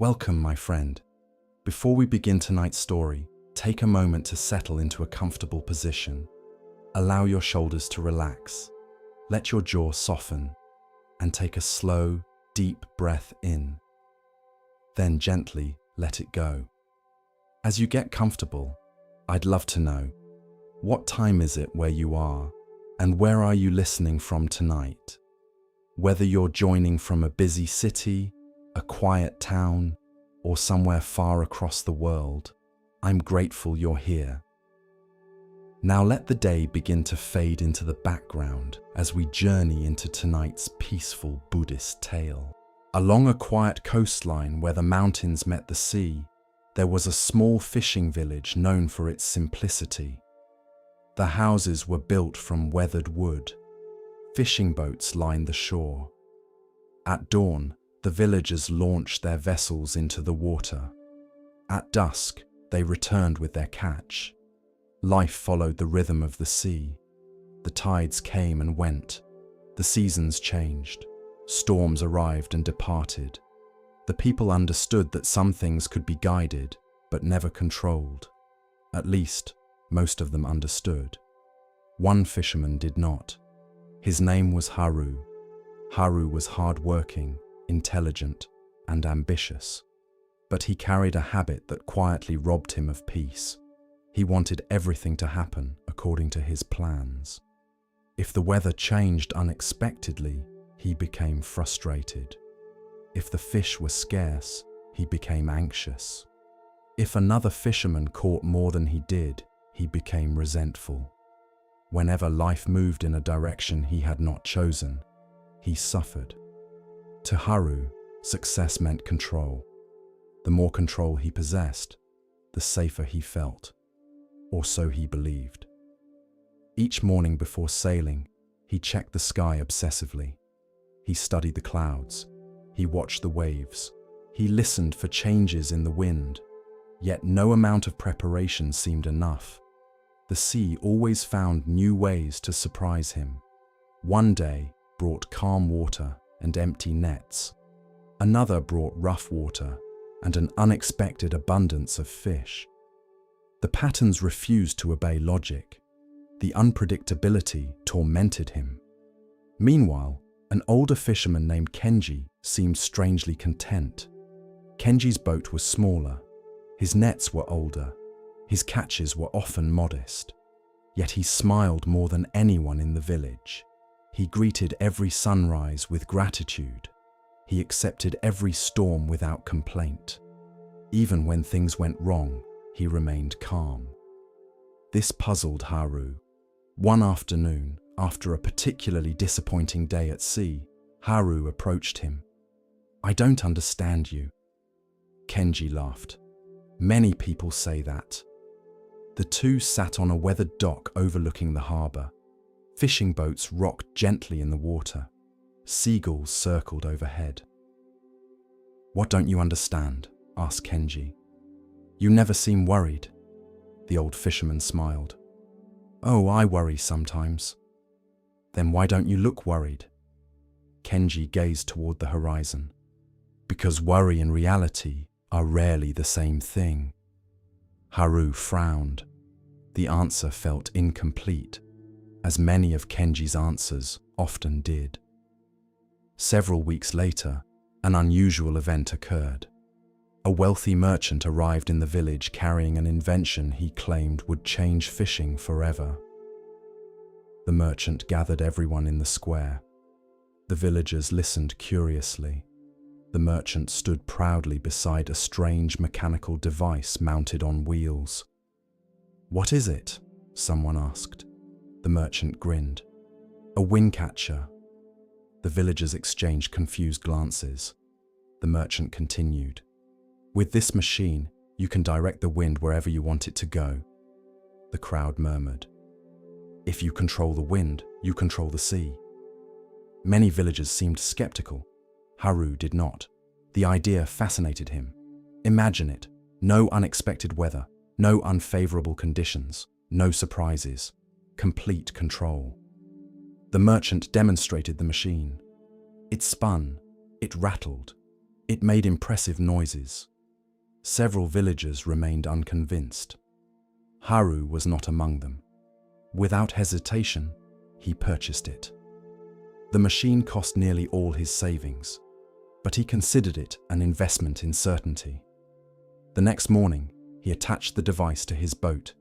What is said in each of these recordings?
Welcome, my friend. Before we begin tonight's story, take a moment to settle into a comfortable position. Allow your shoulders to relax. Let your jaw soften and take a slow, deep breath in. Then gently let it go. As you get comfortable, I'd love to know, what time is it where you are, and where are you listening from tonight? Whether you're joining from a busy city, a quiet town, or somewhere far across the world, I'm grateful you're here. Now let the day begin to fade into the background as we journey into tonight's peaceful Buddhist tale. Along a quiet coastline where the mountains met the sea, there was a small fishing village known for its simplicity. The houses were built from weathered wood. Fishing boats lined the shore. At dawn, the villagers launched their vessels into the water. At dusk, they returned with their catch. Life followed the rhythm of the sea. The tides came and went. The seasons changed. Storms arrived and departed. The people understood that some things could be guided, but never controlled. At least, most of them understood. One fisherman did not. His name was Haru. Haru was hard-working, intelligent, and ambitious. But he carried a habit that quietly robbed him of peace. He wanted everything to happen according to his plans. If the weather changed unexpectedly, he became frustrated. If the fish were scarce, he became anxious. If another fisherman caught more than he did, he became resentful. Whenever life moved in a direction he had not chosen, he suffered. To Haru, success meant control. The more control he possessed, the safer he felt, or so he believed. Each morning before sailing, he checked the sky obsessively. He studied the clouds. He watched the waves. He listened for changes in the wind. Yet no amount of preparation seemed enough. The sea always found new ways to surprise him. One day brought calm water and empty nets. Another brought rough water and an unexpected abundance of fish. The patterns refused to obey logic. The unpredictability tormented him. Meanwhile, an older fisherman named Kenji seemed strangely content. Kenji's boat was smaller. His nets were older. His catches were often modest. Yet he smiled more than anyone in the village. He greeted every sunrise with gratitude. He accepted every storm without complaint. Even when things went wrong, he remained calm. This puzzled Haru. One afternoon, after a particularly disappointing day at sea, Haru approached him. "I don't understand you." Kenji laughed. "Many people say that." The two sat on a weathered dock overlooking the harbor. Fishing boats rocked gently in the water. Seagulls circled overhead. "What don't you understand?" asked Kenji. "You never seem worried." The old fisherman smiled. "Oh, I worry sometimes." "Then why don't you look worried?" Kenji gazed toward the horizon. "Because worry and reality are rarely the same thing." Haru frowned. The answer felt incomplete, as many of Kenji's answers often did. Several weeks later, an unusual event occurred. A wealthy merchant arrived in the village carrying an invention he claimed would change fishing forever. The merchant gathered everyone in the square. The villagers listened curiously. The merchant stood proudly beside a strange mechanical device mounted on wheels. "What is it?" someone asked. The merchant grinned. "A wind catcher." The villagers exchanged confused glances. The merchant continued. "With this machine, you can direct the wind wherever you want it to go." The crowd murmured. "If you control the wind, you control the sea." Many villagers seemed skeptical. Haru did not. The idea fascinated him. Imagine it. No unexpected weather, no unfavorable conditions, no surprises. Complete control. The merchant demonstrated the machine. It spun. It rattled. It made impressive noises. Several villagers remained unconvinced. Haru was not among them. Without hesitation, he purchased it. The machine cost nearly all his savings, but he considered it an investment in certainty. The next morning, he attached the device to his boat.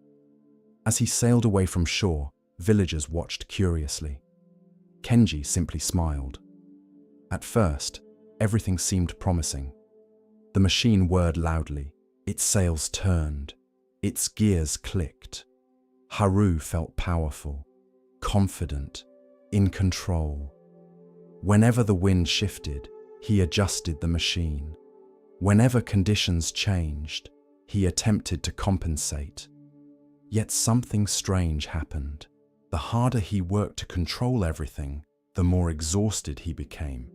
As he sailed away from shore, villagers watched curiously. Kenji simply smiled. At first, everything seemed promising. The machine whirred loudly, its sails turned, its gears clicked. Haru felt powerful, confident, in control. Whenever the wind shifted, he adjusted the machine. Whenever conditions changed, he attempted to compensate. Yet something strange happened. The harder he worked to control everything, the more exhausted he became.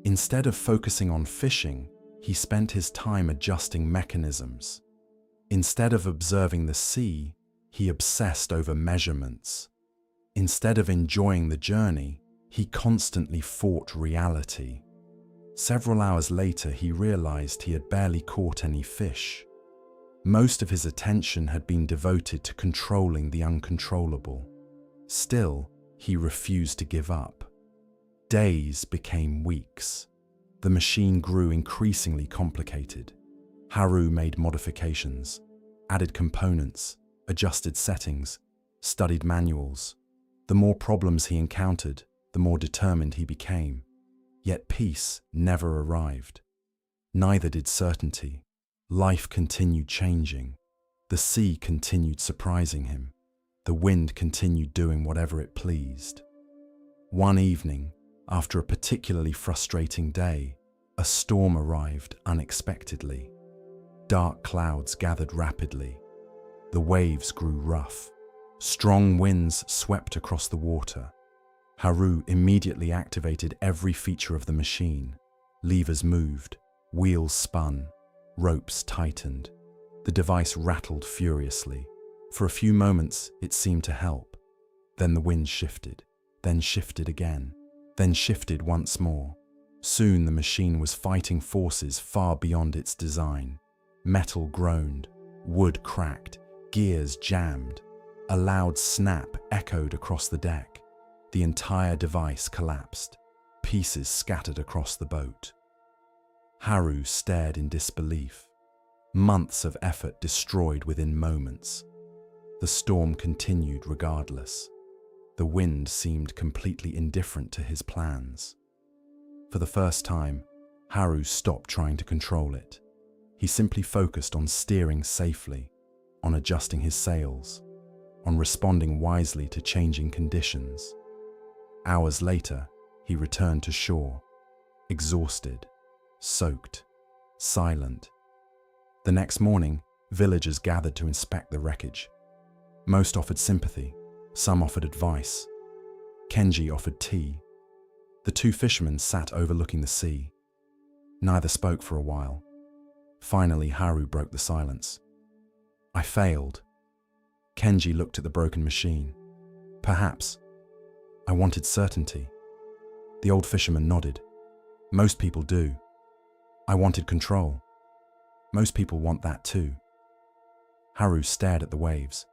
Instead of focusing on fishing, he spent his time adjusting mechanisms. Instead of observing the sea, he obsessed over measurements. Instead of enjoying the journey, he constantly fought reality. Several hours later, he realized he had barely caught any fish. Most of his attention had been devoted to controlling the uncontrollable. Still, he refused to give up. Days became weeks. The machine grew increasingly complicated. Haru made modifications, added components, adjusted settings, studied manuals. The more problems he encountered, the more determined he became. Yet peace never arrived. Neither did certainty. Life continued changing. The sea continued surprising him. The wind continued doing whatever it pleased. One evening, after a particularly frustrating day, a storm arrived unexpectedly. Dark clouds gathered rapidly. The waves grew rough. Strong winds swept across the water. Haru immediately activated every feature of the machine. Levers moved, wheels spun, ropes tightened. The device rattled furiously. For a few moments, it seemed to help. Then the wind shifted, then shifted again, then shifted once more. Soon the machine was fighting forces far beyond its design. Metal groaned, wood cracked, gears jammed. A loud snap echoed across the deck. The entire device collapsed. Pieces scattered across the boat. Haru stared in disbelief. Months of effort destroyed within moments. The storm continued regardless. The wind seemed completely indifferent to his plans. For the first time, Haru stopped trying to control it. He simply focused on steering safely, on adjusting his sails, on responding wisely to changing conditions. Hours later, he returned to shore, exhausted, soaked, silent. The next morning, villagers gathered to inspect the wreckage. Most offered sympathy, some offered advice. Kenji offered tea. The two fishermen sat overlooking the sea. Neither spoke for a while. Finally, Haru broke the silence. "I failed." Kenji looked at the broken machine. "Perhaps. I wanted certainty." The old fisherman nodded. "Most people do. I wanted control. Most people want that too." Haru stared at the waves.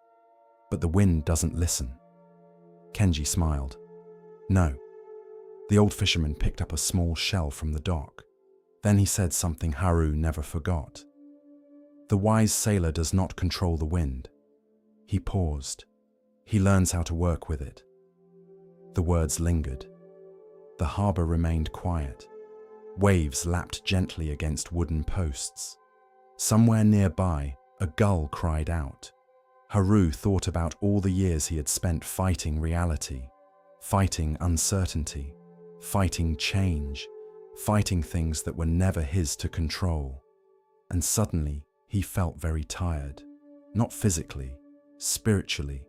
"But the wind doesn't listen." Kenji smiled. "No." The old fisherman picked up a small shell from the dock. Then he said something Haru never forgot. "The wise sailor does not control the wind." He paused. "He learns how to work with it." The words lingered. The harbor remained quiet. Waves lapped gently against wooden posts. Somewhere nearby, a gull cried out. Haru thought about all the years he had spent fighting reality, fighting uncertainty, fighting change, fighting things that were never his to control. And suddenly, he felt very tired. Not physically, spiritually,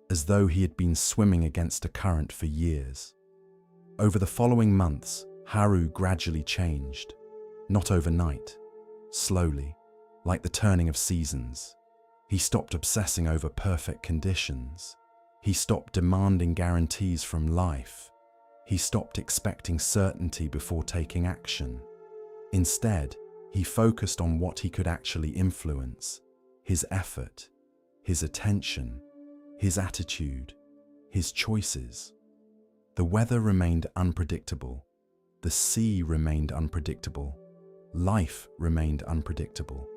as though he had been swimming against a current for years. Over the following months, Haru gradually changed. Not overnight, slowly, like the turning of seasons. He stopped obsessing over perfect conditions. He stopped demanding guarantees from life. He stopped expecting certainty before taking action. Instead, he focused on what he could actually influence: his effort, his attention, his attitude, his choices. The weather remained unpredictable. The sea remained unpredictable. Life remained unpredictable.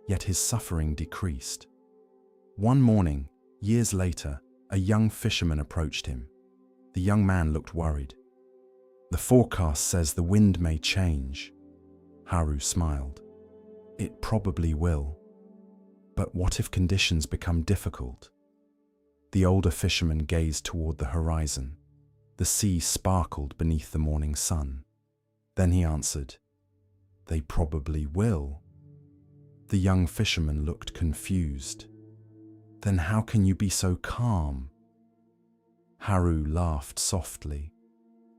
Yet his suffering decreased. One morning, years later, a young fisherman approached him. The young man looked worried. "The forecast says the wind may change." Haru smiled. "It probably will. But what if conditions become difficult?" The older fisherman gazed toward the horizon. The sea sparkled beneath the morning sun. Then he answered, "They probably will." The young fisherman looked confused. "Then how can you be so calm?" Haru laughed softly.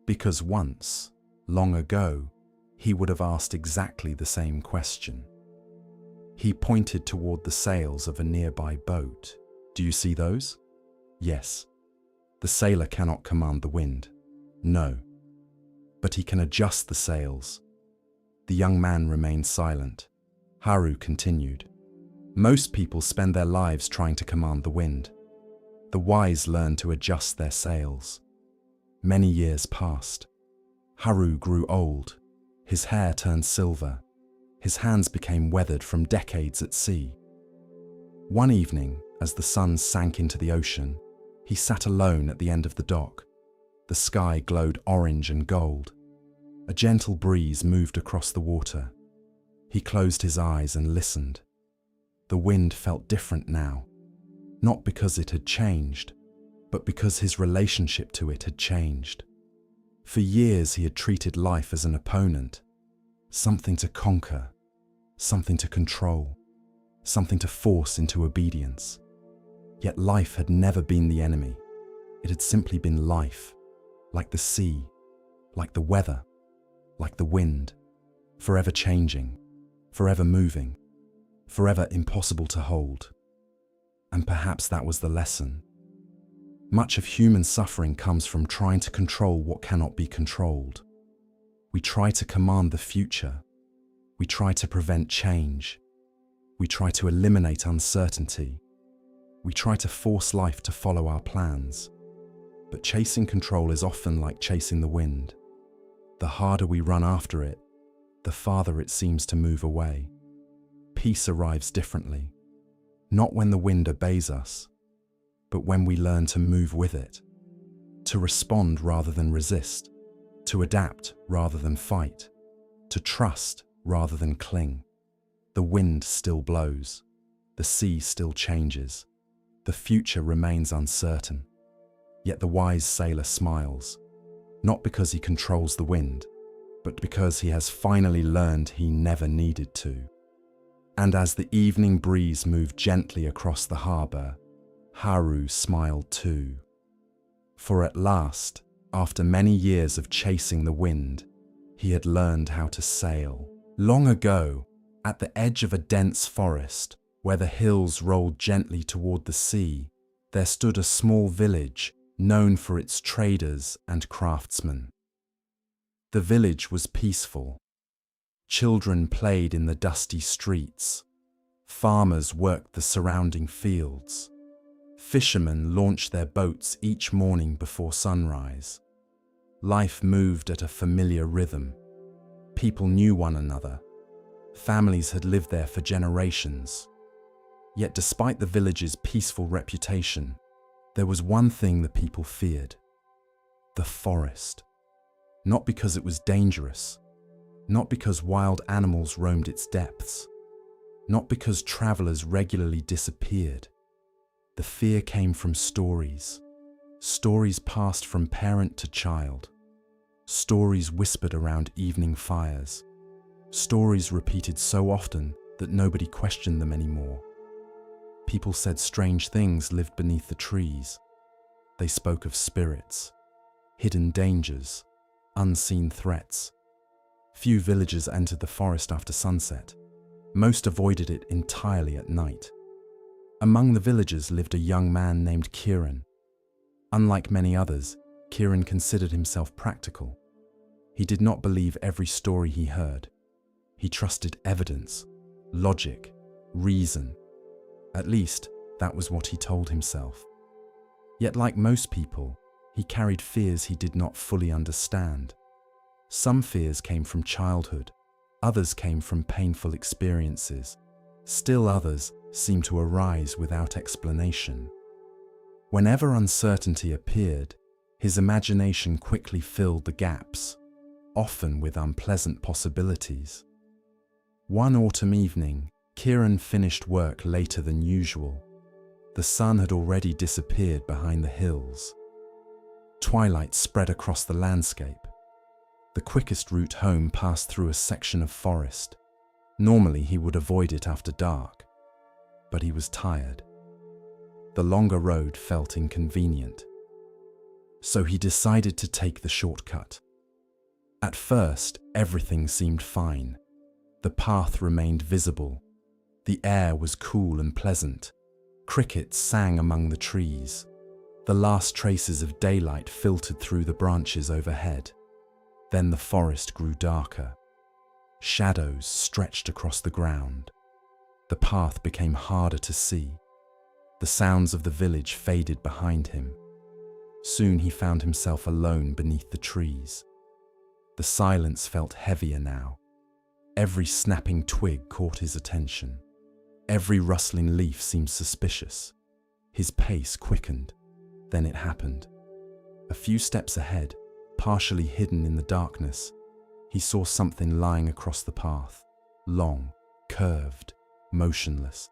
Because once, long ago, he would have asked exactly the same question. He pointed toward the sails of a nearby boat. "Do you see those?" "Yes." "The sailor cannot command the wind." "No." "But he can adjust the sails." The young man remained silent. Haru continued, "Most people spend their lives trying to command the wind. The wise learn to adjust their sails." Many years passed. Haru grew old. His hair turned silver. His hands became weathered from decades at sea. One evening, as the sun sank into the ocean, he sat alone at the end of the dock. The sky glowed orange and gold. A gentle breeze moved across the water. He closed his eyes and listened. The wind felt different now, not because it had changed, but because his relationship to it had changed. For years he had treated life as an opponent, something to conquer, something to control, something to force into obedience. Yet life had never been the enemy. It had simply been life, like the sea, like the weather, like the wind, forever changing, forever moving, forever impossible to hold. And perhaps that was the lesson. Much of human suffering comes from trying to control what cannot be controlled. We try to command the future. We try to prevent change. We try to eliminate uncertainty. We try to force life to follow our plans. But chasing control is often like chasing the wind. The harder we run after it, the farther it seems to move away. Peace arrives differently, not when the wind obeys us, but when we learn to move with it, to respond rather than resist, to adapt rather than fight, to trust rather than cling. The wind still blows, the sea still changes, the future remains uncertain. Yet the wise sailor smiles, not because he controls the wind, but because he has finally learned he never needed to. And as the evening breeze moved gently across the harbor, Haru smiled too. For at last, after many years of chasing the wind, he had learned how to sail. Long ago, at the edge of a dense forest, where the hills rolled gently toward the sea, there stood a small village known for its traders and craftsmen. The village was peaceful. Children played in the dusty streets. Farmers worked the surrounding fields. Fishermen launched their boats each morning before sunrise. Life moved at a familiar rhythm. People knew one another. Families had lived there for generations. Yet despite the village's peaceful reputation, there was one thing the people feared: the forest. Not because it was dangerous, not because wild animals roamed its depths, not because travelers regularly disappeared. The fear came from stories, stories passed from parent to child, stories whispered around evening fires, stories repeated so often that nobody questioned them anymore. People said strange things lived beneath the trees. They spoke of spirits, hidden dangers, unseen threats. Few villagers entered the forest after sunset. Most avoided it entirely at night. Among the villagers lived a young man named Kiran. Unlike many others, Kiran considered himself practical. He did not believe every story he heard. He trusted evidence, logic, reason. At least, that was what he told himself. Yet like most people, he carried fears he did not fully understand. Some fears came from childhood, others came from painful experiences. Still others seemed to arise without explanation. Whenever uncertainty appeared, his imagination quickly filled the gaps, often with unpleasant possibilities. One autumn evening, Kieran finished work later than usual. The sun had already disappeared behind the hills. Twilight spread across the landscape. The quickest route home passed through a section of forest. Normally he would avoid it after dark, but he was tired. The longer road felt inconvenient. So he decided to take the shortcut. At first, everything seemed fine. The path remained visible. The air was cool and pleasant. Crickets sang among the trees. The last traces of daylight filtered through the branches overhead. Then the forest grew darker. Shadows stretched across the ground. The path became harder to see. The sounds of the village faded behind him. Soon he found himself alone beneath the trees. The silence felt heavier now. Every snapping twig caught his attention. Every rustling leaf seemed suspicious. His pace quickened. Then it happened. A few steps ahead, partially hidden in the darkness, he saw something lying across the path, long, curved, motionless.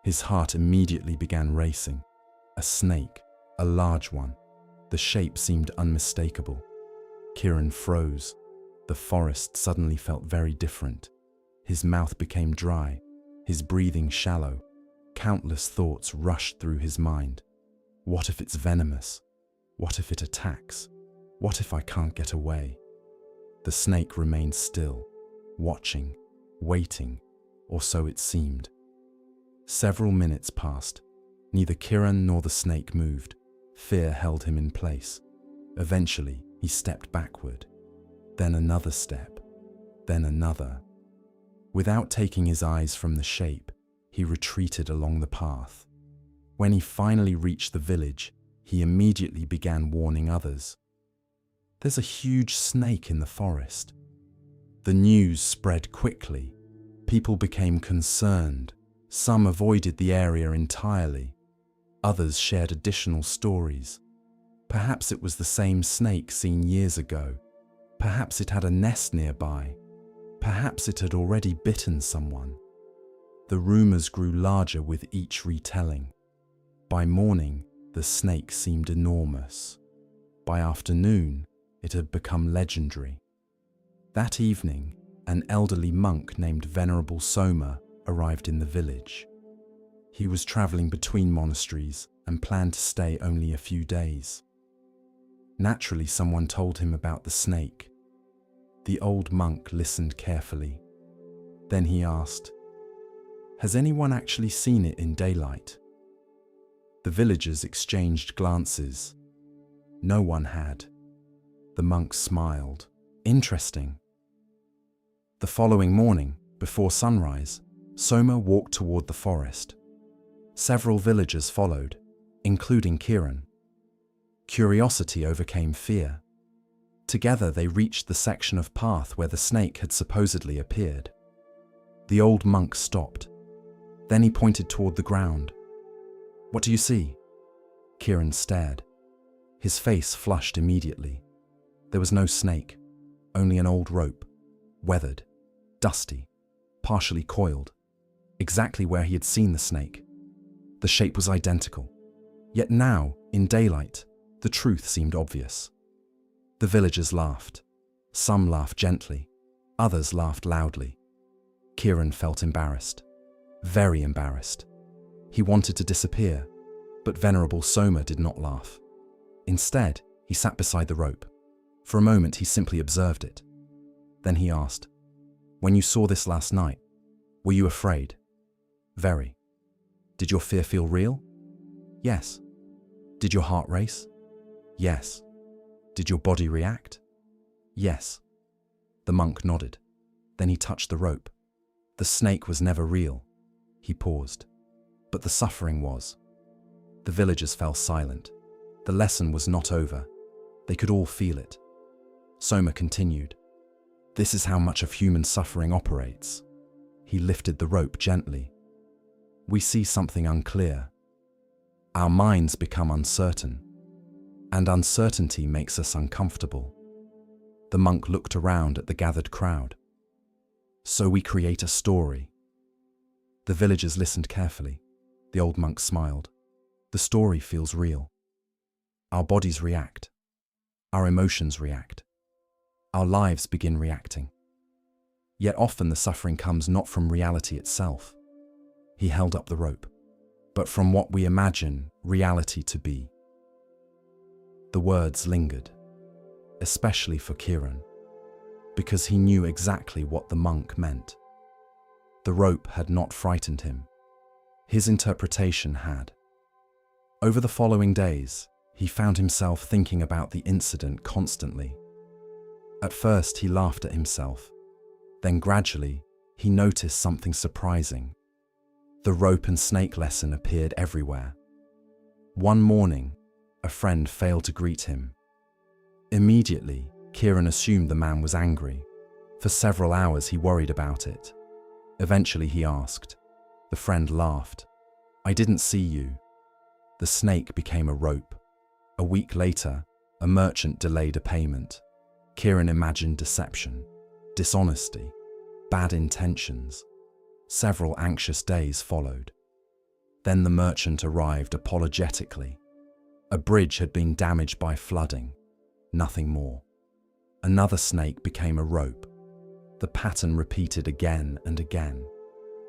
His heart immediately began racing. A snake, a large one. The shape seemed unmistakable. Kieran froze. The forest suddenly felt very different. His mouth became dry, his breathing shallow. Countless thoughts rushed through his mind. What if it's venomous? What if it attacks? What if I can't get away? The snake remained still, watching, waiting, or so it seemed. Several minutes passed. Neither Kieran nor the snake moved. Fear held him in place. Eventually, he stepped backward. Then another step. Then another. Without taking his eyes from the shape, he retreated along the path. When he finally reached the village, he immediately began warning others. There's a huge snake in the forest. The news spread quickly. People became concerned. Some avoided the area entirely. Others shared additional stories. Perhaps it was the same snake seen years ago. Perhaps it had a nest nearby. Perhaps it had already bitten someone. The rumors grew larger with each retelling. By morning, the snake seemed enormous. By afternoon, it had become legendary. That evening, an elderly monk named Venerable Soma arrived in the village. He was traveling between monasteries and planned to stay only a few days. Naturally, someone told him about the snake. The old monk listened carefully. Then he asked, "Has anyone actually seen it in daylight?" The villagers exchanged glances. No one had. The monk smiled. Interesting. The following morning, before sunrise, Soma walked toward the forest. Several villagers followed, including Kieran. Curiosity overcame fear. Together they reached the section of path where the snake had supposedly appeared. The old monk stopped. Then he pointed toward the ground. "What do you see?" Kieran stared. His face flushed immediately. There was no snake, only an old rope, weathered, dusty, partially coiled, exactly where he had seen the snake. The shape was identical. Yet now, in daylight, the truth seemed obvious. The villagers laughed. Some laughed gently, others laughed loudly. Kieran felt embarrassed, very embarrassed. He wanted to disappear, but Venerable Soma did not laugh. Instead, he sat beside the rope. For a moment, he simply observed it. Then he asked, "When you saw this last night, were you afraid?" "Very." "Did your fear feel real?" "Yes." "Did your heart race?" "Yes." "Did your body react?" "Yes." The monk nodded. Then he touched the rope. The snake was never real. He paused. But the suffering was. The villagers fell silent. The lesson was not over. They could all feel it. Soma continued. This is how much of human suffering operates. He lifted the rope gently. We see something unclear. Our minds become uncertain, and uncertainty makes us uncomfortable. The monk looked around at the gathered crowd. So we create a story. The villagers listened carefully. The old monk smiled. The story feels real. Our bodies react. Our emotions react. Our lives begin reacting. Yet often the suffering comes not from reality itself. He held up the rope, but from what we imagine reality to be. The words lingered, especially for Kiran, because he knew exactly what the monk meant. The rope had not frightened him. His interpretation had. Over the following days, he found himself thinking about the incident constantly. At first, he laughed at himself. Then gradually, he noticed something surprising. The rope and snake lesson appeared everywhere. One morning, a friend failed to greet him. Immediately, Kiran assumed the man was angry. For several hours, he worried about it. Eventually, he asked. The friend laughed. I didn't see you. The snake became a rope. A week later, a merchant delayed a payment. Kiran imagined deception, dishonesty, bad intentions. Several anxious days followed. Then the merchant arrived apologetically. A bridge had been damaged by flooding. Nothing more. Another snake became a rope. The pattern repeated again and again.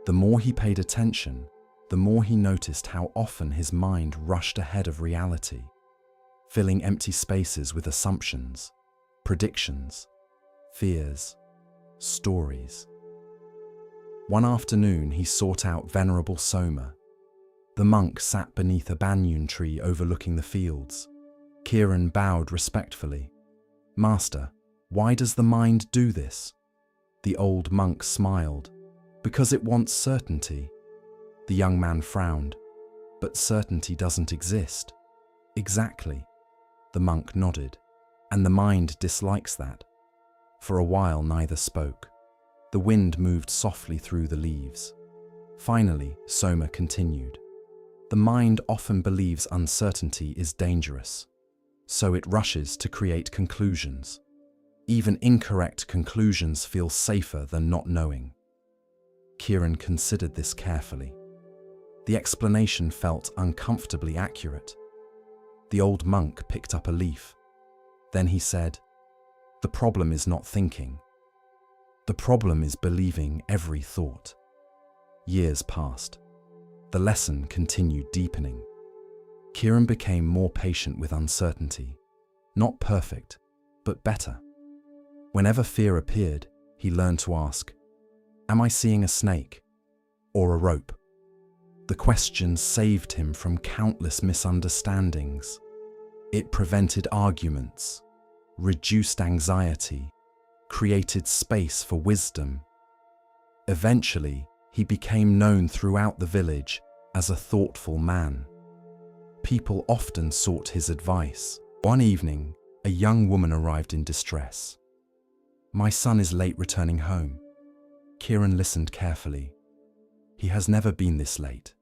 The more he paid attention, the more he noticed how often his mind rushed ahead of reality, filling empty spaces with assumptions, predictions, fears, stories. One afternoon, he sought out Venerable Soma. The monk sat beneath a banyan tree overlooking the fields. Kiran bowed respectfully. Master, why does the mind do this? The old monk smiled. Because it wants certainty. The young man frowned. But certainty doesn't exist. Exactly. The monk nodded. And the mind dislikes that. For a while, neither spoke. The wind moved softly through the leaves. Finally, Soma continued. The mind often believes uncertainty is dangerous, so it rushes to create conclusions. Even incorrect conclusions feel safer than not knowing. Kiran considered this carefully. The explanation felt uncomfortably accurate. The old monk picked up a leaf. Then he said, "The problem is not thinking. The problem is believing every thought." Years passed. The lesson continued deepening. Kiran became more patient with uncertainty. Not perfect, but better. Whenever fear appeared, he learned to ask, "Am I seeing a snake or a rope?" The question saved him from countless misunderstandings. It prevented arguments, reduced anxiety, created space for wisdom. Eventually, he became known throughout the village as a thoughtful man. People often sought his advice. One evening, a young woman arrived in distress. "My son is late returning home." Kiran listened carefully. He has never been this late.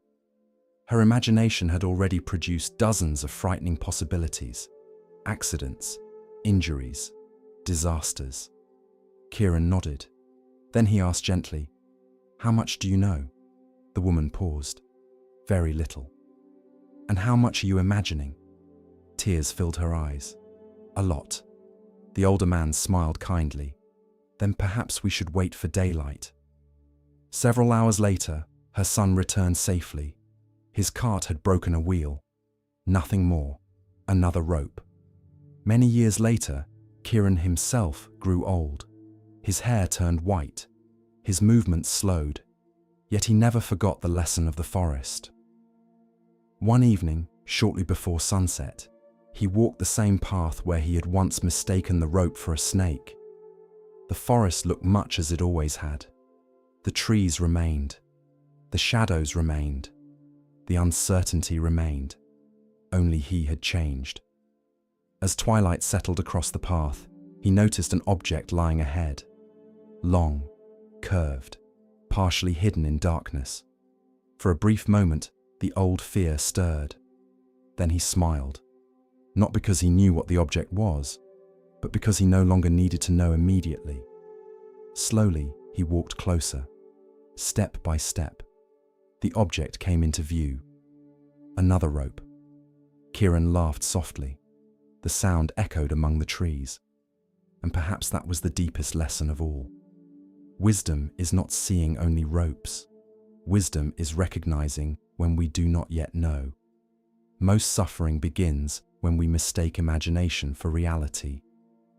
Her imagination had already produced dozens of frightening possibilities. Accidents, injuries, disasters. Kiran nodded. Then he asked gently, "How much do you know?" The woman paused. "Very little." "And how much are you imagining?" Tears filled her eyes. "A lot." The older man smiled kindly. "Then perhaps we should wait for daylight." Several hours later, her son returned safely. His cart had broken a wheel. Nothing more. Another rope. Many years later, Kiran himself grew old. His hair turned white. His movements slowed. Yet he never forgot the lesson of the forest. One evening, shortly before sunset, he walked the same path where he had once mistaken the rope for a snake. The forest looked much as it always had. The trees remained. The shadows remained. The uncertainty remained. Only he had changed. As twilight settled across the path, he noticed an object lying ahead. Long, curved, partially hidden in darkness. For a brief moment, the old fear stirred. Then he smiled. Not because he knew what the object was, but because he no longer needed to know immediately. Slowly, he walked closer. Step by step, the object came into view. Another rope. Kieran laughed softly. The sound echoed among the trees. And perhaps that was the deepest lesson of all. Wisdom is not seeing only ropes. Wisdom is recognizing when we do not yet know. Most suffering begins when we mistake imagination for reality,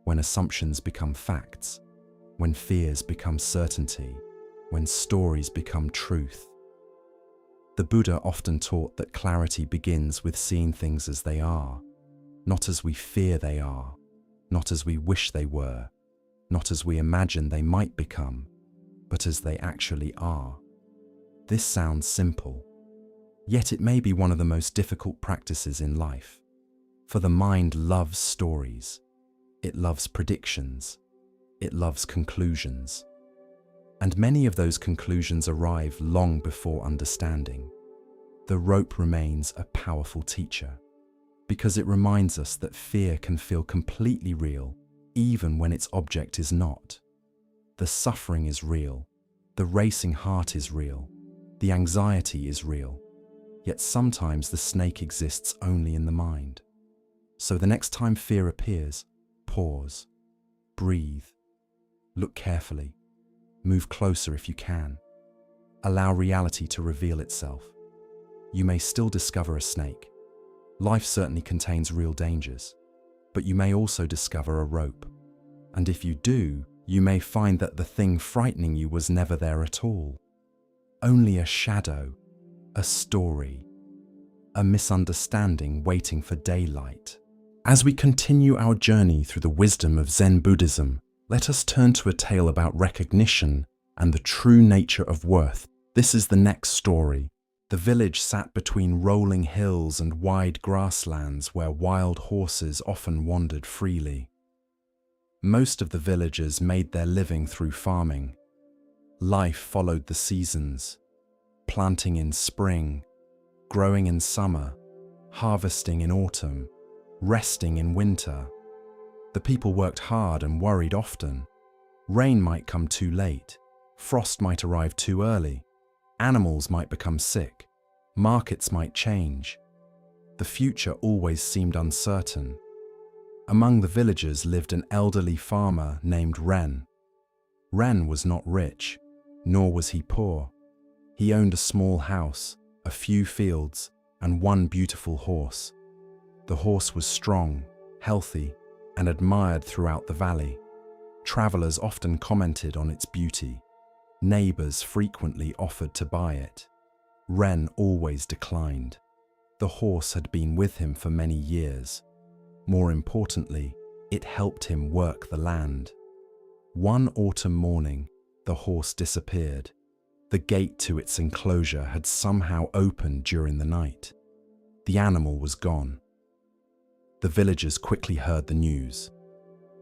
when assumptions become facts, when fears become certainty, when stories become truth. The Buddha often taught that clarity begins with seeing things as they are, not as we fear they are, not as we wish they were, not as we imagine they might become, but as they actually are. This sounds simple, yet it may be one of the most difficult practices in life. For the mind loves stories. It loves predictions. It loves conclusions. And many of those conclusions arrive long before understanding. The rope remains a powerful teacher, because it reminds us that fear can feel completely real, even when its object is not. The suffering is real. The racing heart is real. The anxiety is real. Yet sometimes the snake exists only in the mind. So the next time fear appears, pause, breathe, look carefully, move closer if you can. Allow reality to reveal itself. You may still discover a snake. Life certainly contains real dangers, but you may also discover a rope. And if you do, you may find that the thing frightening you was never there at all. Only a shadow, a story, a misunderstanding waiting for daylight. As we continue our journey through the wisdom of Zen Buddhism, let us turn to a tale about recognition and the true nature of worth. This is the next story. The village sat between rolling hills and wide grasslands where wild horses often wandered freely. Most of the villagers made their living through farming. Life followed the seasons, planting in spring, growing in summer, harvesting in autumn, resting in winter. The people worked hard and worried often. Rain might come too late, frost might arrive too early, animals might become sick, markets might change. The future always seemed uncertain. Among the villagers lived an elderly farmer named Ren. Ren was not rich, nor was he poor. He owned a small house, a few fields, and one beautiful horse. The horse was strong, healthy, and admired throughout the valley. Travelers often commented on its beauty. Neighbors frequently offered to buy it. Ren always declined. The horse had been with him for many years. More importantly, it helped him work the land. One autumn morning, the horse disappeared. The gate to its enclosure had somehow opened during the night. The animal was gone. The villagers quickly heard the news.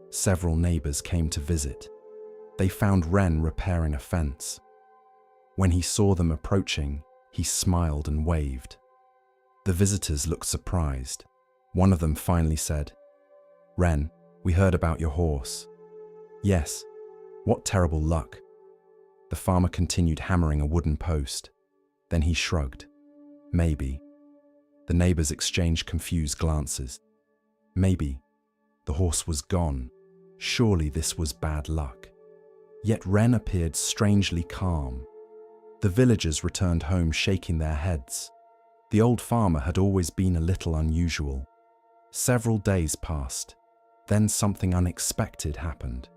Several neighbors came to visit. They found Ren repairing a fence. When he saw them approaching, he smiled and waved. The visitors looked surprised. One of them finally said, "Ren, we heard about your horse." "Yes, what terrible luck." The farmer continued hammering a wooden post. Then he shrugged. "Maybe." The neighbors exchanged confused glances. Maybe. The horse was gone. Surely this was bad luck. Yet Ren appeared strangely calm. The villagers returned home shaking their heads. The old farmer had always been a little unusual. Several days passed. Then something unexpected happened.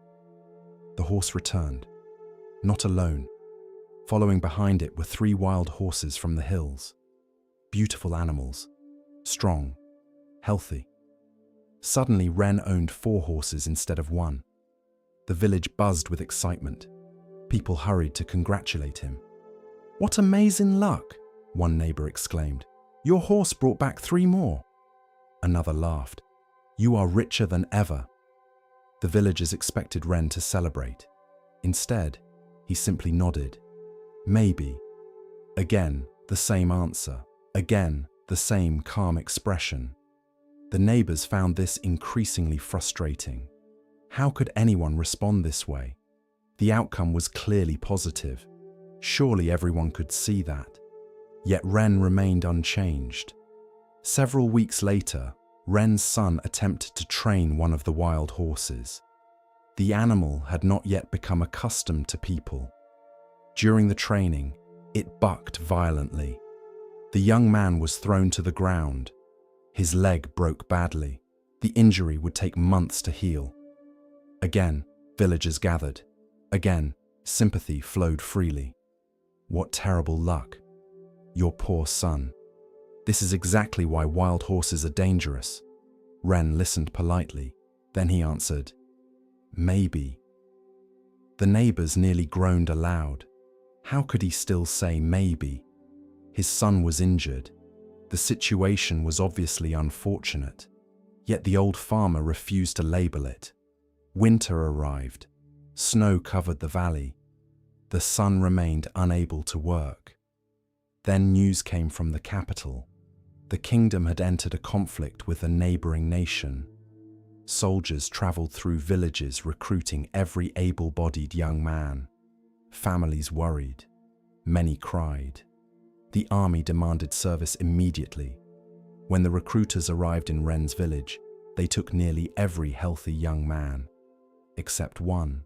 The horse returned. Not alone. Following behind it were 3 wild horses from the hills. Beautiful animals. Strong. Healthy. Suddenly, Ren owned 4 horses instead of 1. The village buzzed with excitement. People hurried to congratulate him. "What amazing luck!" one neighbor exclaimed. "Your horse brought back 3 more." Another laughed. "You are richer than ever." The villagers expected Ren to celebrate. Instead, he simply nodded. "Maybe." Again, the same answer. Again, the same calm expression. The neighbors found this increasingly frustrating. How could anyone respond this way? The outcome was clearly positive. Surely everyone could see that. Yet Ren remained unchanged. Several weeks later, Ren's son attempted to train one of the wild horses. The animal had not yet become accustomed to people. During the training, it bucked violently. The young man was thrown to the ground. His leg broke badly. The injury would take months to heal. Again, villagers gathered. Again, sympathy flowed freely. "What terrible luck. Your poor son. This is exactly why wild horses are dangerous." Ren listened politely. Then he answered, "Maybe." The neighbors nearly groaned aloud. How could he still say maybe? His son was injured. The situation was obviously unfortunate. Yet the old farmer refused to label it. Winter arrived. Snow covered the valley. The son remained unable to work. Then news came from the capital. The kingdom had entered a conflict with a neighboring nation. Soldiers traveled through villages recruiting every able-bodied young man. Families worried. Many cried. The army demanded service immediately. When the recruiters arrived in Ren's village, they took nearly every healthy young man. Except one,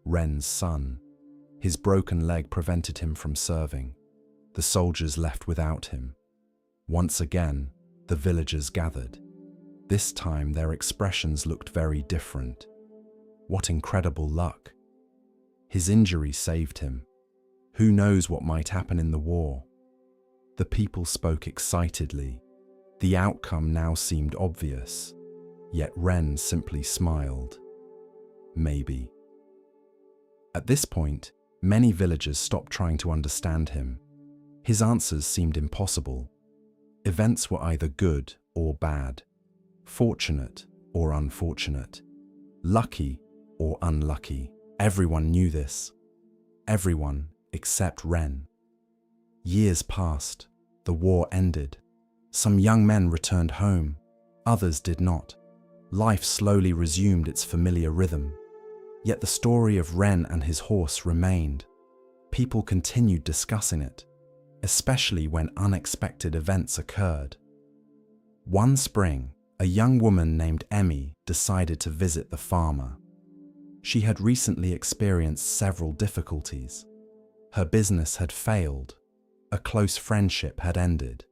Ren's son. His broken leg prevented him from serving. The soldiers left without him. Once again, the villagers gathered. This time their expressions looked very different. What incredible luck. His injury saved him. Who knows what might happen in the war? The people spoke excitedly. The outcome now seemed obvious, yet Ren simply smiled. Maybe. At this point, many villagers stopped trying to understand him. His answers seemed impossible. Events were either good or bad, fortunate or unfortunate, lucky or unlucky. Everyone knew this. Everyone except Ren. Years passed. The war ended. Some young men returned home. Others did not. Life slowly resumed its familiar rhythm. Yet the story of Ren and his horse remained. People continued discussing it, especially when unexpected events occurred. One spring, a young woman named Emmy decided to visit the farmer. She had recently experienced several difficulties. Her business had failed. A close friendship had ended.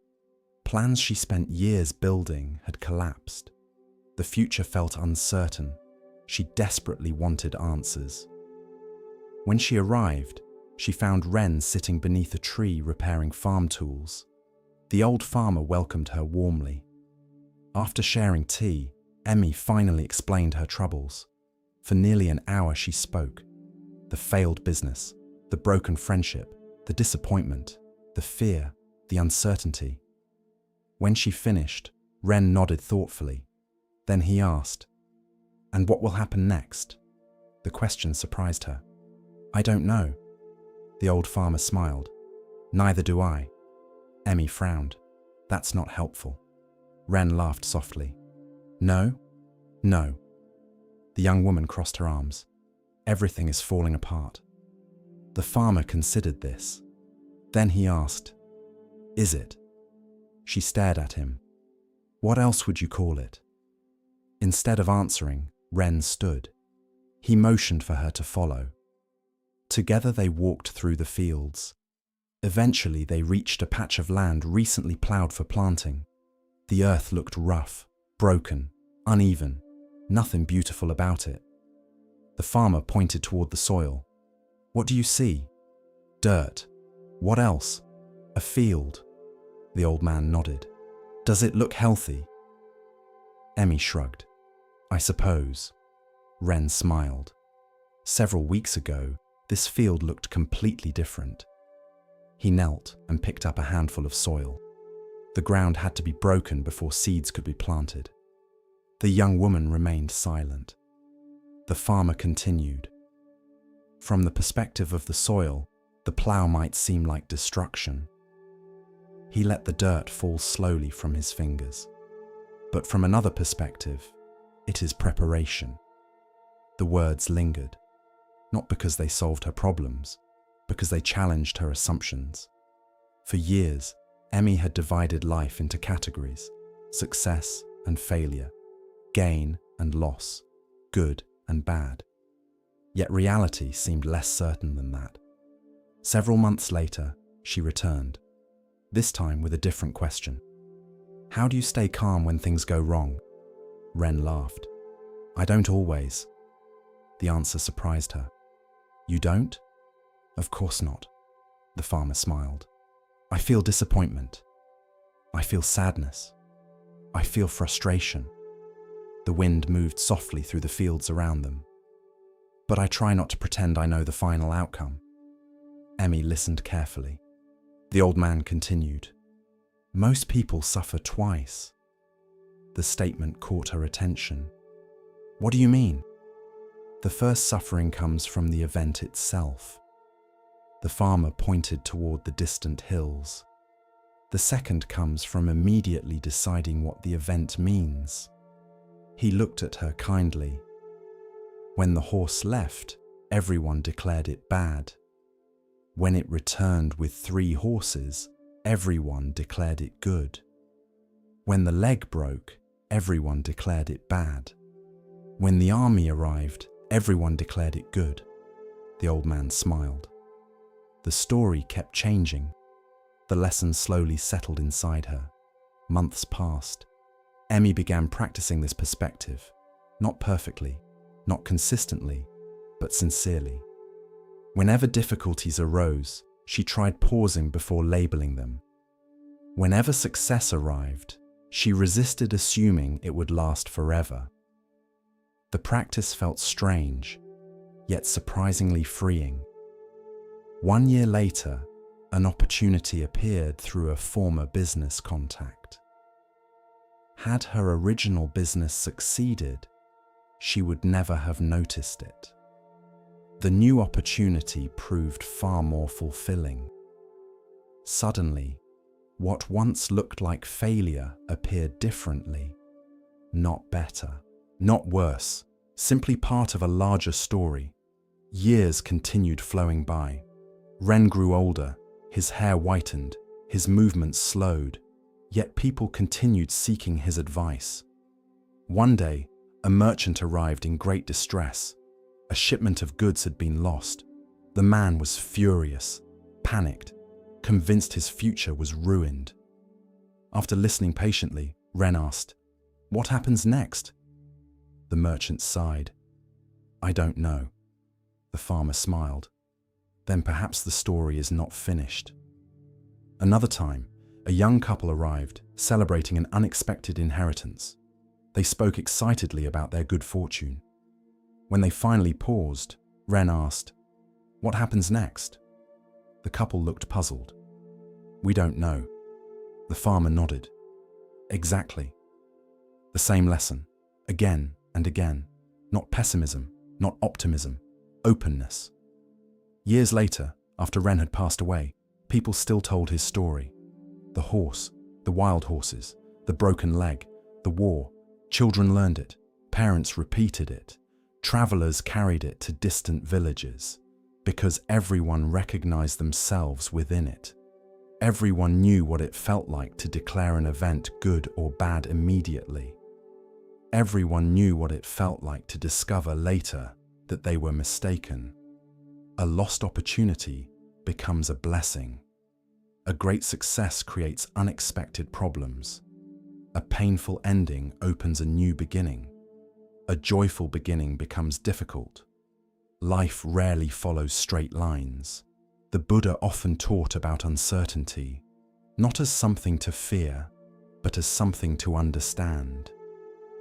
Plans she spent years building had collapsed. The future felt uncertain. She desperately wanted answers. When she arrived, she found Ren sitting beneath a tree repairing farm tools. The old farmer welcomed her warmly. After sharing tea, Emmy finally explained her troubles. For nearly an hour she spoke. The failed business, the broken friendship, the disappointment, the fear, the uncertainty. When she finished, Ren nodded thoughtfully. Then he asked, "And what will happen next?" The question surprised her. "I don't know." The old farmer smiled. "Neither do I." Emmy frowned. "That's not helpful." Ren laughed softly. "No? No." The young woman crossed her arms. "Everything is falling apart." The farmer considered this. Then he asked, "Is it?" She stared at him. "What else would you call it?" Instead of answering, Ren stood. He motioned for her to follow. Together they walked through the fields. Eventually they reached a patch of land recently plowed for planting. The earth looked rough, broken, uneven, nothing beautiful about it. The farmer pointed toward the soil. "What do you see?" "Dirt." "What else?" "A field." The old man nodded. "Does it look healthy?" Emmy shrugged. "I suppose." Ren smiled. Several weeks ago, this field looked completely different. He knelt and picked up a handful of soil. The ground had to be broken before seeds could be planted. The young woman remained silent. The farmer continued. From the perspective of the soil, the plough might seem like destruction. He let the dirt fall slowly from his fingers. But from another perspective, it is preparation. The words lingered, not because they solved her problems, because they challenged her assumptions. For years, Emmy had divided life into categories: success and failure, gain and loss, good and bad. Yet reality seemed less certain than that. Several months later, she returned, this time with a different question. How do you stay calm when things go wrong? Ren laughed. I don't always. The answer surprised her. You don't? Of course not. The farmer smiled. I feel disappointment. I feel sadness. I feel frustration. The wind moved softly through the fields around them. But I try not to pretend I know the final outcome. Emmy listened carefully. The old man continued. Most people suffer twice. The statement caught her attention. What do you mean? The first suffering comes from the event itself. The farmer pointed toward the distant hills. The second comes from immediately deciding what the event means. He looked at her kindly. When the horse left, everyone declared it bad. When it returned with 3 horses, everyone declared it good. When the leg broke, everyone declared it bad. When the army arrived, everyone declared it good. The old man smiled. The story kept changing. The lesson slowly settled inside her. Months passed. Emmy began practicing this perspective, not perfectly, not consistently, but sincerely. Whenever difficulties arose, she tried pausing before labeling them. Whenever success arrived, she resisted assuming it would last forever. The practice felt strange, yet surprisingly freeing. 1 year later, an opportunity appeared through a former business contact. Had her original business succeeded, she would never have noticed it. The new opportunity proved far more fulfilling. Suddenly, what once looked like failure appeared differently. Not better, not worse, simply part of a larger story. Years continued flowing by. Ren grew older, his hair whitened, his movements slowed, yet people continued seeking his advice. One day, a merchant arrived in great distress. A shipment of goods had been lost. The man was furious, panicked, convinced his future was ruined. After listening patiently, Ren asked, "What happens next?" The merchant sighed. "I don't know." The farmer smiled. "Then perhaps the story is not finished." Another time, a young couple arrived, celebrating an unexpected inheritance. They spoke excitedly about their good fortune. When they finally paused, Ren asked, "What happens next?" The couple looked puzzled. "We don't know." The farmer nodded. "Exactly. The same lesson, again and again. Not pessimism, not optimism, openness." Years later, after Ren had passed away, people still told his story. The horse, the wild horses, the broken leg, the war. Children learned it, parents repeated it, travelers carried it to distant villages, because everyone recognized themselves within it. Everyone knew what it felt like to declare an event good or bad immediately. Everyone knew what it felt like to discover later that they were mistaken. A lost opportunity becomes a blessing. A great success creates unexpected problems. A painful ending opens a new beginning. A joyful beginning becomes difficult. Life rarely follows straight lines. The Buddha often taught about uncertainty, not as something to fear, but as something to understand.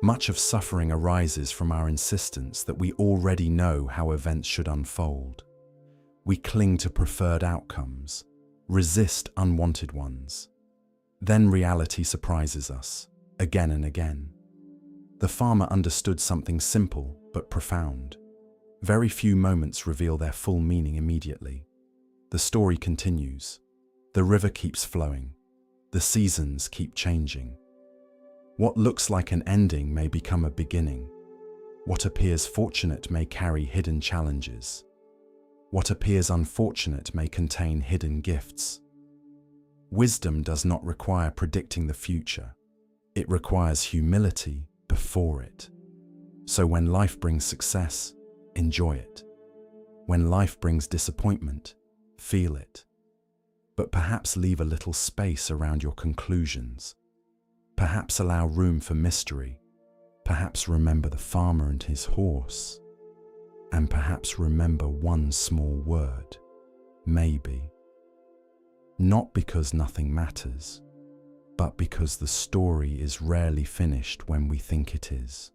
Much of suffering arises from our insistence that we already know how events should unfold. We cling to preferred outcomes, resist unwanted ones. Then reality surprises us, again and again. The farmer understood something simple but profound. Very few moments reveal their full meaning immediately. The story continues. The river keeps flowing. The seasons keep changing. What looks like an ending may become a beginning. What appears fortunate may carry hidden challenges. What appears unfortunate may contain hidden gifts. Wisdom does not require predicting the future. It requires humility before it. So when life brings success, enjoy it. When life brings disappointment, feel it. But perhaps leave a little space around your conclusions. Perhaps allow room for mystery. Perhaps remember the farmer and his horse. And perhaps remember one small word, maybe. Not because nothing matters, but because the story is rarely finished when we think it is.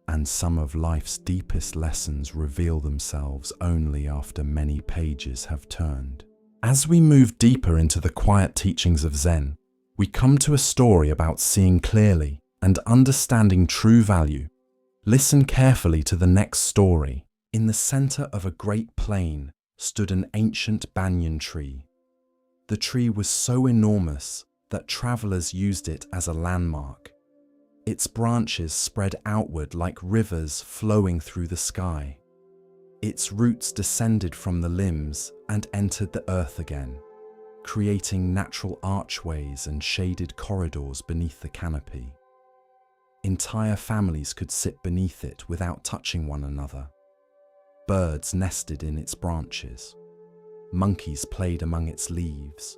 And some of life's deepest lessons reveal themselves only after many pages have turned. As we move deeper into the quiet teachings of Zen, we come to a story about seeing clearly and understanding true value. Listen carefully to the next story. In the center of a great plain stood an ancient banyan tree. The tree was so enormous that travelers used it as a landmark. Its branches spread outward like rivers flowing through the sky. Its roots descended from the limbs and entered the earth again, creating natural archways and shaded corridors beneath the canopy. Entire families could sit beneath it without touching one another. Birds nested in its branches. Monkeys played among its leaves.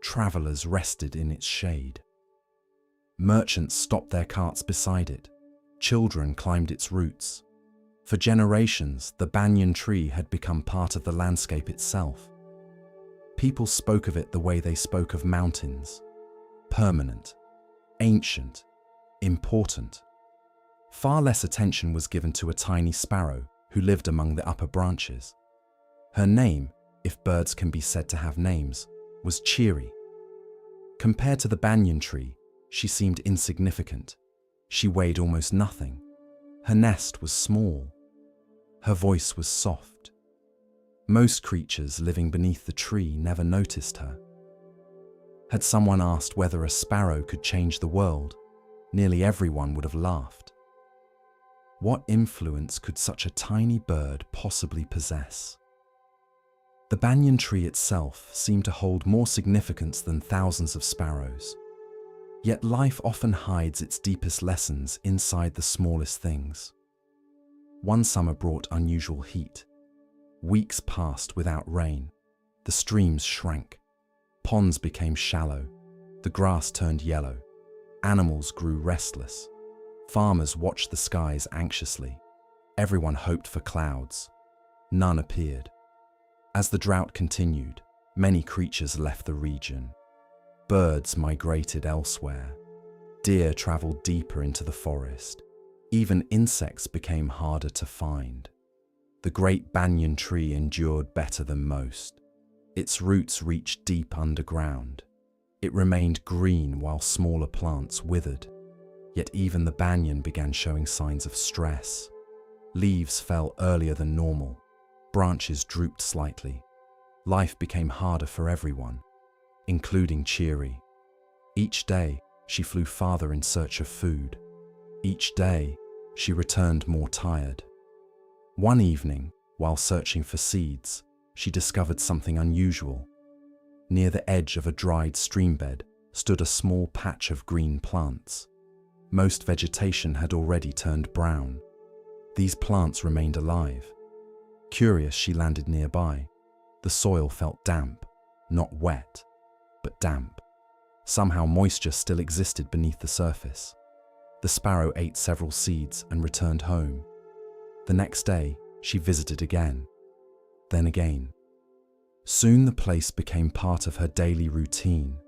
Travelers rested in its shade. Merchants stopped their carts beside it. Children climbed its roots. For generations, the banyan tree had become part of the landscape itself. People spoke of it the way they spoke of mountains: permanent, ancient, important. Far less attention was given to a tiny sparrow who lived among the upper branches. Her name, if birds can be said to have names, was Cheery. Compared to the banyan tree, she seemed insignificant. She weighed almost nothing. Her nest was small. Her voice was soft. Most creatures living beneath the tree never noticed her. Had someone asked whether a sparrow could change the world, nearly everyone would have laughed. What influence could such a tiny bird possibly possess? The banyan tree itself seemed to hold more significance than thousands of sparrows. Yet life often hides its deepest lessons inside the smallest things. One summer brought unusual heat. Weeks passed without rain. The streams shrank. Ponds became shallow. The grass turned yellow. Animals grew restless. Farmers watched the skies anxiously. Everyone hoped for clouds. None appeared. As the drought continued, many creatures left the region. Birds migrated elsewhere. Deer traveled deeper into the forest. Even insects became harder to find. The great banyan tree endured better than most. Its roots reached deep underground. It remained green while smaller plants withered. Yet even the banyan began showing signs of stress. Leaves fell earlier than normal. Branches drooped slightly. Life became harder for everyone, including Cheery. Each day, she flew farther in search of food. Each day, she returned more tired. One evening, while searching for seeds, she discovered something unusual. Near the edge of a dried streambed stood a small patch of green plants. Most vegetation had already turned brown. These plants remained alive. Curious, she landed nearby. The soil felt damp, not wet, but damp. Somehow moisture still existed beneath the surface. The sparrow ate several seeds and returned home. The next day, she visited again, then again. Soon the place became part of her daily routine.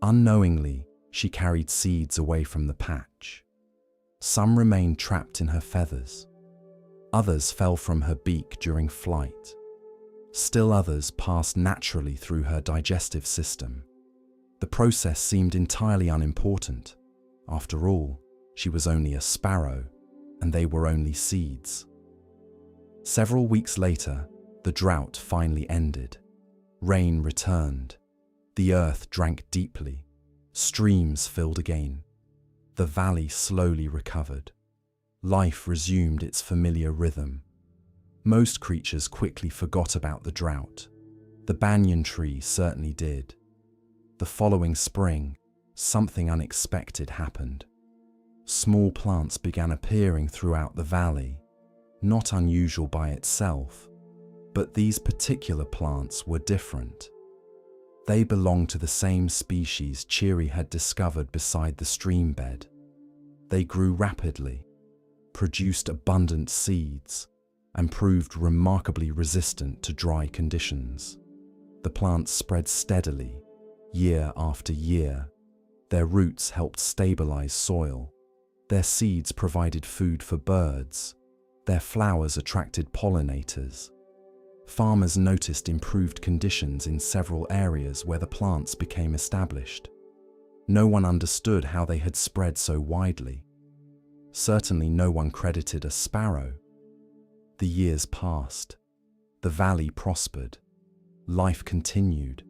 Unknowingly, she carried seeds away from the patch. Some remained trapped in her feathers. Others fell from her beak during flight. Still others passed naturally through her digestive system. The process seemed entirely unimportant. After all, she was only a sparrow, and they were only seeds. Several weeks later, the drought finally ended. Rain returned. The earth drank deeply. Streams filled again. The valley slowly recovered. Life resumed its familiar rhythm. Most creatures quickly forgot about the drought. The banyan tree certainly did. The following spring, something unexpected happened. Small plants began appearing throughout the valley, not unusual by itself, but these particular plants were different. They belonged to the same species Cheery had discovered beside the stream bed. They grew rapidly, produced abundant seeds, and proved remarkably resistant to dry conditions. The plants spread steadily, year after year. Their roots helped stabilize soil. Their seeds provided food for birds. Their flowers attracted pollinators. Farmers noticed improved conditions in several areas where the plants became established. No one understood how they had spread so widely. Certainly no one credited a sparrow. The years passed. The valley prospered. Life continued,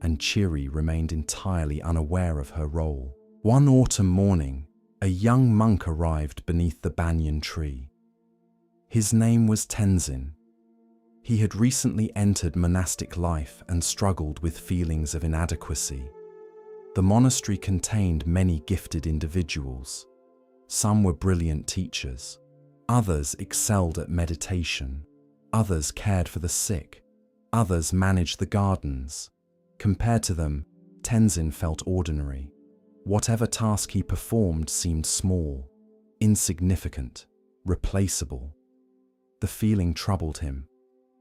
and Cheery remained entirely unaware of her role. One autumn morning, a young monk arrived beneath the banyan tree. His name was Tenzin. He had recently entered monastic life and struggled with feelings of inadequacy. The monastery contained many gifted individuals. Some were brilliant teachers. Others excelled at meditation. Others cared for the sick. Others managed the gardens. Compared to them, Tenzin felt ordinary. Whatever task he performed seemed small, insignificant, replaceable. The feeling troubled him.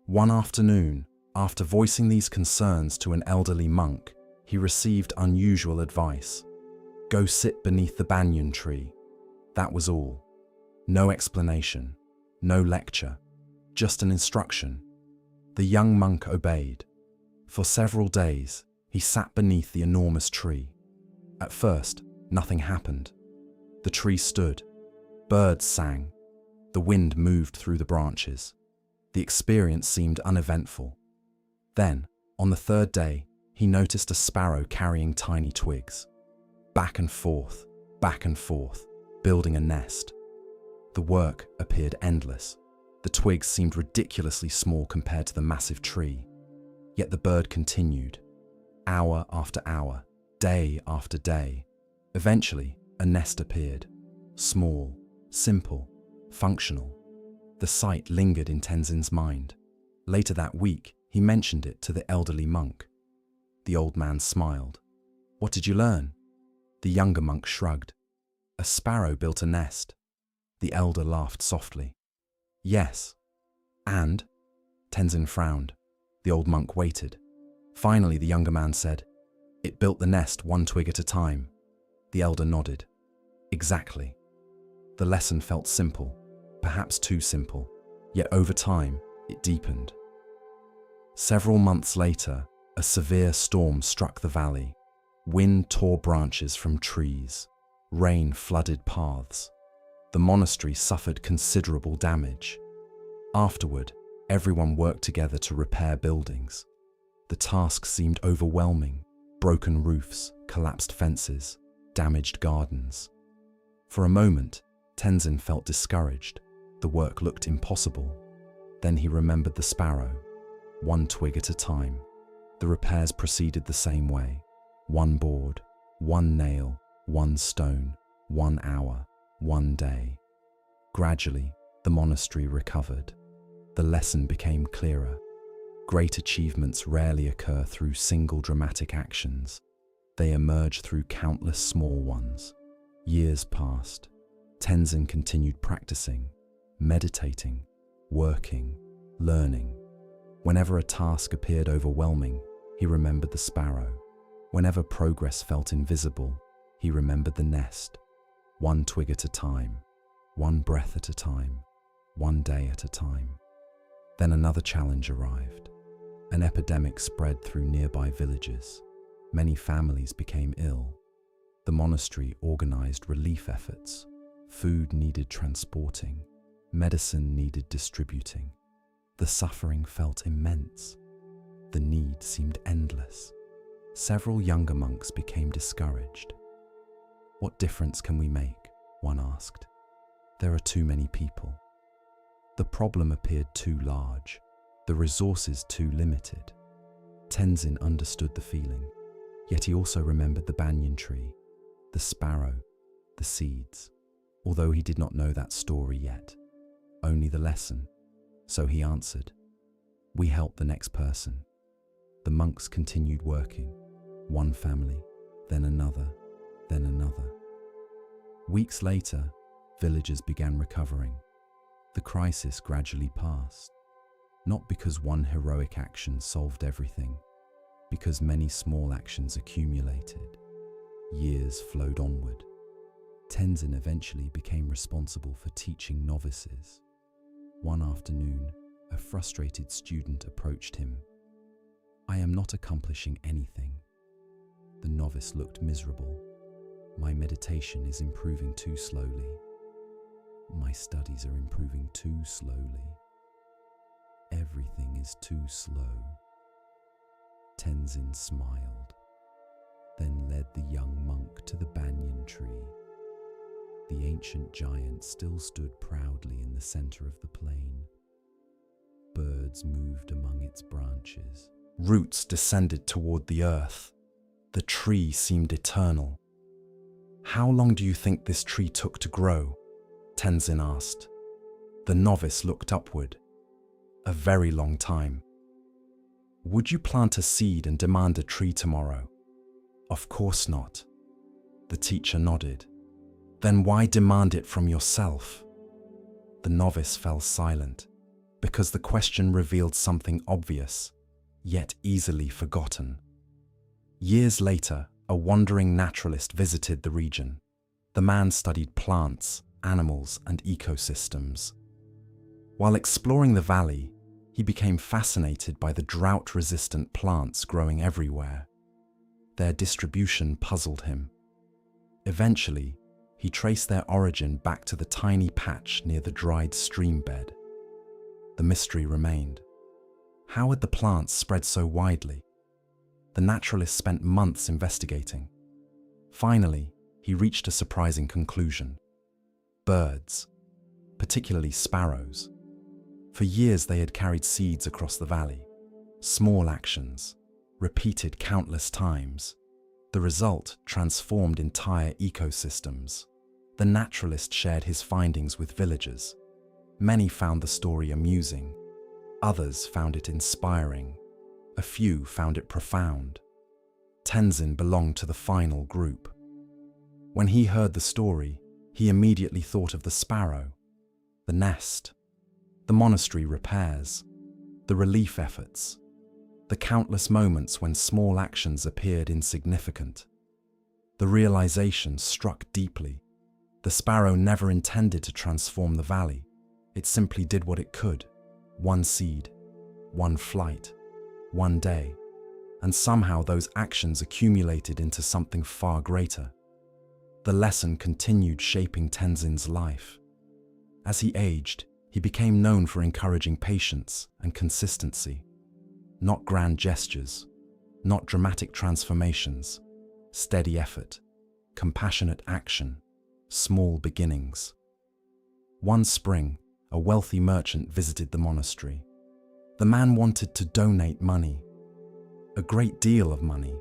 One afternoon, after voicing these concerns to an elderly monk, he received unusual advice. Go sit beneath the banyan tree. That was all. No explanation, no lecture, just an instruction. The young monk obeyed. For several days, he sat beneath the enormous tree. At first, nothing happened. The tree stood. Birds sang. The wind moved through the branches. The experience seemed uneventful. Then, on the third day, he noticed a sparrow carrying tiny twigs. Back and forth, building a nest. The work appeared endless. The twigs seemed ridiculously small compared to the massive tree. Yet the bird continued, hour after hour, day after day. Eventually, a nest appeared. Small, simple, functional. The sight lingered in Tenzin's mind. Later that week, he mentioned it to the elderly monk. The old man smiled. What did you learn? The younger monk shrugged. A sparrow built a nest. The elder laughed softly. Yes. And? Tenzin frowned. The old monk waited. Finally, the younger man said, It built the nest one twig at a time. The elder nodded. Exactly. The lesson felt simple, perhaps too simple, yet over time, it deepened. Several months later, a severe storm struck the valley. Wind tore branches from trees. Rain flooded paths. The monastery suffered considerable damage. Afterward, everyone worked together to repair buildings. The task seemed overwhelming. Broken roofs, collapsed fences, damaged gardens. For a moment, Tenzin felt discouraged. The work looked impossible. Then he remembered the sparrow. One twig at a time. The repairs proceeded the same way. One board, one nail, one stone, 1 hour, 1 day. Gradually, the monastery recovered. The lesson became clearer. Great achievements rarely occur through single dramatic actions. They emerge through countless small ones. Years passed. Tenzin continued practicing, meditating, working, learning. Whenever a task appeared overwhelming, he remembered the sparrow. Whenever progress felt invisible, he remembered the nest. one twig at a time, one breath at a time, one day at a time. Then another challenge arrived. An epidemic spread through nearby villages. Many families became ill. The monastery organized relief efforts. Food needed transporting. Medicine needed distributing. The suffering felt immense. The need seemed endless. Several younger monks became discouraged. "What difference can we make?" one asked. "There are too many people." The problem appeared too large, the resources too limited. Tenzin understood the feeling, yet he also remembered the banyan tree, the sparrow, the seeds. Although he did not know that story yet, only the lesson, so he answered, "We help the next person." The monks continued working, one family, then another, then another. Weeks later, villagers began recovering. The crisis gradually passed, not because one heroic action solved everything, because many small actions accumulated. Years flowed onward. Tenzin eventually became responsible for teaching novices. One afternoon, a frustrated student approached him. "I am not accomplishing anything." The novice looked miserable. "My meditation is improving too slowly. My studies are improving too slowly. Everything is too slow." Tenzin smiled, then led the young monk to the banyan tree. The ancient giant still stood proudly in the center of the plain. Birds moved among its branches. Roots descended toward the earth. The tree seemed eternal. "How long do you think this tree took to grow?" Tenzin asked. The novice looked upward. "A very long time." "Would you plant a seed and demand a tree tomorrow?" "Of course not." The teacher nodded. "Then why demand it from yourself?" The novice fell silent, because the question revealed something obvious, yet easily forgotten. Years later, a wandering naturalist visited the region. The man studied plants, animals, and ecosystems. While exploring the valley, he became fascinated by the drought-resistant plants growing everywhere. Their distribution puzzled him. Eventually, he traced their origin back to the tiny patch near the dried stream bed. The mystery remained. How had the plants spread so widely? The naturalist spent months investigating. Finally, he reached a surprising conclusion. Birds, particularly sparrows. For years they had carried seeds across the valley. Small actions, repeated countless times. The result transformed entire ecosystems. The naturalist shared his findings with villagers. Many found the story amusing. Others found it inspiring. A few found it profound. Tenzin belonged to the final group. When he heard the story, he immediately thought of the sparrow, the nest, the monastery repairs, the relief efforts, the countless moments when small actions appeared insignificant. The realization struck deeply. The sparrow never intended to transform the valley. It simply did what it could. One seed, one flight, one day, and somehow those actions accumulated into something far greater. The lesson continued shaping Tenzin's life. As he aged, he became known for encouraging patience and consistency. Not grand gestures, not dramatic transformations, steady effort, compassionate action, small beginnings. One spring, a wealthy merchant visited the monastery. The man wanted to donate money, a great deal of money,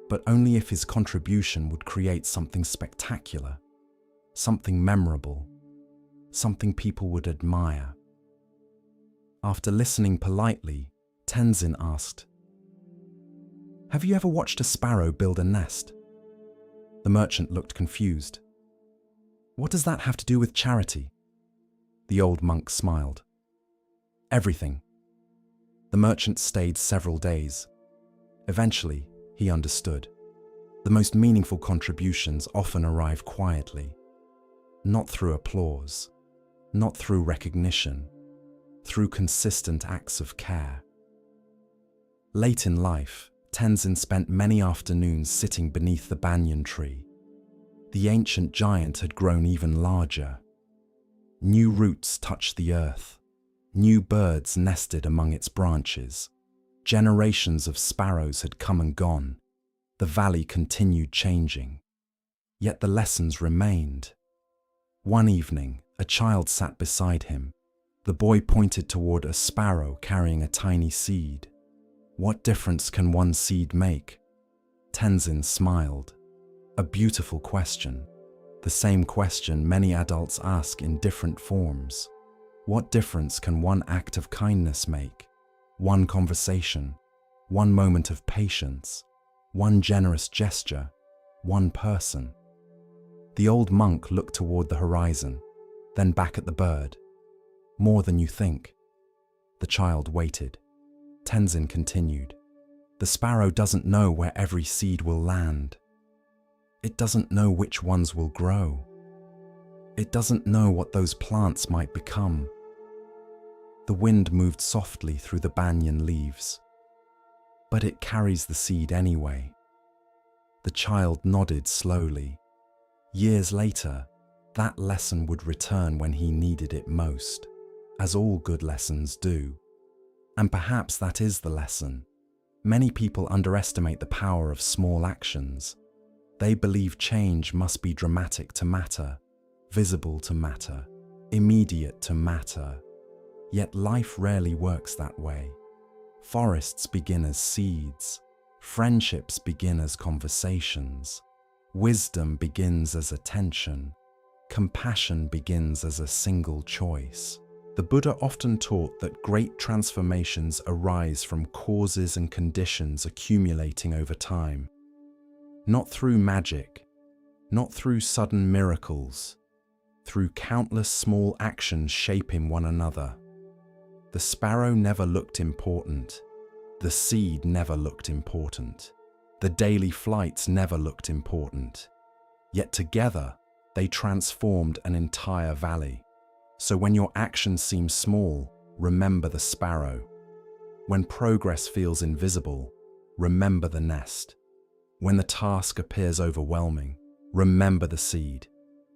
but only if his contribution would create something spectacular, something memorable, something people would admire. After listening politely, Tenzin asked, "Have you ever watched a sparrow build a nest?" The merchant looked confused. "What does that have to do with charity?" The old monk smiled. "Everything." The merchant stayed several days. Eventually, he understood. The most meaningful contributions often arrive quietly, not through applause, not through recognition, through consistent acts of care. Late in life, Tenzin spent many afternoons sitting beneath the banyan tree. The ancient giant had grown even larger. New roots touched the earth. New birds nested among its branches. Generations of sparrows had come and gone. The valley continued changing. Yet the lessons remained. One evening, a child sat beside him. The boy pointed toward a sparrow carrying a tiny seed. "What difference can one seed make?" Tenzin smiled. A beautiful question. The same question many adults ask in different forms. What difference can one act of kindness make? One conversation, one moment of patience, one generous gesture, one person. The old monk looked toward the horizon, then back at the bird. "More than you think." The child waited. Tenzin continued. "The sparrow doesn't know where every seed will land. It doesn't know which ones will grow. It doesn't know what those plants might become." The wind moved softly through the banyan leaves. "But it carries the seed anyway." The child nodded slowly. Years later, that lesson would return when he needed it most, as all good lessons do. And perhaps that is the lesson. Many people underestimate the power of small actions. They believe change must be dramatic to matter, visible to matter, immediate to matter. Yet life rarely works that way. Forests begin as seeds. Friendships begin as conversations. Wisdom begins as attention. Compassion begins as a single choice. The Buddha often taught that great transformations arise from causes and conditions accumulating over time. Not through magic, not through sudden miracles, through countless small actions shaping one another. The sparrow never looked important. The seed never looked important. The daily flights never looked important. Yet together, they transformed an entire valley. So when your actions seem small, remember the sparrow. When progress feels invisible, remember the nest. When the task appears overwhelming, remember the seed.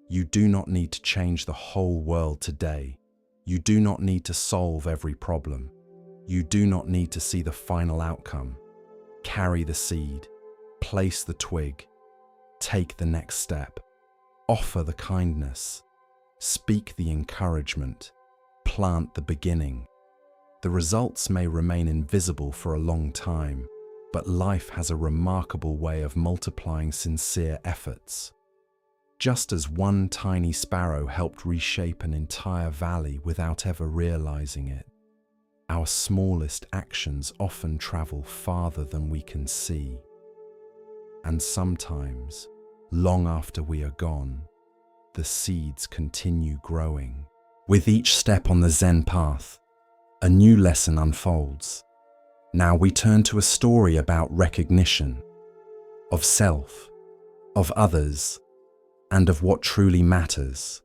You do not need to change the whole world today. You do not need to solve every problem. You do not need to see the final outcome. Carry the seed. Place the twig. Take the next step. Offer the kindness. Speak the encouragement. Plant the beginning. The results may remain invisible for a long time, but life has a remarkable way of multiplying sincere efforts. Just as one tiny sparrow helped reshape an entire valley without ever realizing it, our smallest actions often travel farther than we can see. And sometimes, long after we are gone, the seeds continue growing. With each step on the Zen path, a new lesson unfolds. Now we turn to a story about recognition, of self, of others, and of what truly matters.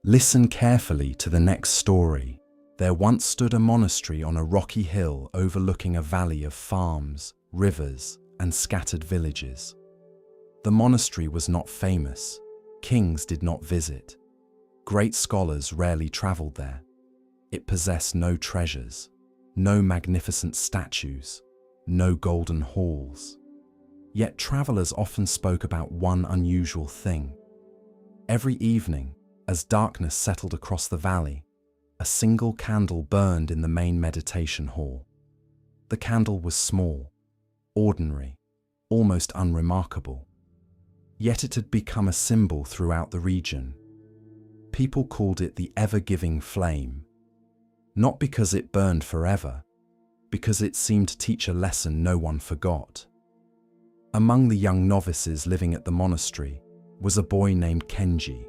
Listen carefully to the next story. There once stood a monastery on a rocky hill overlooking a valley of farms, rivers, and scattered villages. The monastery was not famous. Kings did not visit. Great scholars rarely traveled there. It possessed no treasures, no magnificent statues, no golden halls. Yet travelers often spoke about one unusual thing. Every evening, as darkness settled across the valley, a single candle burned in the main meditation hall. The candle was small, ordinary, almost unremarkable. Yet it had become a symbol throughout the region. People called it the ever-giving flame, not because it burned forever, because it seemed to teach a lesson no one forgot. Among the young novices living at the monastery was a boy named Kenji.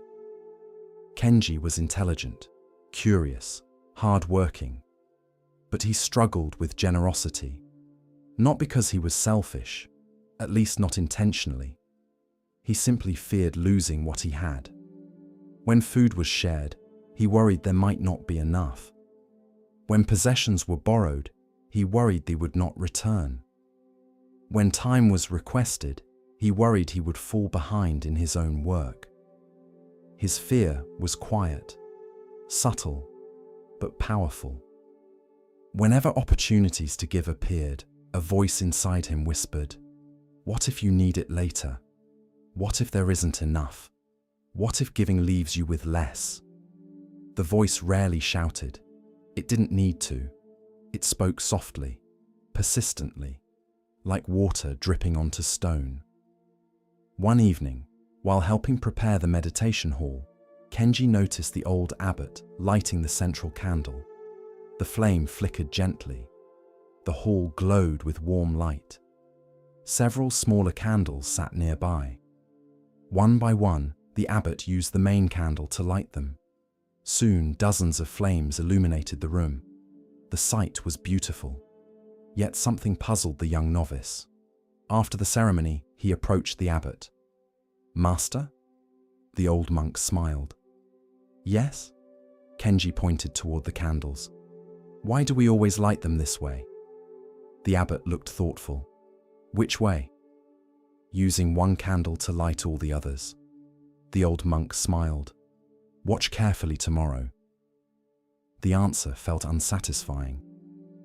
Kenji was intelligent, curious, hard-working, but he struggled with generosity, not because he was selfish, at least not intentionally. He simply feared losing what he had. When food was shared, he worried there might not be enough. When possessions were borrowed, he worried they would not return. When time was requested, he worried he would fall behind in his own work. His fear was quiet, subtle, but powerful. Whenever opportunities to give appeared, a voice inside him whispered, "What if you need it later? What if there isn't enough? What if giving leaves you with less?" The voice rarely shouted. It didn't need to. It spoke softly, persistently, like water dripping onto stone. One evening, while helping prepare the meditation hall, Kenji noticed the old abbot lighting the central candle. The flame flickered gently. The hall glowed with warm light. Several smaller candles sat nearby. One by one, the abbot used the main candle to light them. Soon, dozens of flames illuminated the room. The sight was beautiful. Yet something puzzled the young novice. After the ceremony, he approached the abbot. "Master?" The old monk smiled. "Yes?" Kenji pointed toward the candles. "Why do we always light them this way?" The abbot looked thoughtful. "Which way?" "Using one candle to light all the others." The old monk smiled. "Watch carefully tomorrow." The answer felt unsatisfying.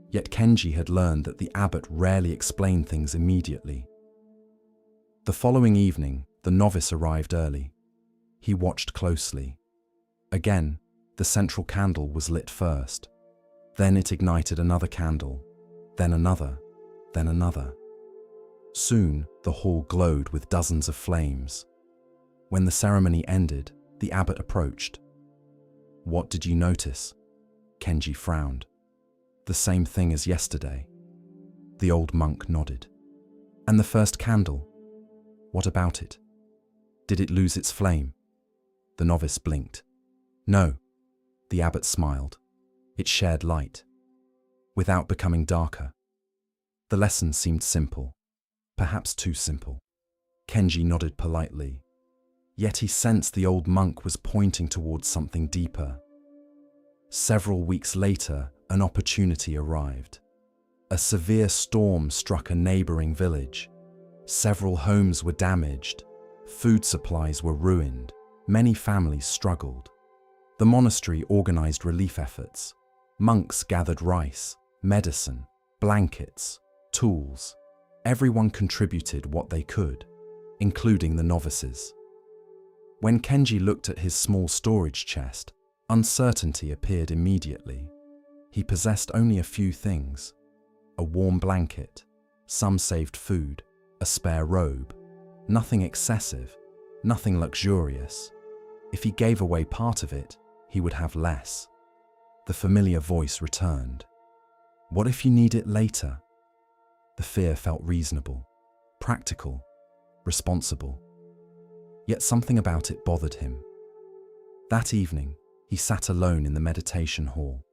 Yet Kenji had learned that the abbot rarely explained things immediately. The following evening, the novice arrived early. He watched closely. Again, the central candle was lit first. Then it ignited another candle, then another, then another. Soon, the hall glowed with dozens of flames. When the ceremony ended, the abbot approached. "What did you notice?" Kenji frowned. "The same thing as yesterday." The old monk nodded. "And the first candle? What about it? Did it lose its flame?" The novice blinked. "No." The abbot smiled. "It shared light, without becoming darker." The lesson seemed simple, perhaps too simple. Kenji nodded politely. Yet he sensed the old monk was pointing towards something deeper. Several weeks later, an opportunity arrived. A severe storm struck a neighboring village. Several homes were damaged. Food supplies were ruined. Many families struggled. The monastery organized relief efforts. Monks gathered rice, medicine, blankets, tools. Everyone contributed what they could, including the novices. When Kenji looked at his small storage chest, uncertainty appeared immediately. He possessed only a few things: a warm blanket, some saved food, a spare robe. Nothing excessive, nothing luxurious. If he gave away part of it, he would have less. The familiar voice returned. "What if you need it later?" The fear felt reasonable, practical, responsible. Yet something about it bothered him. That evening, he sat alone in the meditation hall.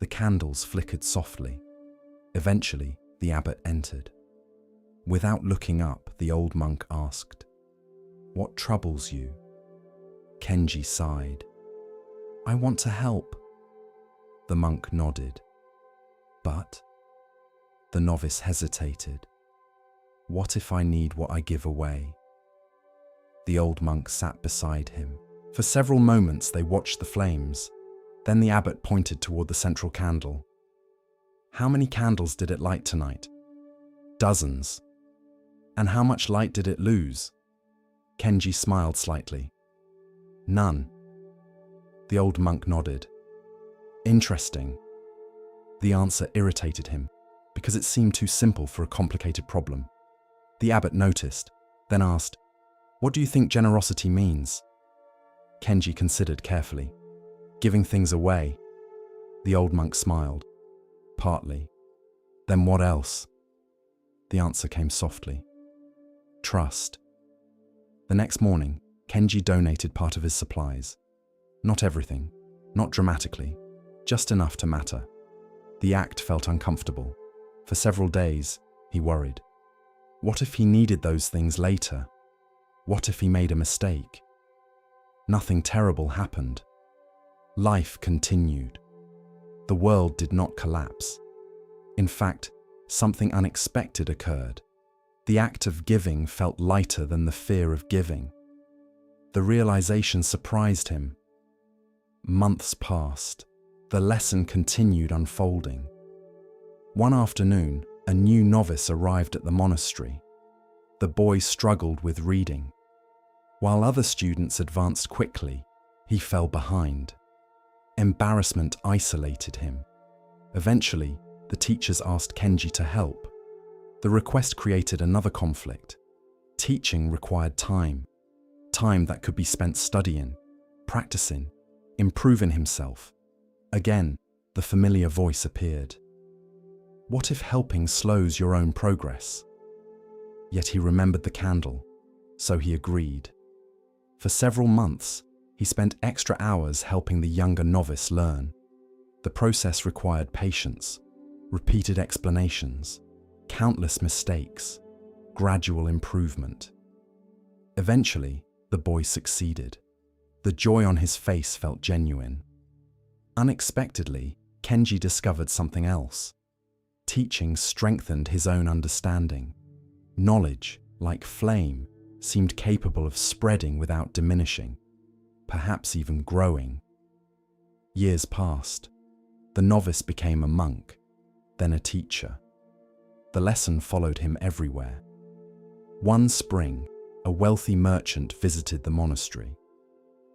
The candles flickered softly. Eventually, the abbot entered. Without looking up, the old monk asked, "What troubles you?" Kenji sighed. "I want to help." The monk nodded. "But?" The novice hesitated. "What if I need what I give away?" The old monk sat beside him. For several moments they watched the flames. Then the abbot pointed toward the central candle. "How many candles did it light tonight?" "Dozens." "And how much light did it lose?" Kenji smiled slightly. "None." The old monk nodded. "Interesting." The answer irritated him, because it seemed too simple for a complicated problem. The abbot noticed, then asked, "What do you think generosity means?" Kenji considered carefully. "Giving things away." The old monk smiled. "Partly." "Then what else?" The answer came softly. "Trust." The next morning, Kenji donated part of his supplies. Not everything, not dramatically, just enough to matter. The act felt uncomfortable. For several days, he worried. What if he needed those things later? What if he made a mistake? Nothing terrible happened. Life continued. The world did not collapse. In fact, something unexpected occurred. The act of giving felt lighter than the fear of giving. The realization surprised him. Months passed. The lesson continued unfolding. One afternoon, a new novice arrived at the monastery. The boy struggled with reading. While other students advanced quickly, he fell behind. Embarrassment isolated him. Eventually, the teachers asked Kenji to help. The request created another conflict. Teaching required time that could be spent studying, practicing, improving himself. Again, the familiar voice appeared. What if helping slows your own progress? Yet he remembered the candle, so he agreed. For several months, he spent extra hours helping the younger novice learn. The process required patience, repeated explanations, countless mistakes, gradual improvement. Eventually, the boy succeeded. The joy on his face felt genuine. Unexpectedly, Kenji discovered something else. Teaching strengthened his own understanding. Knowledge, like flame, seemed capable of spreading without diminishing, perhaps even growing. Years passed. The novice became a monk, then a teacher. The lesson followed him everywhere. One spring, a wealthy merchant visited the monastery.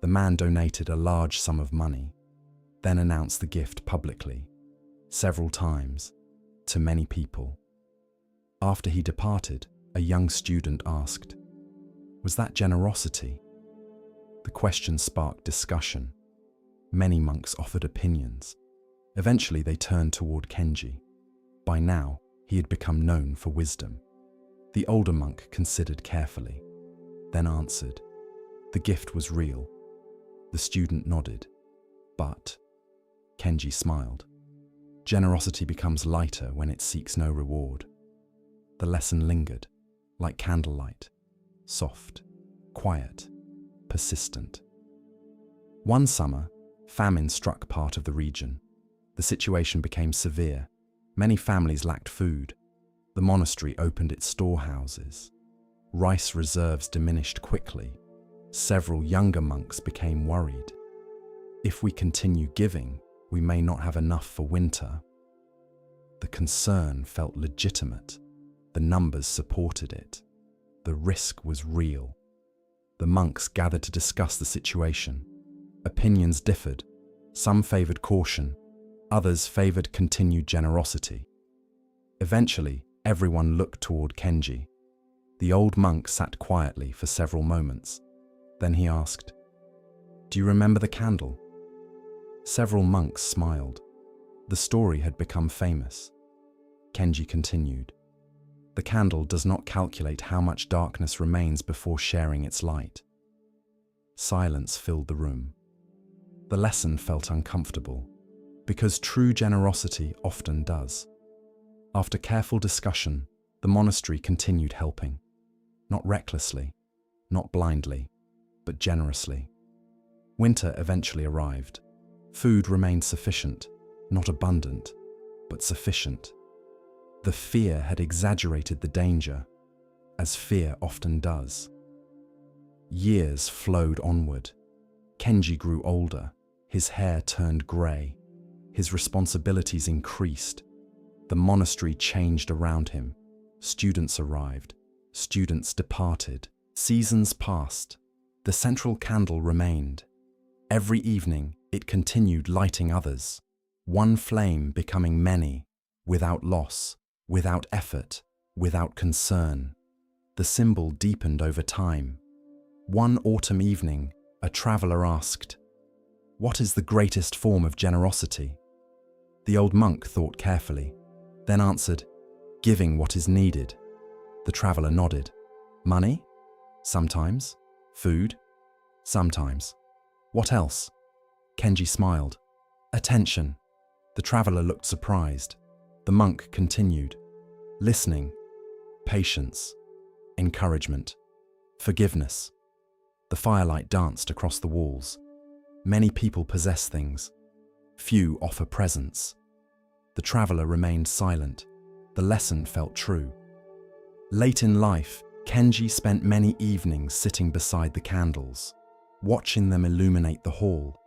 The man donated a large sum of money, then announced the gift publicly, several times, to many people. After he departed, a young student asked, "Was that generosity?" The question sparked discussion. Many monks offered opinions. Eventually, they turned toward Kenji. By now, he had become known for wisdom. The older monk considered carefully, then answered, "The gift was real." The student nodded. But Kenji smiled. Generosity becomes lighter when it seeks no reward. The lesson lingered, like candlelight, soft, quiet, persistent. One summer, famine struck part of the region. The situation became severe. Many families lacked food. The monastery opened its storehouses. Rice reserves diminished quickly. Several younger monks became worried. If we continue giving, we may not have enough for winter. The concern felt legitimate. The numbers supported it. The risk was real. The monks gathered to discuss the situation. Opinions differed. Some favored caution. Others favored continued generosity. Eventually, everyone looked toward Kenji. The old monk sat quietly for several moments. Then he asked, "Do you remember the candle?" Several monks smiled. The story had become famous. Kenji continued, "The candle does not calculate how much darkness remains before sharing its light." Silence filled the room. The lesson felt uncomfortable, because true generosity often does. After careful discussion, the monastery continued helping. Not recklessly, not blindly, but generously. Winter eventually arrived. Food remained sufficient, not abundant, but sufficient. The fear had exaggerated the danger, as fear often does. Years flowed onward. Kenji grew older. His hair turned grey. His responsibilities increased. The monastery changed around him. Students arrived. Students departed. Seasons passed. The central candle remained. Every evening, it continued lighting others. One flame becoming many, without loss, without effort, without concern. The symbol deepened over time. One autumn evening, a traveler asked, "What is the greatest form of generosity?" The old monk thought carefully, then answered, "Giving what is needed." The traveler nodded. "Money? Sometimes. Food? Sometimes. What else?" Kenji smiled. "Attention." The traveler looked surprised. The monk continued, "Listening, patience, encouragement, forgiveness." The The firelight danced across the walls. Many people possess things. Few offer presents. The traveler remained silent. The lesson felt true. Late in life, Kenji spent many evenings sitting beside the candles, watching them illuminate the hall,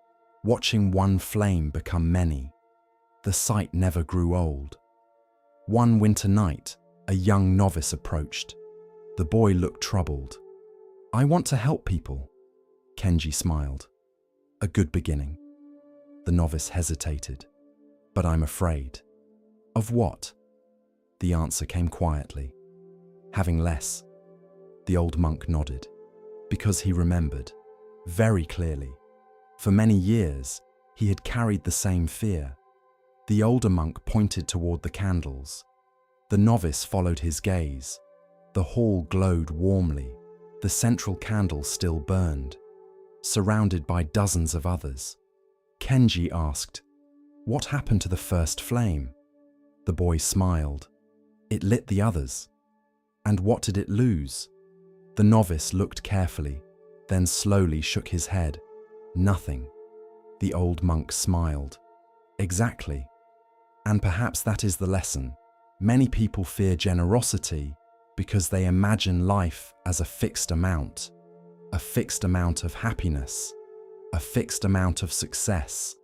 watching one flame become many. The sight never grew old. One winter night, a young novice approached. The boy looked troubled. "I want to help people." Kenji smiled. "A good beginning." The novice hesitated. "But I'm afraid." "Of what?" The answer came quietly. "Having less." The old monk nodded, because he remembered, very clearly. For many years, he had carried the same fear. The older monk pointed toward the candles. The novice followed his gaze. The hall glowed warmly. The central candle still burned, surrounded by dozens of others. Kenji asked, "What happened to the first flame?" The boy smiled. "It lit the others." "And what did it lose?" The novice looked carefully, then slowly shook his head. "Nothing." The old monk smiled. "Exactly. And perhaps that is the lesson. Many people fear generosity because they imagine life as a fixed amount of happiness, a fixed amount of success,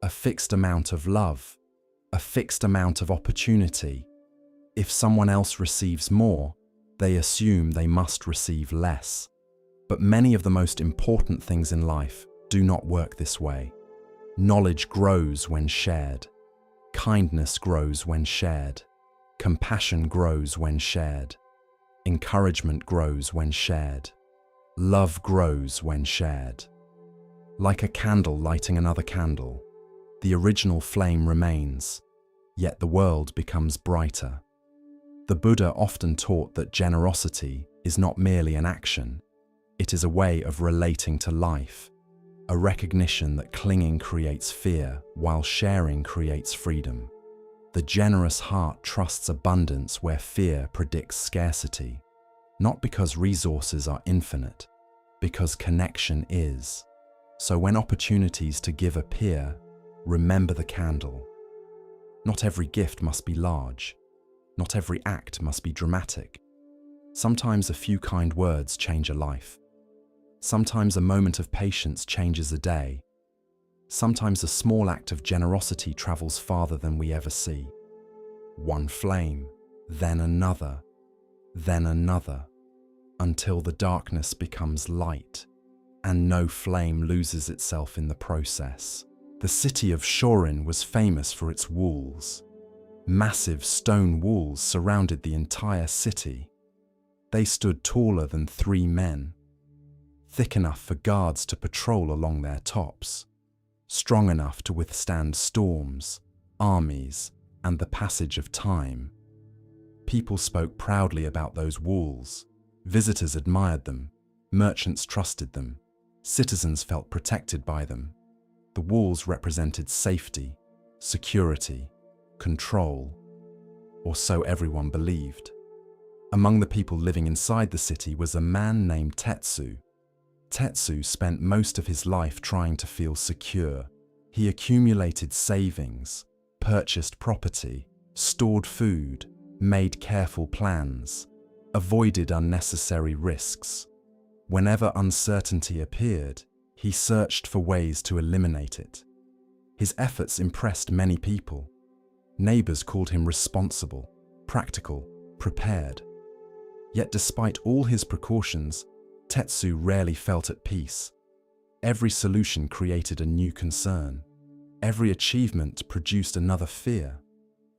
a fixed amount of love, a fixed amount of opportunity. If someone else receives more, they assume they must receive less. But many of the most important things in life do not work this way. Knowledge grows when shared. Kindness grows when shared. Compassion grows when shared. Encouragement grows when shared. Love grows when shared. Like a candle lighting another candle, the original flame remains, yet the world becomes brighter. The Buddha often taught that generosity is not merely an action, it is a way of relating to life, a recognition that clinging creates fear while sharing creates freedom. The generous heart trusts abundance where fear predicts scarcity, not because resources are infinite, because connection is. So when opportunities to give appear, remember the candle. Not every gift must be large. Not every act must be dramatic. Sometimes a few kind words change a life. Sometimes a moment of patience changes a day. Sometimes a small act of generosity travels farther than we ever see. One flame, then another, until the darkness becomes light, and no flame loses itself in the process. The city of Shorin was famous for its walls. Massive stone walls surrounded the entire city. They stood taller than 3 men, thick enough for guards to patrol along their tops, strong enough to withstand storms, armies, and the passage of time. People spoke proudly about those walls. Visitors admired them. Merchants trusted them. Citizens felt protected by them. The walls represented safety, security, control, or so everyone believed. Among the people living inside the city was a man named Tetsu. Tetsu spent most of his life trying to feel secure. He accumulated savings, purchased property, stored food, made careful plans, avoided unnecessary risks. Whenever uncertainty appeared, he searched for ways to eliminate it. His efforts impressed many people. Neighbors called him responsible, practical, prepared. Yet despite all his precautions, Tetsu rarely felt at peace. Every solution created a new concern. Every achievement produced another fear.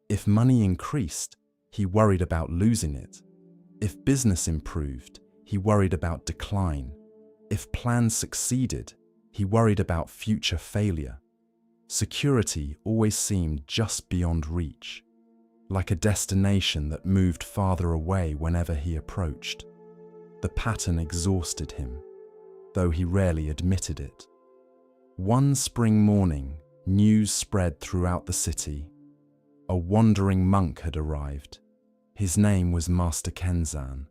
If money increased, he worried about losing it. If business improved, he worried about decline. If plans succeeded, he worried about future failure. Security always seemed just beyond reach, like a destination that moved farther away whenever he approached. The pattern exhausted him, though he rarely admitted it. One spring morning, news spread throughout the city. A wandering monk had arrived. His name was Master Kenzan.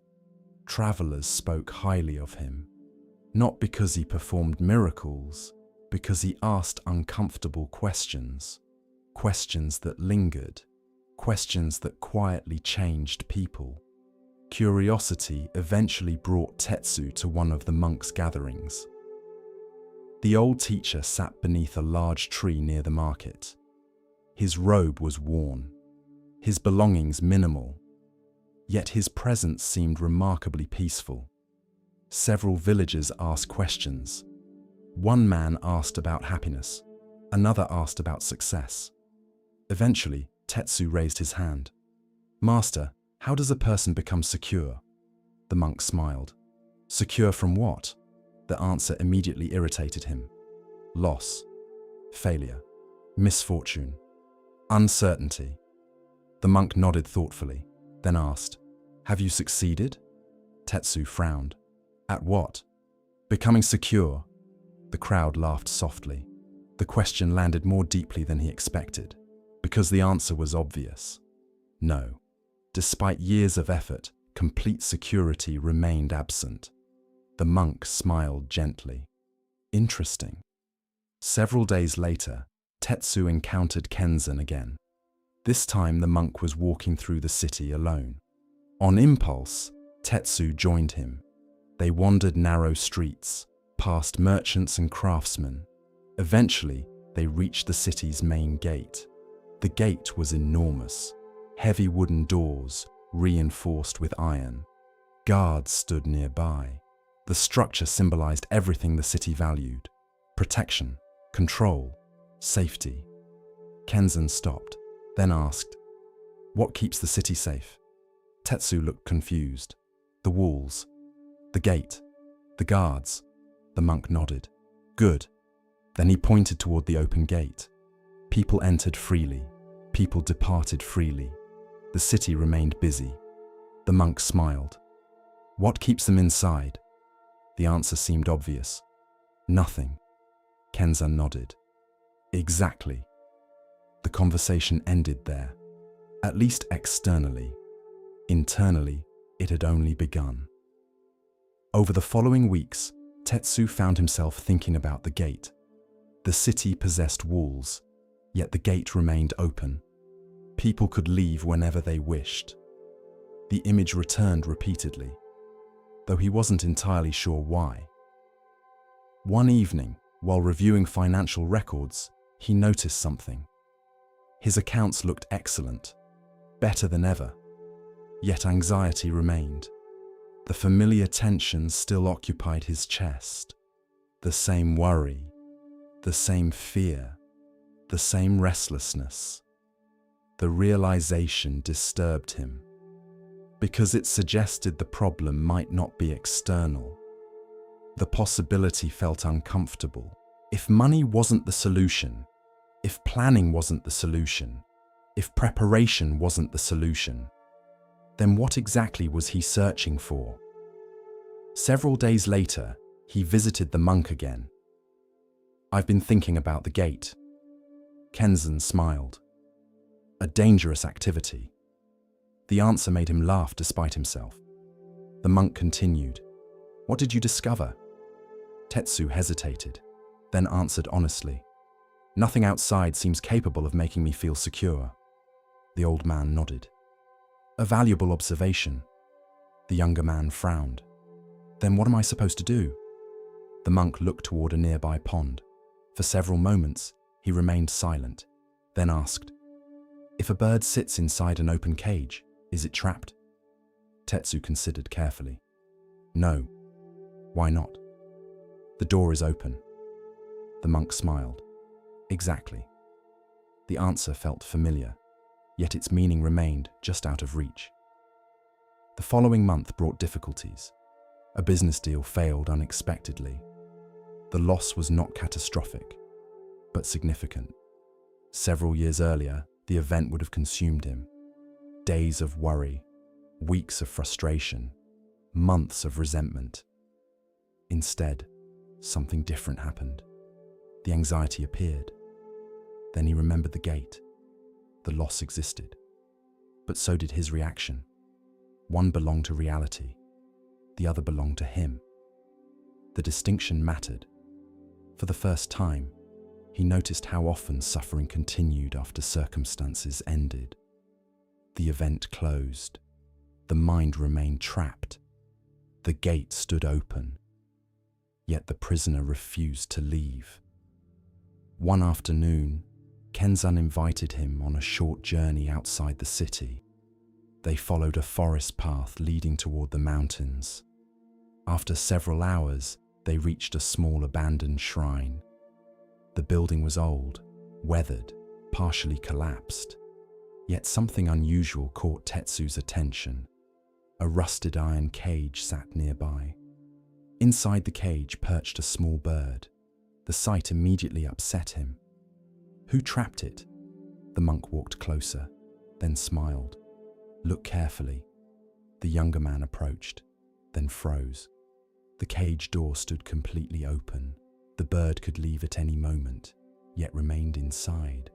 Travelers spoke highly of him. Not because he performed miracles, because he asked uncomfortable questions, questions that lingered, questions that quietly changed people. Curiosity eventually brought Tetsu to one of the monks' gatherings. The old teacher sat beneath a large tree near the market. His robe was worn, his belongings minimal, yet his presence seemed remarkably peaceful. Several villagers asked questions. One man asked about happiness, another asked about success. Eventually, Tetsu raised his hand. "Master, how does a person become secure?" The monk smiled. "Secure from what?" The answer immediately irritated him. "Loss, failure, misfortune, uncertainty." The monk nodded thoughtfully, then asked, "Have you succeeded?" Tetsu frowned. "At what?" "Becoming secure." The crowd laughed softly. The question landed more deeply than he expected, because the answer was obvious. No. Despite years of effort, complete security remained absent. The monk smiled gently. Interesting. Several days later, Tetsu encountered Kenzan again. This time the monk was walking through the city alone. On impulse, Tetsu joined him. They wandered narrow streets, past merchants and craftsmen. Eventually, they reached the city's main gate. The gate was enormous. Heavy wooden doors, reinforced with iron. Guards stood nearby. The structure symbolized everything the city valued: protection, control, safety. Kenzan stopped, then asked, "What keeps the city safe?" Tetsu looked confused. "The walls, the gate, the guards." The monk nodded. "Good." Then he pointed toward the open gate. People entered freely. People departed freely. The city remained busy. The monk smiled. "What keeps them inside?" The answer seemed obvious. "Nothing." Kenzan nodded. "Exactly." The conversation ended there, at least externally. Internally, it had only begun. Over the following weeks, Tetsu found himself thinking about the gate. The city possessed walls, yet the gate remained open. People could leave whenever they wished. The image returned repeatedly, though he wasn't entirely sure why. One evening, while reviewing financial records, he noticed something. His accounts looked excellent, better than ever, yet anxiety remained. The familiar tension still occupied his chest. The same worry, the same fear, the same restlessness. The realization disturbed him, because it suggested the problem might not be external. The possibility felt uncomfortable. If money wasn't the solution, if planning wasn't the solution, if preparation wasn't the solution, then what exactly was he searching for? Several days later, he visited the monk again. "I've been thinking about the gate." Kenzan smiled. "A dangerous activity." The answer made him laugh despite himself. The monk continued, "What did you discover?" Tetsu hesitated, then answered honestly, "Nothing outside seems capable of making me feel secure." The old man nodded. "A valuable observation." The younger man frowned. "Then what am I supposed to do?" The monk looked toward a nearby pond. For several moments, he remained silent, then asked, "If a bird sits inside an open cage, is it trapped?" Tetsu considered carefully. "No." "Why not?" "The door is open." The monk smiled. "Exactly." The answer felt familiar, yet its meaning remained just out of reach. The following month brought difficulties. A business deal failed unexpectedly. The loss was not catastrophic, but significant. Several years earlier, the event would have consumed him. Days of worry, weeks of frustration, months of resentment. Instead, something different happened. The anxiety appeared. Then he remembered the gate. The loss existed, but so did his reaction. One belonged to reality, the other belonged to him. The distinction mattered. For the first time, he noticed how often suffering continued after circumstances ended. The event closed. The mind remained trapped. The gate stood open. Yet the prisoner refused to leave. One afternoon, Kenzan invited him on a short journey outside the city. They followed a forest path leading toward the mountains. After several hours, they reached a small abandoned shrine. The building was old, weathered, partially collapsed. Yet something unusual caught Tetsu's attention. A rusted iron cage sat nearby. Inside the cage perched a small bird. The sight immediately upset him. Who trapped it? The monk walked closer, then smiled. Look carefully. The younger man approached, then froze. The cage door stood completely open. The bird could leave at any moment, yet remained inside.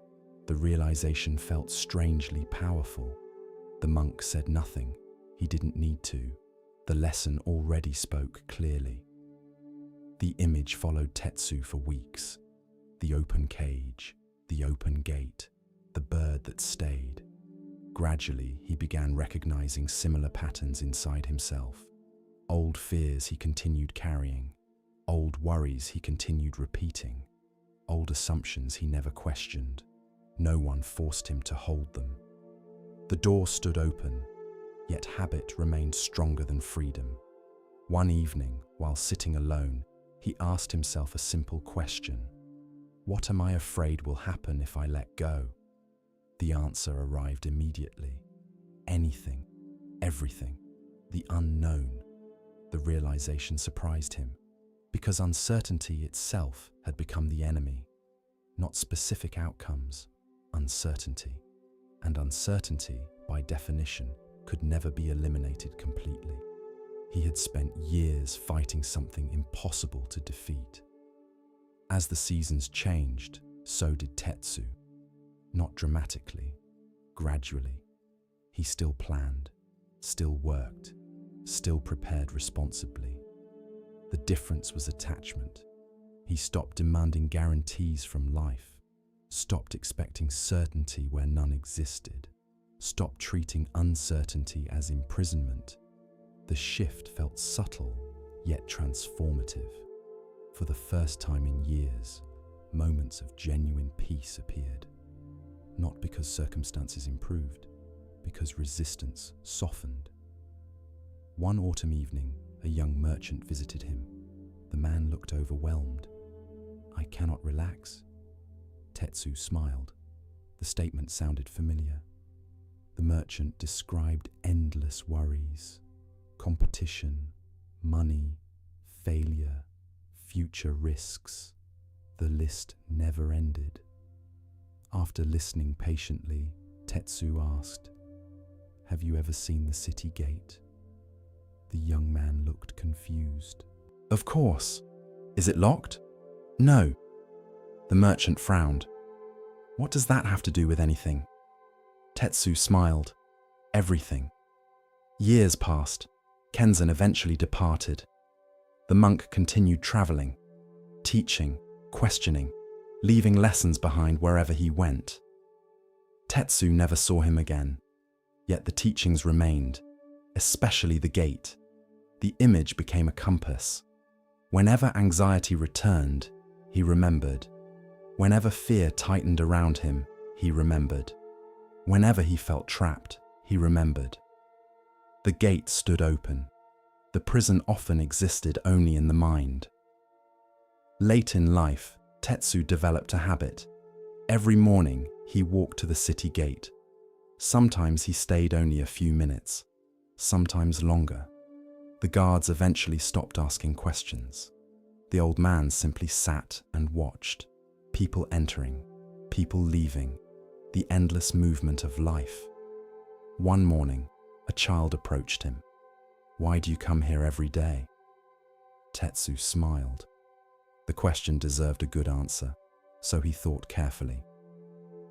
The realization felt strangely powerful. The monk said nothing. He didn't need to. The lesson already spoke clearly. The image followed Tetsu for weeks. The open cage, the open gate, the bird that stayed. Gradually, he began recognizing similar patterns inside himself. Old fears he continued carrying. Old worries he continued repeating. Old assumptions he never questioned. No one forced him to hold them. The door stood open, yet habit remained stronger than freedom. One evening, while sitting alone, he asked himself a simple question. What am I afraid will happen if I let go? The answer arrived immediately. Anything, everything, the unknown. The realization surprised him, because uncertainty itself had become the enemy. Not specific outcomes, uncertainty. And uncertainty, by definition, could never be eliminated completely. He had spent years fighting something impossible to defeat. As the seasons changed, so did Tetsu. Not dramatically, gradually. He still planned, still worked, still prepared responsibly. The difference was attachment. He stopped demanding guarantees from life, stopped expecting certainty where none existed, stopped treating uncertainty as imprisonment. The shift felt subtle, yet transformative. For the first time in years, moments of genuine peace appeared. Not because circumstances improved, because resistance softened. One autumn evening, a young merchant visited him. The man looked overwhelmed. "I cannot relax." Tetsu smiled. The statement sounded familiar. The merchant described endless worries, competition, money, failure, future risks. The list never ended. After listening patiently, Tetsu asked, "Have you ever seen the city gate?" The young man looked confused. "Of course. Is it locked?" "No." The merchant frowned. "What does that have to do with anything?" Tetsu smiled. "Everything." Years passed. Kenzan eventually departed. The monk continued traveling, teaching, questioning, leaving lessons behind wherever he went. Tetsu never saw him again, yet the teachings remained, especially the gate. The image became a compass. Whenever anxiety returned, he remembered. Whenever fear tightened around him, he remembered. Whenever he felt trapped, he remembered. The gate stood open. The prison often existed only in the mind. Late in life, Tetsu developed a habit. Every morning, he walked to the city gate. Sometimes he stayed only a few minutes, sometimes longer. The guards eventually stopped asking questions. The old man simply sat and watched. People entering, people leaving, the endless movement of life. One morning, a child approached him. "Why do you come here every day?" Tetsu smiled. The question deserved a good answer, so he thought carefully,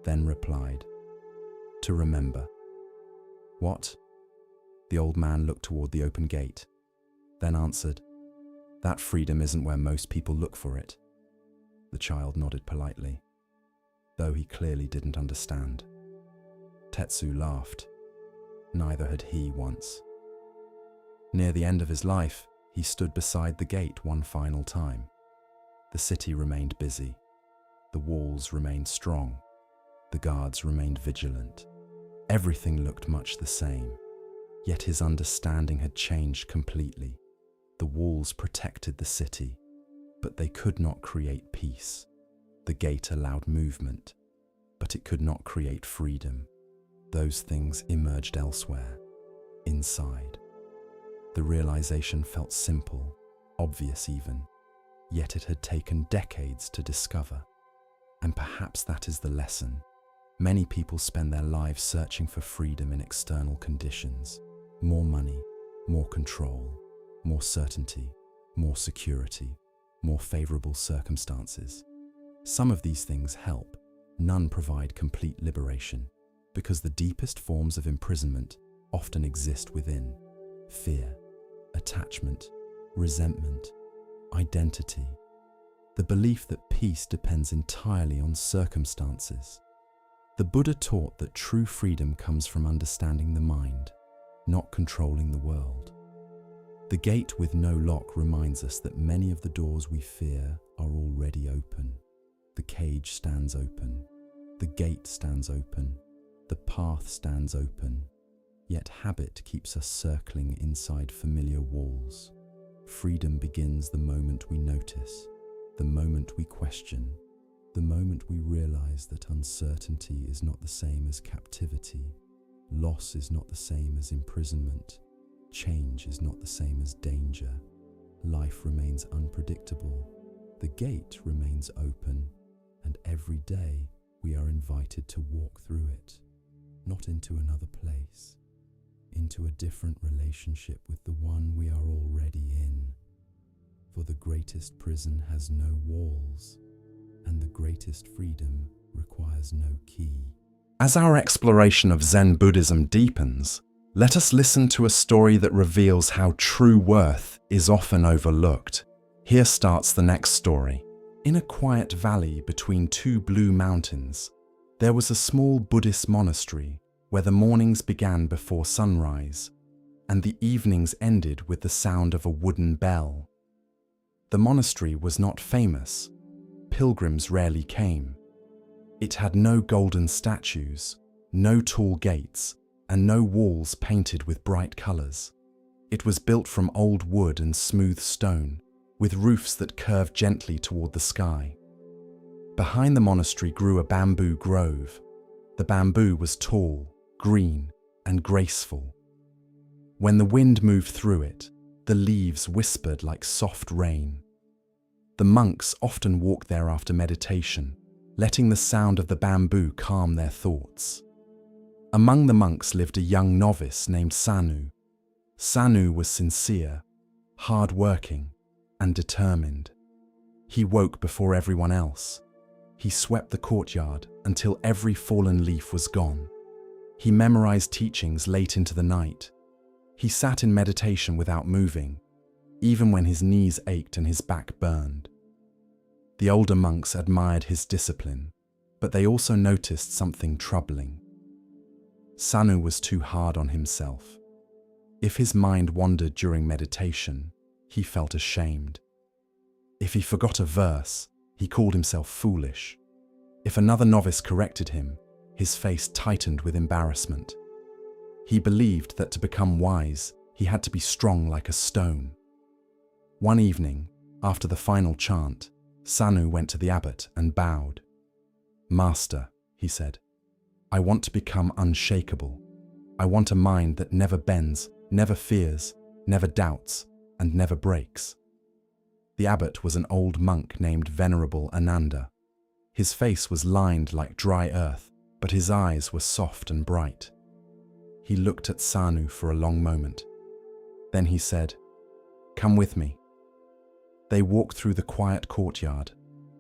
then replied, "To remember." "What?" The old man looked toward the open gate, then answered, That freedom isn't where most people look for it. The child nodded politely, though he clearly didn't understand. Tetsu laughed. Neither had he once. Near the end of his life, he stood beside the gate one final time. The city remained busy. The walls remained strong. The guards remained vigilant. Everything looked much the same, yet his understanding had changed completely. The walls protected the city, but they could not create peace. The gate allowed movement, but it could not create freedom. Those things emerged elsewhere, inside. The realization felt simple, obvious even, yet it had taken decades to discover. And perhaps that is the lesson. Many people spend their lives searching for freedom in external conditions. More money, more control, more certainty, more security, more favorable circumstances. Some of these things help. None provide complete liberation, because the deepest forms of imprisonment often exist within: fear, attachment, resentment, identity. The belief that peace depends entirely on circumstances. The Buddha taught that true freedom comes from understanding the mind, not controlling the world. The gate with no lock reminds us that many of the doors we fear are already open. The cage stands open. The gate stands open. The path stands open. Yet habit keeps us circling inside familiar walls. Freedom begins the moment we notice, the moment we question, the moment we realize that uncertainty is not the same as captivity, loss is not the same as imprisonment, change is not the same as danger, life remains unpredictable, the gate remains open, and every day we are invited to walk through it, not into another place, into a different relationship with the one we are already in. For the greatest prison has no walls, and the greatest freedom requires no key. As our exploration of Zen Buddhism deepens, let us listen to a story that reveals how true worth is often overlooked. Here starts the next story. In a quiet valley between two blue mountains, there was a small Buddhist monastery where the mornings began before sunrise, and the evenings ended with the sound of a wooden bell. The monastery was not famous. Pilgrims rarely came. It had no golden statues, no tall gates, and no walls painted with bright colors. It was built from old wood and smooth stone, with roofs that curved gently toward the sky. Behind the monastery grew a bamboo grove. The bamboo was tall, green, and graceful. When the wind moved through it, the leaves whispered like soft rain. The monks often walked there after meditation, letting the sound of the bamboo calm their thoughts. Among the monks lived a young novice named Sanu. Sanu was sincere, hard-working, and determined. He woke before everyone else. He swept the courtyard until every fallen leaf was gone. He memorized teachings late into the night. He sat in meditation without moving, even when his knees ached and his back burned. The older monks admired his discipline, but they also noticed something troubling. Sanu was too hard on himself. If his mind wandered during meditation, he felt ashamed. If he forgot a verse, he called himself foolish. If another novice corrected him, his face tightened with embarrassment. He believed that to become wise, he had to be strong like a stone. One evening, after the final chant, Sanu went to the abbot and bowed. "Master," he said, "I want to become unshakable. I want a mind that never bends, never fears, never doubts, and never breaks." The abbot was an old monk named Venerable Ananda. His face was lined like dry earth, but his eyes were soft and bright. He looked at Sanu for a long moment. Then he said, "Come with me." They walked through the quiet courtyard,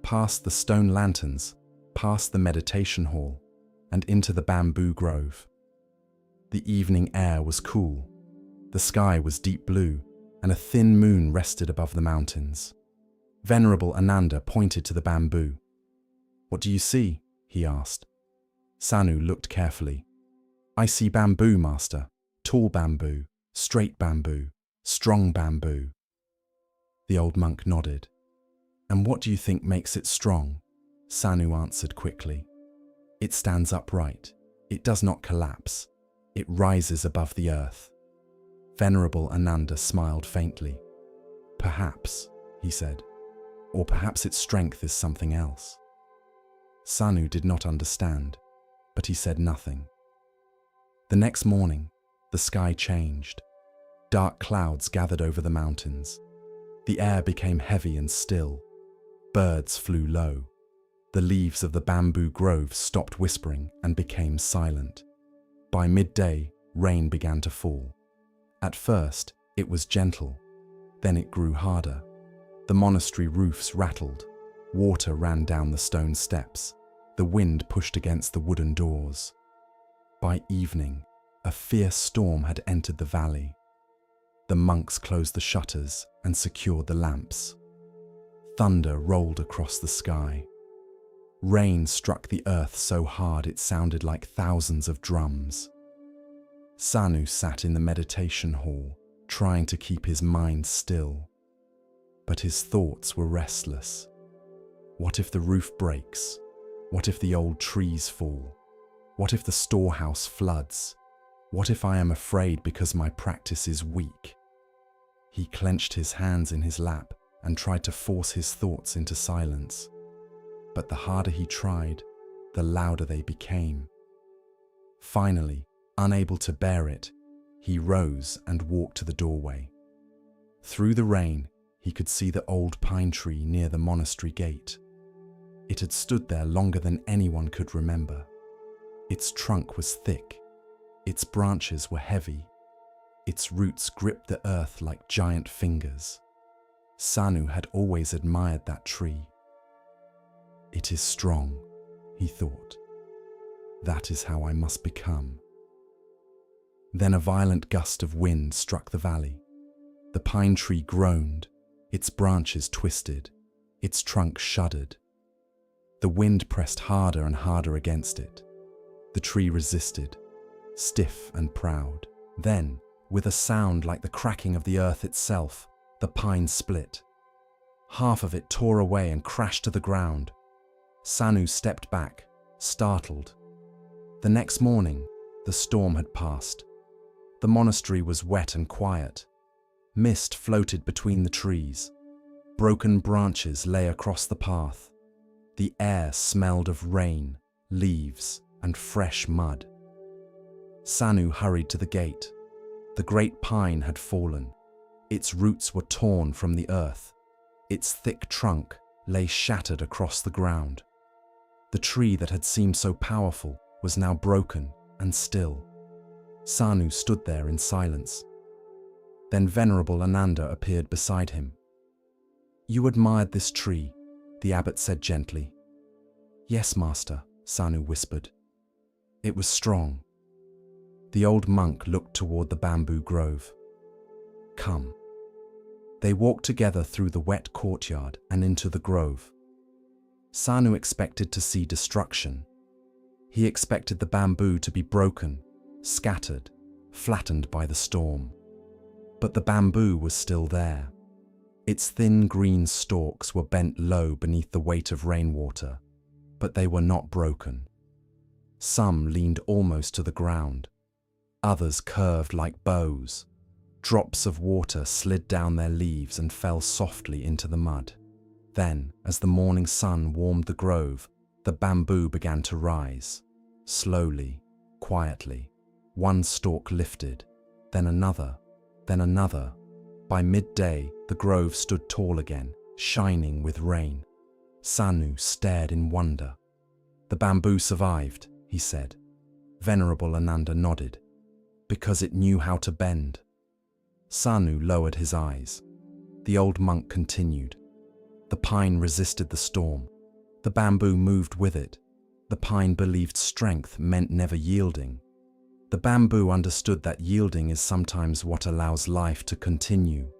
past the stone lanterns, past the meditation hall, and into the bamboo grove. The evening air was cool. The sky was deep blue, and a thin moon rested above the mountains. Venerable Ananda pointed to the bamboo. "What do you see?" he asked. Sanu looked carefully. "I see bamboo, master. Tall bamboo, straight bamboo, strong bamboo." The old monk nodded. "And what do you think makes it strong?" Sanu answered quickly. "It stands upright. It does not collapse. It rises above the earth." Venerable Ananda smiled faintly. "Perhaps," he said, "or perhaps its strength is something else." Sanu did not understand, but he said nothing. The next morning, the sky changed. Dark clouds gathered over the mountains. The air became heavy and still. Birds flew low. The leaves of the bamboo grove stopped whispering and became silent. By midday, rain began to fall. At first, it was gentle. Then it grew harder. The monastery roofs rattled. Water ran down the stone steps. The wind pushed against the wooden doors. By evening, a fierce storm had entered the valley. The monks closed the shutters and secured the lamps. Thunder rolled across the sky. Rain struck the earth so hard it sounded like thousands of drums. Sanu sat in the meditation hall, trying to keep his mind still. But his thoughts were restless. What if the roof breaks? What if the old trees fall? What if the storehouse floods? What if I am afraid because my practice is weak? He clenched his hands in his lap and tried to force his thoughts into silence. But the harder he tried, the louder they became. Finally, unable to bear it, he rose and walked to the doorway. Through the rain, he could see the old pine tree near the monastery gate. It had stood there longer than anyone could remember. Its trunk was thick. Its branches were heavy. Its roots gripped the earth like giant fingers. Sanu had always admired that tree. "It is strong," he thought. "That is how I must become." Then a violent gust of wind struck the valley. The pine tree groaned, its branches twisted, its trunk shuddered. The wind pressed harder and harder against it. The tree resisted, stiff and proud. Then, with a sound like the cracking of the earth itself, the pine split. Half of it tore away and crashed to the ground. Sanu stepped back, startled. The next morning, the storm had passed. The monastery was wet and quiet. Mist floated between the trees. Broken branches lay across the path. The air smelled of rain, leaves, and fresh mud. Sanu hurried to the gate. The great pine had fallen. Its roots were torn from the earth. Its thick trunk lay shattered across the ground. The tree that had seemed so powerful was now broken and still. Sanu stood there in silence. Then Venerable Ananda appeared beside him. "You admired this tree," the abbot said gently. "Yes, master," Sanu whispered. "It was strong." The old monk looked toward the bamboo grove. "Come." They walked together through the wet courtyard and into the grove. Sanu expected to see destruction. He expected the bamboo to be broken, scattered, flattened by the storm. But the bamboo was still there. Its thin green stalks were bent low beneath the weight of rainwater, but they were not broken. Some leaned almost to the ground. Others curved like bows. Drops of water slid down their leaves and fell softly into the mud. Then, as the morning sun warmed the grove, the bamboo began to rise. Slowly, quietly. One stalk lifted, then another, then another. By midday, the grove stood tall again, shining with rain. Sanu stared in wonder. "The bamboo survived," he said. Venerable Ananda nodded. "Because it knew how to bend." Sanu lowered his eyes. The old monk continued. "The pine resisted the storm. The bamboo moved with it. The pine believed strength meant never yielding. The bamboo understood that yielding is sometimes what allows life to continue.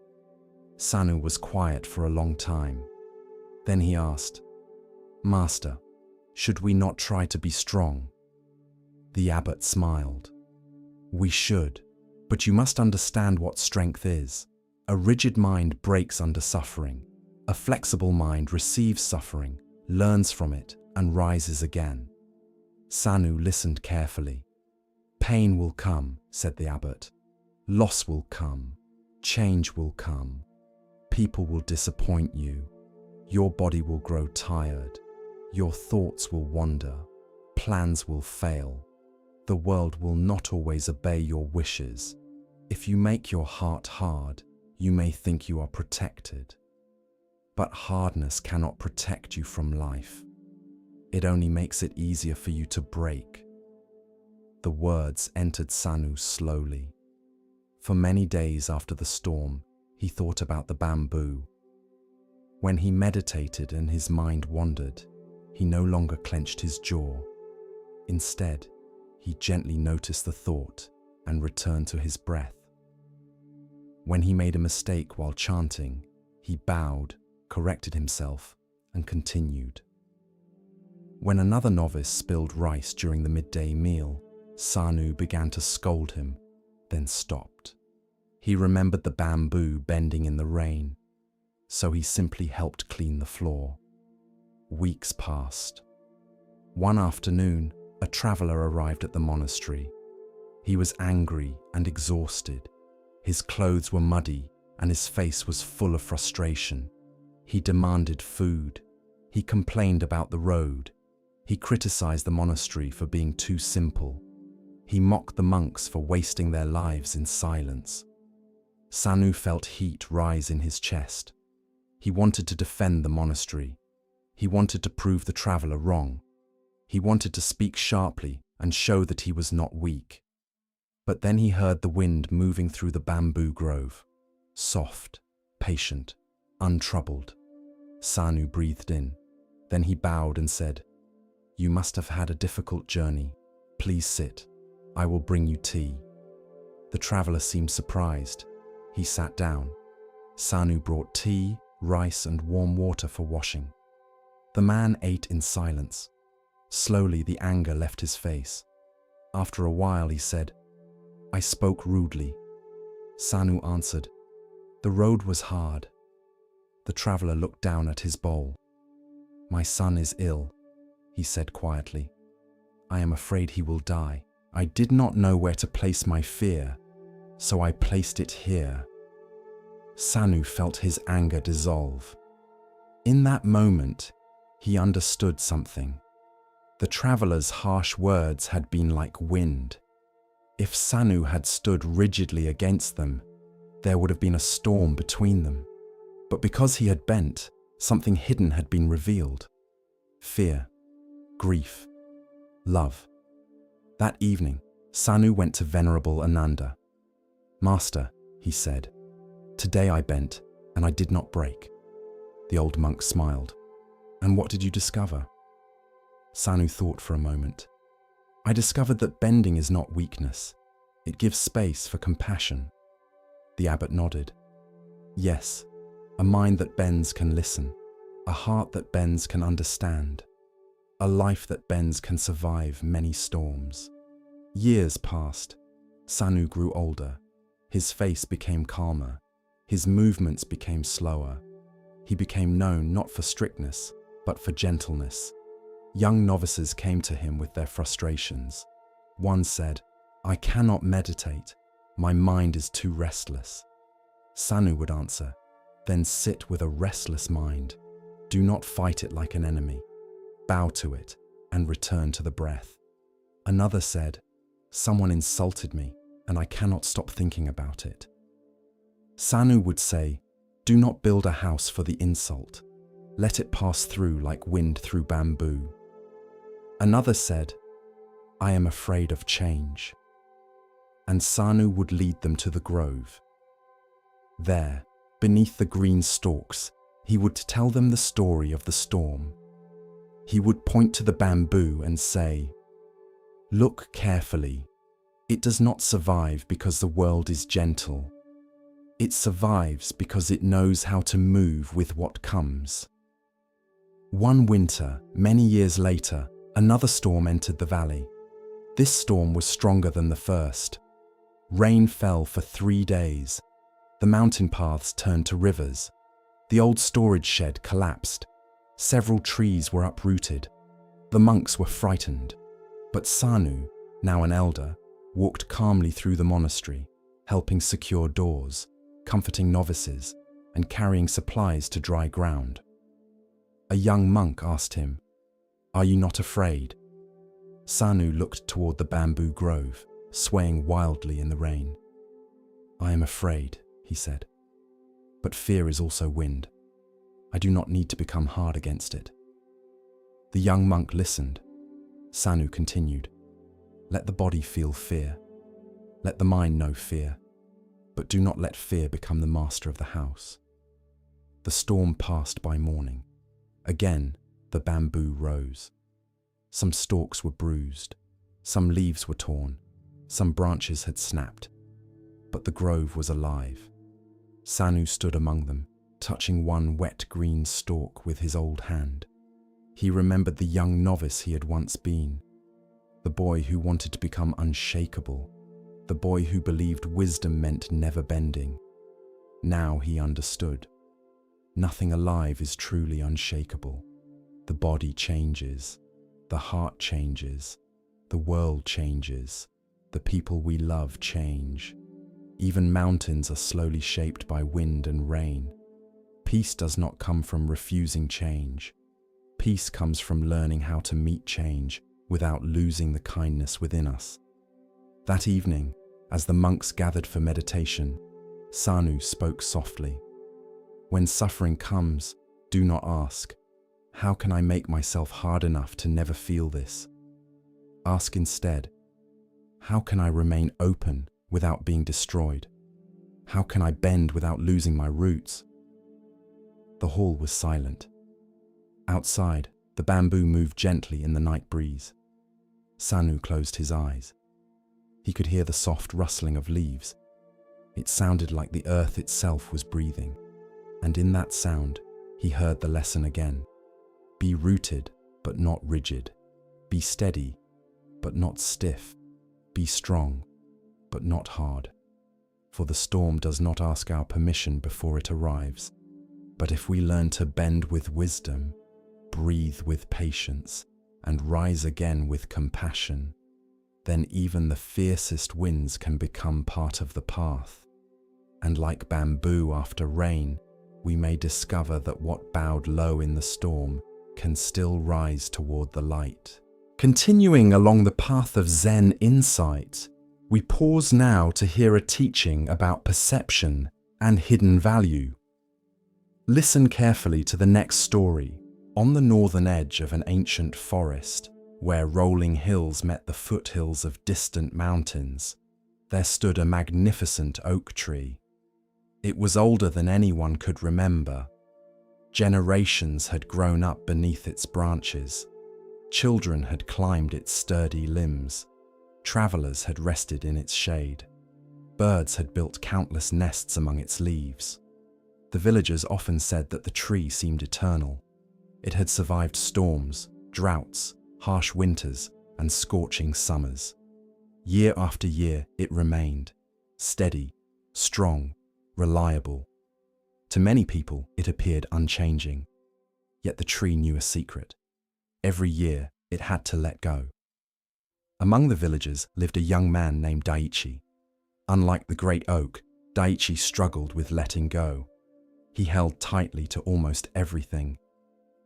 Sanu was quiet for a long time. Then he asked, "Master, should we not try to be strong?" The abbot smiled. "We should, but you must understand what strength is. A rigid mind breaks under suffering. A flexible mind receives suffering, learns from it, and rises again." Sanu listened carefully. "Pain will come," said the abbot. "Loss will come. Change will come. People will disappoint you. Your body will grow tired. Your thoughts will wander. Plans will fail. The world will not always obey your wishes. If you make your heart hard, you may think you are protected. But hardness cannot protect you from life. It only makes it easier for you to break." The words entered Sanu slowly. For many days after the storm, he thought about the bamboo. When he meditated and his mind wandered, he no longer clenched his jaw. Instead, he gently noticed the thought and returned to his breath. When he made a mistake while chanting, he bowed, corrected himself, and continued. When another novice spilled rice during the midday meal, Sanu began to scold him, then stopped. He remembered the bamboo bending in the rain, so he simply helped clean the floor. Weeks passed. One afternoon, a traveler arrived at the monastery. He was angry and exhausted. His clothes were muddy and his face was full of frustration. He demanded food. He complained about the road. He criticized the monastery for being too simple. He mocked the monks for wasting their lives in silence. Sanu felt heat rise in his chest. He wanted to defend the monastery. He wanted to prove the traveler wrong. He wanted to speak sharply and show that he was not weak. But then he heard the wind moving through the bamboo grove. Soft, patient, untroubled. Sanu breathed in. Then he bowed and said, "You must have had a difficult journey. Please sit. I will bring you tea." The traveler seemed surprised. He sat down. Sanu brought tea, rice, and warm water for washing. The man ate in silence. Slowly, the anger left his face. After a while, he said, "I spoke rudely." Sanu answered, "The road was hard." The traveler looked down at his bowl. "My son is ill," he said quietly. "I am afraid he will die. I did not know where to place my fear, so I placed it here." Sanu felt his anger dissolve. In that moment, he understood something. The traveler's harsh words had been like wind. If Sanu had stood rigidly against them, there would have been a storm between them. But because he had bent, something hidden had been revealed. Fear, grief, love. That evening, Sanu went to Venerable Ananda. "Master," he said, "today I bent, and I did not break." The old monk smiled. "And what did you discover?" Sanu thought for a moment. "I discovered that bending is not weakness. It gives space for compassion." The abbot nodded. "Yes, a mind that bends can listen. A heart that bends can understand. A life that bends can survive many storms." Years passed. Sanu grew older. His face became calmer. His movements became slower. He became known not for strictness, but for gentleness. Young novices came to him with their frustrations. One said, "I cannot meditate. My mind is too restless." Sanu would answer, "Then sit with a restless mind. Do not fight it like an enemy. Bow to it and return to the breath." Another said, "Someone insulted me, and I cannot stop thinking about it." Sanu would say, "Do not build a house for the insult. Let it pass through like wind through bamboo." Another said, "I am afraid of change." And Sanu would lead them to the grove. There, beneath the green stalks, he would tell them the story of the storm. He would point to the bamboo and say, "Look carefully. It does not survive because the world is gentle. It survives because it knows how to move with what comes. One winter, many years later, another storm entered the valley. This storm was stronger than the first. Rain fell for 3 days. The mountain paths turned to rivers. The old storage shed collapsed. Several trees were uprooted. The monks were frightened. But Sanu, now an elder, walked calmly through the monastery, helping secure doors, comforting novices, and carrying supplies to dry ground. A young monk asked him, "Are you not afraid?" Sanu looked toward the bamboo grove, swaying wildly in the rain. "I am afraid," he said. "But fear is also wind. I do not need to become hard against it." The young monk listened. Sanu continued, "Let the body feel fear. Let the mind know fear. But do not let fear become the master of the house." The storm passed by morning. Again, the bamboo rose. Some stalks were bruised. Some leaves were torn. Some branches had snapped. But the grove was alive. Sanu stood among them, touching one wet green stalk with his old hand. He remembered the young novice he had once been, the boy who wanted to become unshakable, the boy who believed wisdom meant never bending. Now he understood. Nothing alive is truly unshakable. The body changes, the heart changes, the world changes, the people we love change. Even mountains are slowly shaped by wind and rain. Peace does not come from refusing change. Peace comes from learning how to meet change without losing the kindness within us. That evening, as the monks gathered for meditation, Sanu spoke softly. "When suffering comes, do not ask, 'How can I make myself hard enough to never feel this?' Ask instead, 'How can I remain open without being destroyed? How can I bend without losing my roots?'" The hall was silent. Outside, the bamboo moved gently in the night breeze. Sanu closed his eyes. He could hear the soft rustling of leaves. It sounded like the earth itself was breathing. And in that sound, he heard the lesson again. Be rooted, but not rigid. Be steady, but not stiff. Be strong, but not hard. For the storm does not ask our permission before it arrives. But if we learn to bend with wisdom, breathe with patience, and rise again with compassion, then even the fiercest winds can become part of the path. And like bamboo after rain, we may discover that what bowed low in the storm can still rise toward the light. Continuing along the path of Zen insight, we pause now to hear a teaching about perception and hidden value. Listen carefully to the next story. On the northern edge of an ancient forest, where rolling hills met the foothills of distant mountains, there stood a magnificent oak tree. It was older than anyone could remember. Generations had grown up beneath its branches. Children had climbed its sturdy limbs. Travelers had rested in its shade. Birds had built countless nests among its leaves. The villagers often said that the tree seemed eternal. It had survived storms, droughts, harsh winters, and scorching summers. Year after year, it remained, steady, strong, reliable. To many people, it appeared unchanging. Yet the tree knew a secret. Every year, it had to let go. Among the villagers lived a young man named Daichi. Unlike the great oak, Daichi struggled with letting go. He held tightly to almost everything.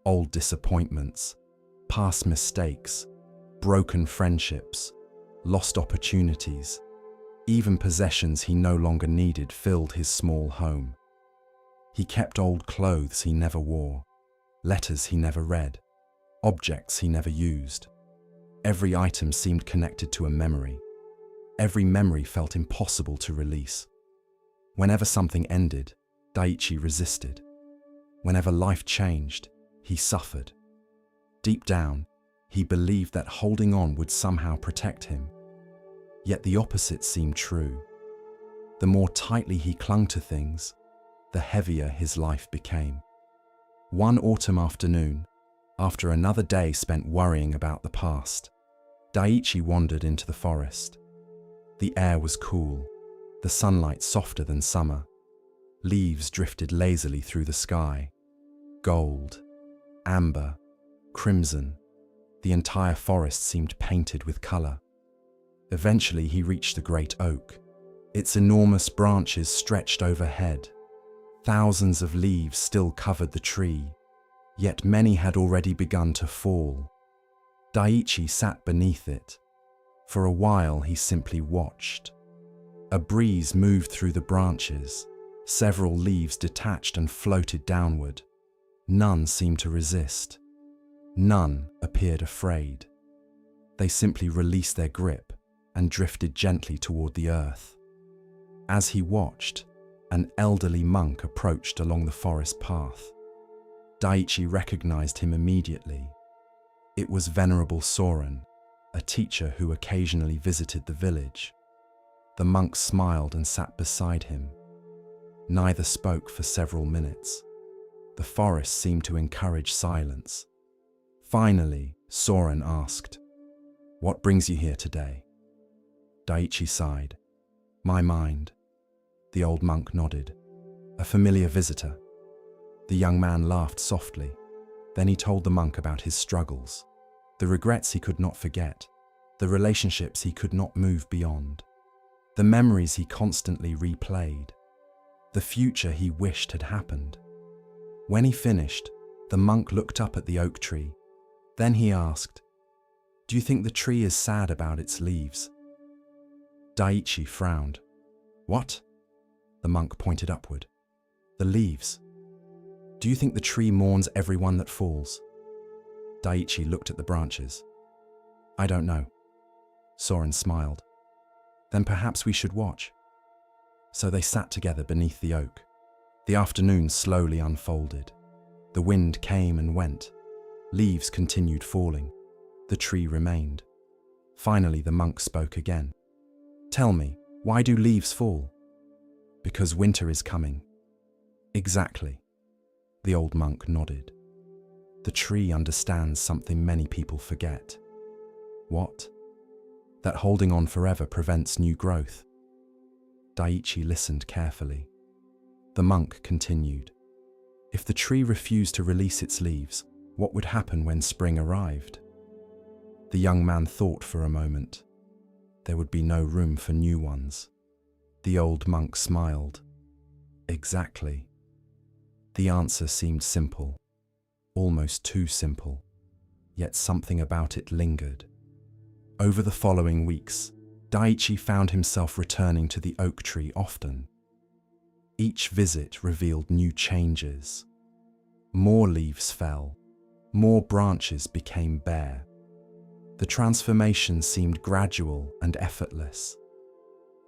Old disappointments, past mistakes, broken friendships, lost opportunities. Even possessions he no longer needed filled his small home. He kept old clothes he never wore, letters he never read, objects he never used. Every item seemed connected to a memory. Every memory felt impossible to release. Whenever something ended, Daichi resisted. Whenever life changed, he suffered. Deep down, he believed that holding on would somehow protect him. Yet the opposite seemed true. The more tightly he clung to things, the heavier his life became. One autumn afternoon, after another day spent worrying about the past, Daiichi wandered into the forest. The air was cool, the sunlight softer than summer. Leaves drifted lazily through the sky. Gold, amber, crimson. The entire forest seemed painted with color. Eventually he reached the great oak. Its enormous branches stretched overhead. Thousands of leaves still covered the tree, yet many had already begun to fall. Daiichi sat beneath it. For a while he simply watched. A breeze moved through the branches. Several leaves detached and floated downward. None seemed to resist. None appeared afraid. They simply released their grip and drifted gently toward the earth. As he watched, an elderly monk approached along the forest path. Daiichi recognized him immediately. It was Venerable Soren, a teacher who occasionally visited the village. The monk smiled and sat beside him. Neither spoke for several minutes. The forest seemed to encourage silence. Finally, Soren asked, "What brings you here today?" Daiichi sighed. "My mind." The old monk nodded. "A familiar visitor." The young man laughed softly. Then he told the monk about his struggles, the regrets he could not forget, the relationships he could not move beyond, the memories he constantly replayed, the future he wished had happened. When he finished, the monk looked up at the oak tree. Then he asked, "Do you think the tree is sad about its leaves?" Daiichi frowned. "What?" The monk pointed upward. "The leaves. Do you think the tree mourns everyone that falls?" Daiichi looked at the branches. "I don't know." Soren smiled. "Then perhaps we should watch." So they sat together beneath the oak. The afternoon slowly unfolded. The wind came and went. Leaves continued falling. The tree remained. Finally, the monk spoke again. "Tell me, why do leaves fall?" "Because winter is coming." "Exactly." The old monk nodded. "The tree understands something many people forget." "What?" "That holding on forever prevents new growth." Daiichi listened carefully. The monk continued. "If the tree refused to release its leaves, what would happen when spring arrived?" The young man thought for a moment. There would be no room for new ones. The old monk smiled. "Exactly." The answer seemed simple, almost too simple, yet something about it lingered. Over the following weeks, Daiichi found himself returning to the oak tree often. Each visit revealed new changes. More leaves fell, more branches became bare. The transformation seemed gradual and effortless.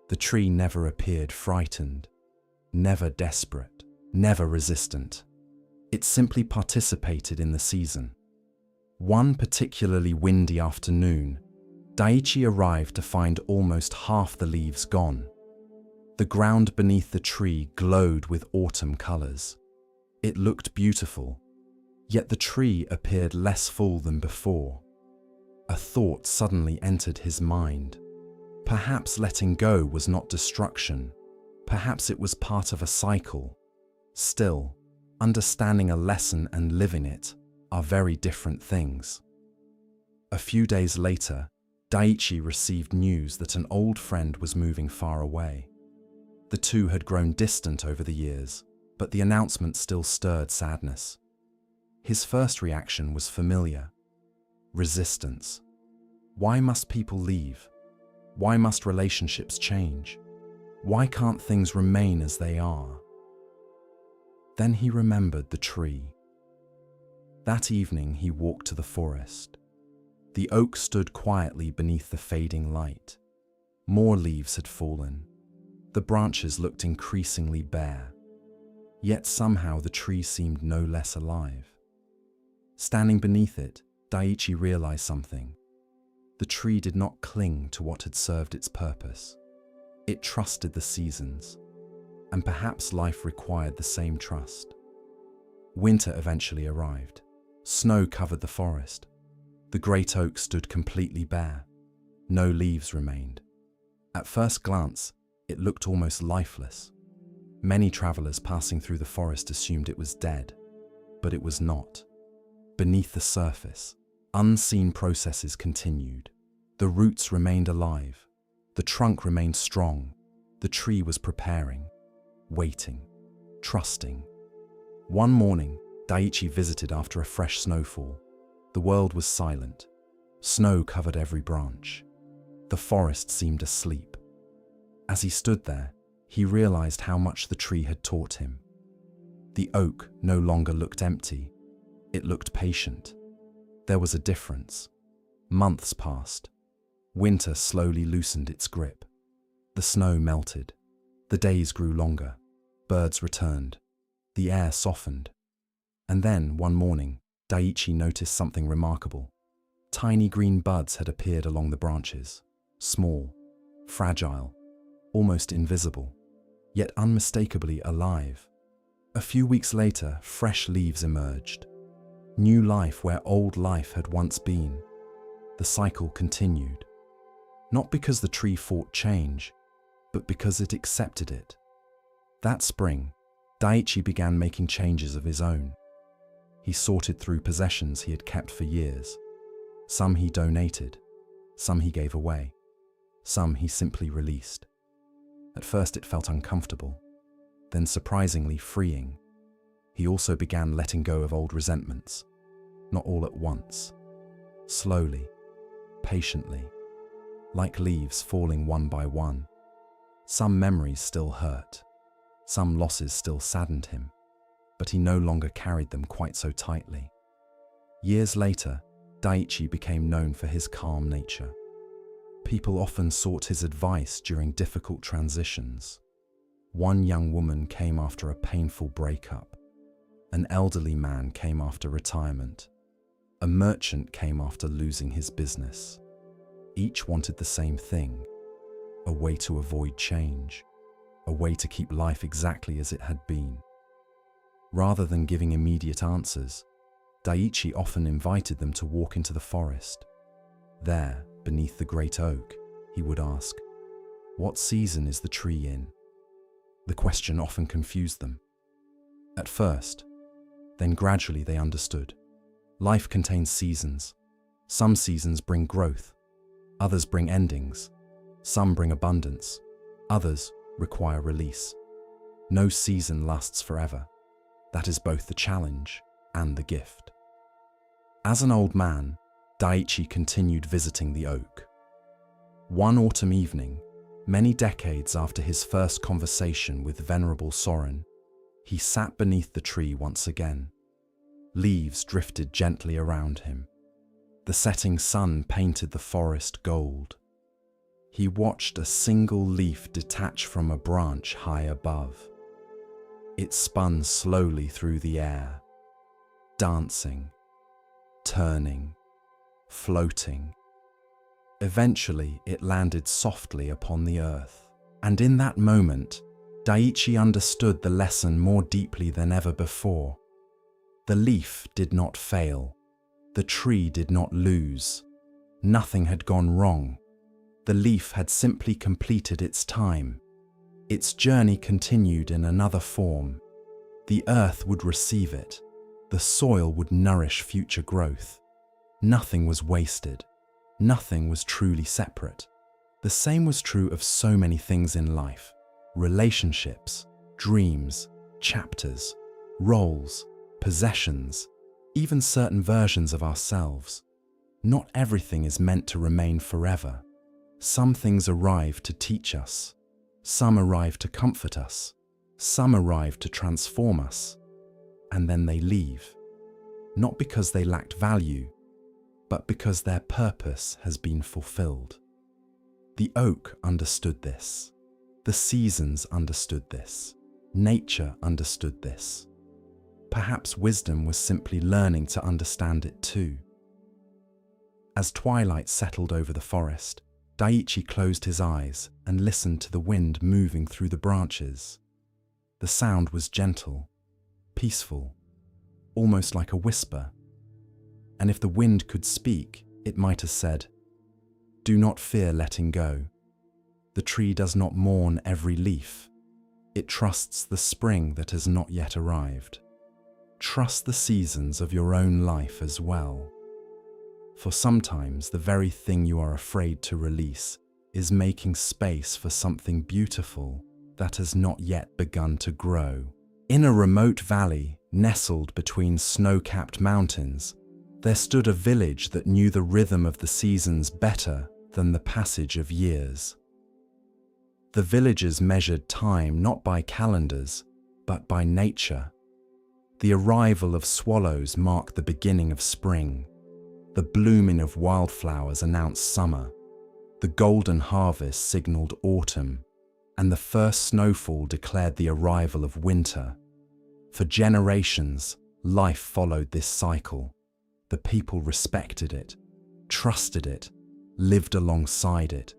The tree never appeared frightened, never desperate, never resistant. It simply participated in the season. One particularly windy afternoon, Daiichi arrived to find almost half the leaves gone. The ground beneath the tree glowed with autumn colors. It looked beautiful, yet the tree appeared less full than before. A thought suddenly entered his mind. Perhaps letting go was not destruction. Perhaps it was part of a cycle. Still, understanding a lesson and living it are very different things. A few days later, Daiichi received news that an old friend was moving far away. The two had grown distant over the years, but the announcement still stirred sadness. His first reaction was familiar: resistance. Why must people leave? Why must relationships change? Why can't things remain as they are? Then he remembered the tree. That evening he walked to the forest. The oak stood quietly beneath the fading light. More leaves had fallen. The branches looked increasingly bare. Yet somehow the tree seemed no less alive. Standing beneath it, Daiichi realized something. The tree did not cling to what had served its purpose. It trusted the seasons, and perhaps life required the same trust. Winter eventually arrived. Snow covered the forest. The great oak stood completely bare. No leaves remained. At first glance, it looked almost lifeless. Many travelers passing through the forest assumed it was dead, but it was not. Beneath the surface, unseen processes continued. The roots remained alive. The trunk remained strong. The tree was preparing, waiting, trusting. One morning, Daiichi visited after a fresh snowfall. The world was silent. Snow covered every branch. The forest seemed asleep. As he stood there, he realized how much the tree had taught him. The oak no longer looked empty. It looked patient. There was a difference. Months passed. Winter slowly loosened its grip. The snow melted. The days grew longer. Birds returned. The air softened. And then, one morning, Daiichi noticed something remarkable. Tiny green buds had appeared along the branches. Small, fragile, almost invisible, yet unmistakably alive. A few weeks later, fresh leaves emerged. New life where old life had once been. The cycle continued. Not because the tree fought change, but because it accepted it. That spring, Daiichi began making changes of his own. He sorted through possessions he had kept for years. Some he donated, some he gave away, some he simply released. At first it felt uncomfortable, then surprisingly freeing. He also began letting go of old resentments, not all at once, slowly, patiently, like leaves falling one by one. Some memories still hurt, some losses still saddened him, but he no longer carried them quite so tightly. Years later, Daiichi became known for his calm nature. People often sought his advice during difficult transitions. One young woman came after a painful breakup. An elderly man came after retirement. A merchant came after losing his business. Each wanted the same thing: a way to avoid change, a way to keep life exactly as it had been. Rather than giving immediate answers, Daiichi often invited them to walk into the forest. There, beneath the great oak, he would ask, "What season is the tree in?" The question often confused them. At first, then gradually they understood. Life contains seasons. Some seasons bring growth, others bring endings. Some bring abundance, others require release. No season lasts forever. That is both the challenge and the gift. As an old man, Daiichi continued visiting the oak. One autumn evening, many decades after his first conversation with Venerable Soren, he sat beneath the tree once again. Leaves drifted gently around him. The setting sun painted the forest gold. He watched a single leaf detach from a branch high above. It spun slowly through the air, dancing, turning, floating. Eventually, it landed softly upon the earth. And in that moment, Daiichi understood the lesson more deeply than ever before. The leaf did not fail. The tree did not lose. Nothing had gone wrong. The leaf had simply completed its time. Its journey continued in another form. The earth would receive it. The soil would nourish future growth. Nothing was wasted. Nothing was truly separate. The same was true of so many things in life: relationships, dreams, chapters, roles, possessions, even certain versions of ourselves. Not everything is meant to remain forever. Some things arrive to teach us. Some arrive to comfort us. Some arrive to transform us. And then they leave. Not because they lacked value, but because their purpose has been fulfilled. The oak understood this. The seasons understood this. Nature understood this. Perhaps wisdom was simply learning to understand it too. As twilight settled over the forest, Daiichi closed his eyes and listened to the wind moving through the branches. The sound was gentle, peaceful, almost like a whisper. And if the wind could speak, it might have said, "Do not fear letting go. The tree does not mourn every leaf. It trusts the spring that has not yet arrived. Trust the seasons of your own life as well. For sometimes the very thing you are afraid to release is making space for something beautiful that has not yet begun to grow." In a remote valley, nestled between snow-capped mountains, there stood a village that knew the rhythm of the seasons better than the passage of years. The villagers measured time not by calendars, but by nature. The arrival of swallows marked the beginning of spring. The blooming of wildflowers announced summer. The golden harvest signaled autumn, and the first snowfall declared the arrival of winter. For generations, life followed this cycle. The people respected it, trusted it, lived alongside it.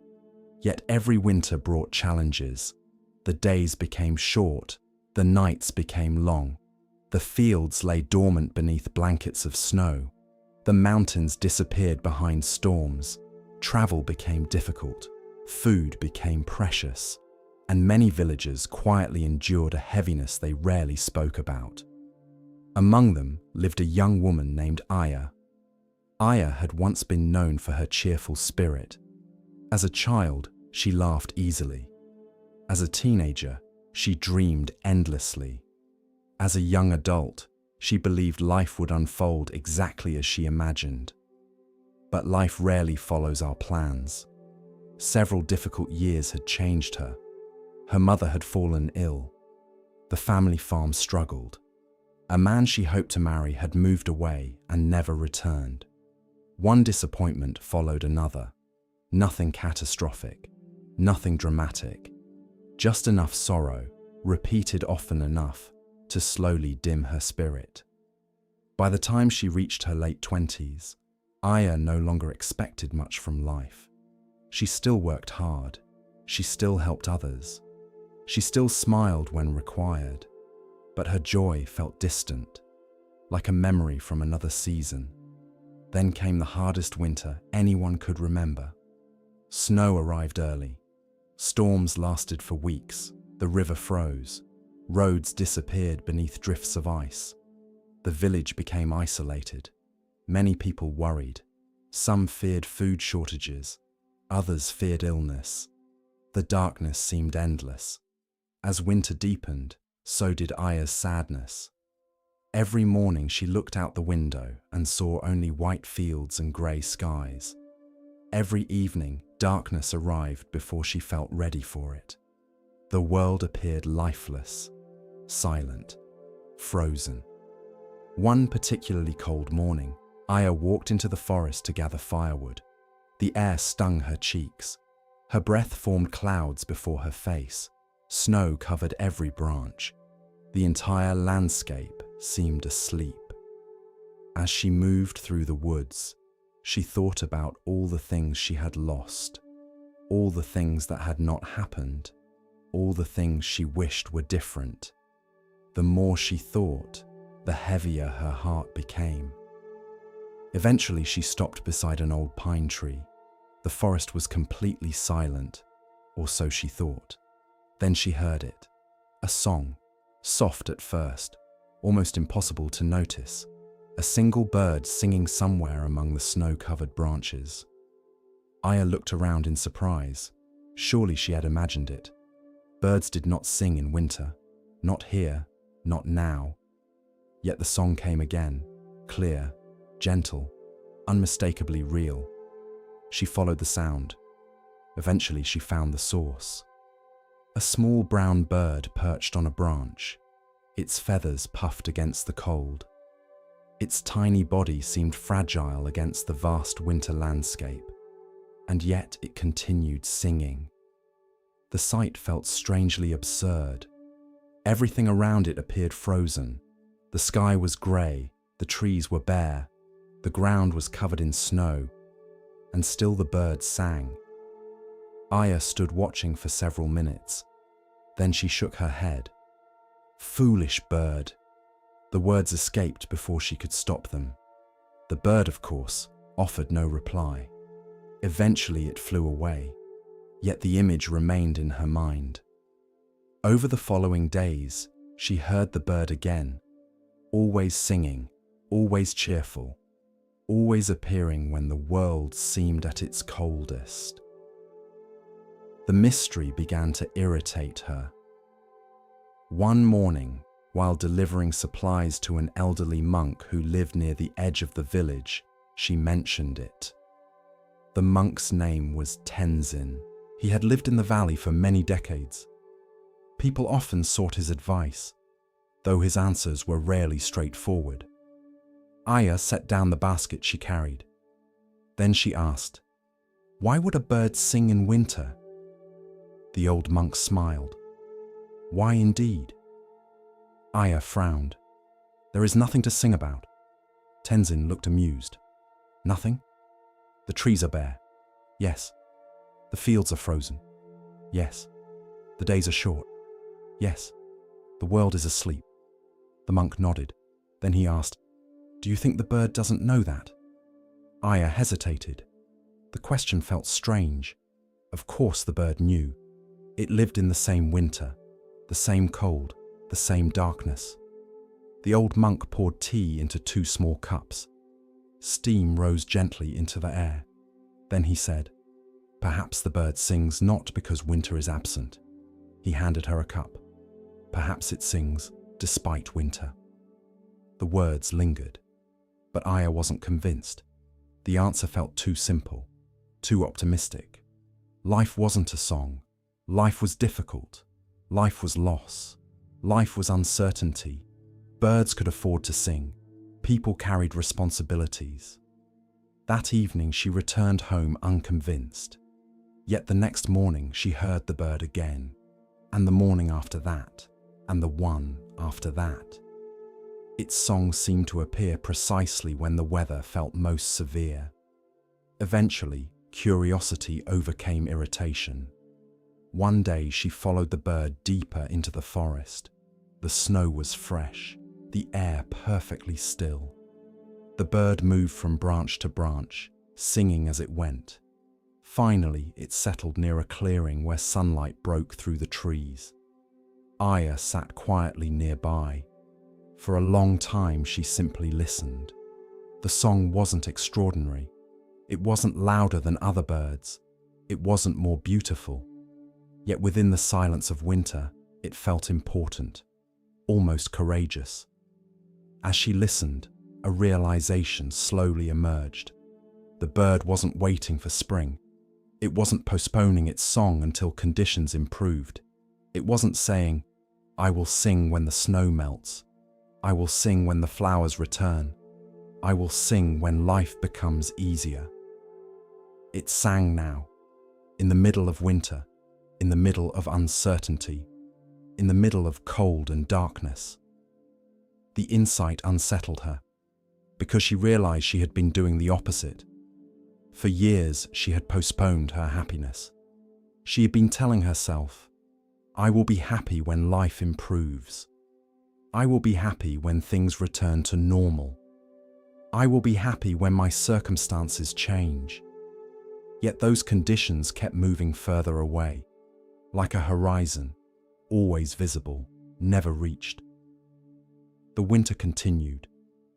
Yet every winter brought challenges. The days became short, the nights became long. The fields lay dormant beneath blankets of snow. The mountains disappeared behind storms. Travel became difficult. Food became precious. And many villagers quietly endured a heaviness they rarely spoke about. Among them lived a young woman named Aya. Aya had once been known for her cheerful spirit. As a child, she laughed easily. As a teenager, she dreamed endlessly. As a young adult, she believed life would unfold exactly as she imagined. But life rarely follows our plans. Several difficult years had changed her. Her mother had fallen ill. The family farm struggled. A man she hoped to marry had moved away and never returned. One disappointment followed another. Nothing catastrophic, nothing dramatic. Just enough sorrow, repeated often enough, to slowly dim her spirit. By the time she reached her late 20s, Aya no longer expected much from life. She still worked hard. She still helped others. She still smiled when required. But her joy felt distant, like a memory from another season. Then came the hardest winter anyone could remember. Snow arrived early. Storms lasted for weeks. The river froze. Roads disappeared beneath drifts of ice. The village became isolated. Many people worried. Some feared food shortages. Others feared illness. The darkness seemed endless. As winter deepened, so did Aya's sadness. Every morning she looked out the window and saw only white fields and grey skies. Every evening, darkness arrived before she felt ready for it. The world appeared lifeless, silent, frozen. One particularly cold morning, Aya walked into the forest to gather firewood. The air stung her cheeks. Her breath formed clouds before her face. Snow covered every branch. The entire landscape seemed asleep. As she moved through the woods, she thought about all the things she had lost, all the things that had not happened, all the things she wished were different. The more she thought, the heavier her heart became. Eventually, she stopped beside an old pine tree. The forest was completely silent, or so she thought. Then she heard it, a song, soft at first, almost impossible to notice, a single bird singing somewhere among the snow-covered branches. Aya looked around in surprise. Surely she had imagined it. Birds did not sing in winter, not here, not now. Yet the song came again, clear, gentle, unmistakably real. She followed the sound. Eventually she found the source. A small brown bird perched on a branch. Its feathers puffed against the cold. Its tiny body seemed fragile against the vast winter landscape, and yet it continued singing. The sight felt strangely absurd. Everything around it appeared frozen. The sky was grey, the trees were bare, the ground was covered in snow, and still the bird sang. Aya stood watching for several minutes. Then she shook her head. "Foolish bird." The words escaped before she could stop them. The bird, of course, offered no reply. Eventually it flew away, yet the image remained in her mind. Over the following days, she heard the bird again, always singing, always cheerful, always appearing when the world seemed at its coldest. The mystery began to irritate her. One morning, while delivering supplies to an elderly monk who lived near the edge of the village, she mentioned it. The monk's name was Tenzin. He had lived in the valley for many decades. People often sought his advice, though his answers were rarely straightforward. Aya set down the basket she carried. Then she asked, "Why would a bird sing in winter?" The old monk smiled. "Why indeed?" Aya frowned. "There is nothing to sing about." Tenzin looked amused. "Nothing? The trees are bare." "Yes." "The fields are frozen." "Yes." "The days are short." "Yes." "The world is asleep." The monk nodded. Then he asked, "Do you think the bird doesn't know that?" Aya hesitated. The question felt strange. Of course the bird knew. It lived in the same winter, the same cold, the same darkness. The old monk poured tea into 2 small cups. Steam rose gently into the air. Then he said, "Perhaps the bird sings not because winter is absent." He handed her a cup. "Perhaps it sings despite winter." The words lingered, but Aya wasn't convinced. The answer felt too simple, too optimistic. Life wasn't a song. Life was difficult. Life was loss. Life was uncertainty. Birds could afford to sing. People carried responsibilities. That evening she returned home unconvinced. Yet the next morning she heard the bird again, and the morning after that, and the one after that. Its song seemed to appear precisely when the weather felt most severe. Eventually, curiosity overcame irritation. One day she followed the bird deeper into the forest. The snow was fresh, the air perfectly still. The bird moved from branch to branch, singing as it went. Finally, it settled near a clearing where sunlight broke through the trees. Aya sat quietly nearby. For a long time she simply listened. The song wasn't extraordinary. It wasn't louder than other birds. It wasn't more beautiful. Yet within the silence of winter, it felt important, almost courageous. As she listened, a realization slowly emerged. The bird wasn't waiting for spring. It wasn't postponing its song until conditions improved. It wasn't saying, "I will sing when the snow melts. I will sing when the flowers return. I will sing when life becomes easier." It sang now, in the middle of winter, in the middle of uncertainty, in the middle of cold and darkness. The insight unsettled her, because she realized she had been doing the opposite. For years, she had postponed her happiness. She had been telling herself, "I will be happy when life improves. I will be happy when things return to normal. I will be happy when my circumstances change." Yet those conditions kept moving further away, like a horizon, always visible, never reached. The winter continued,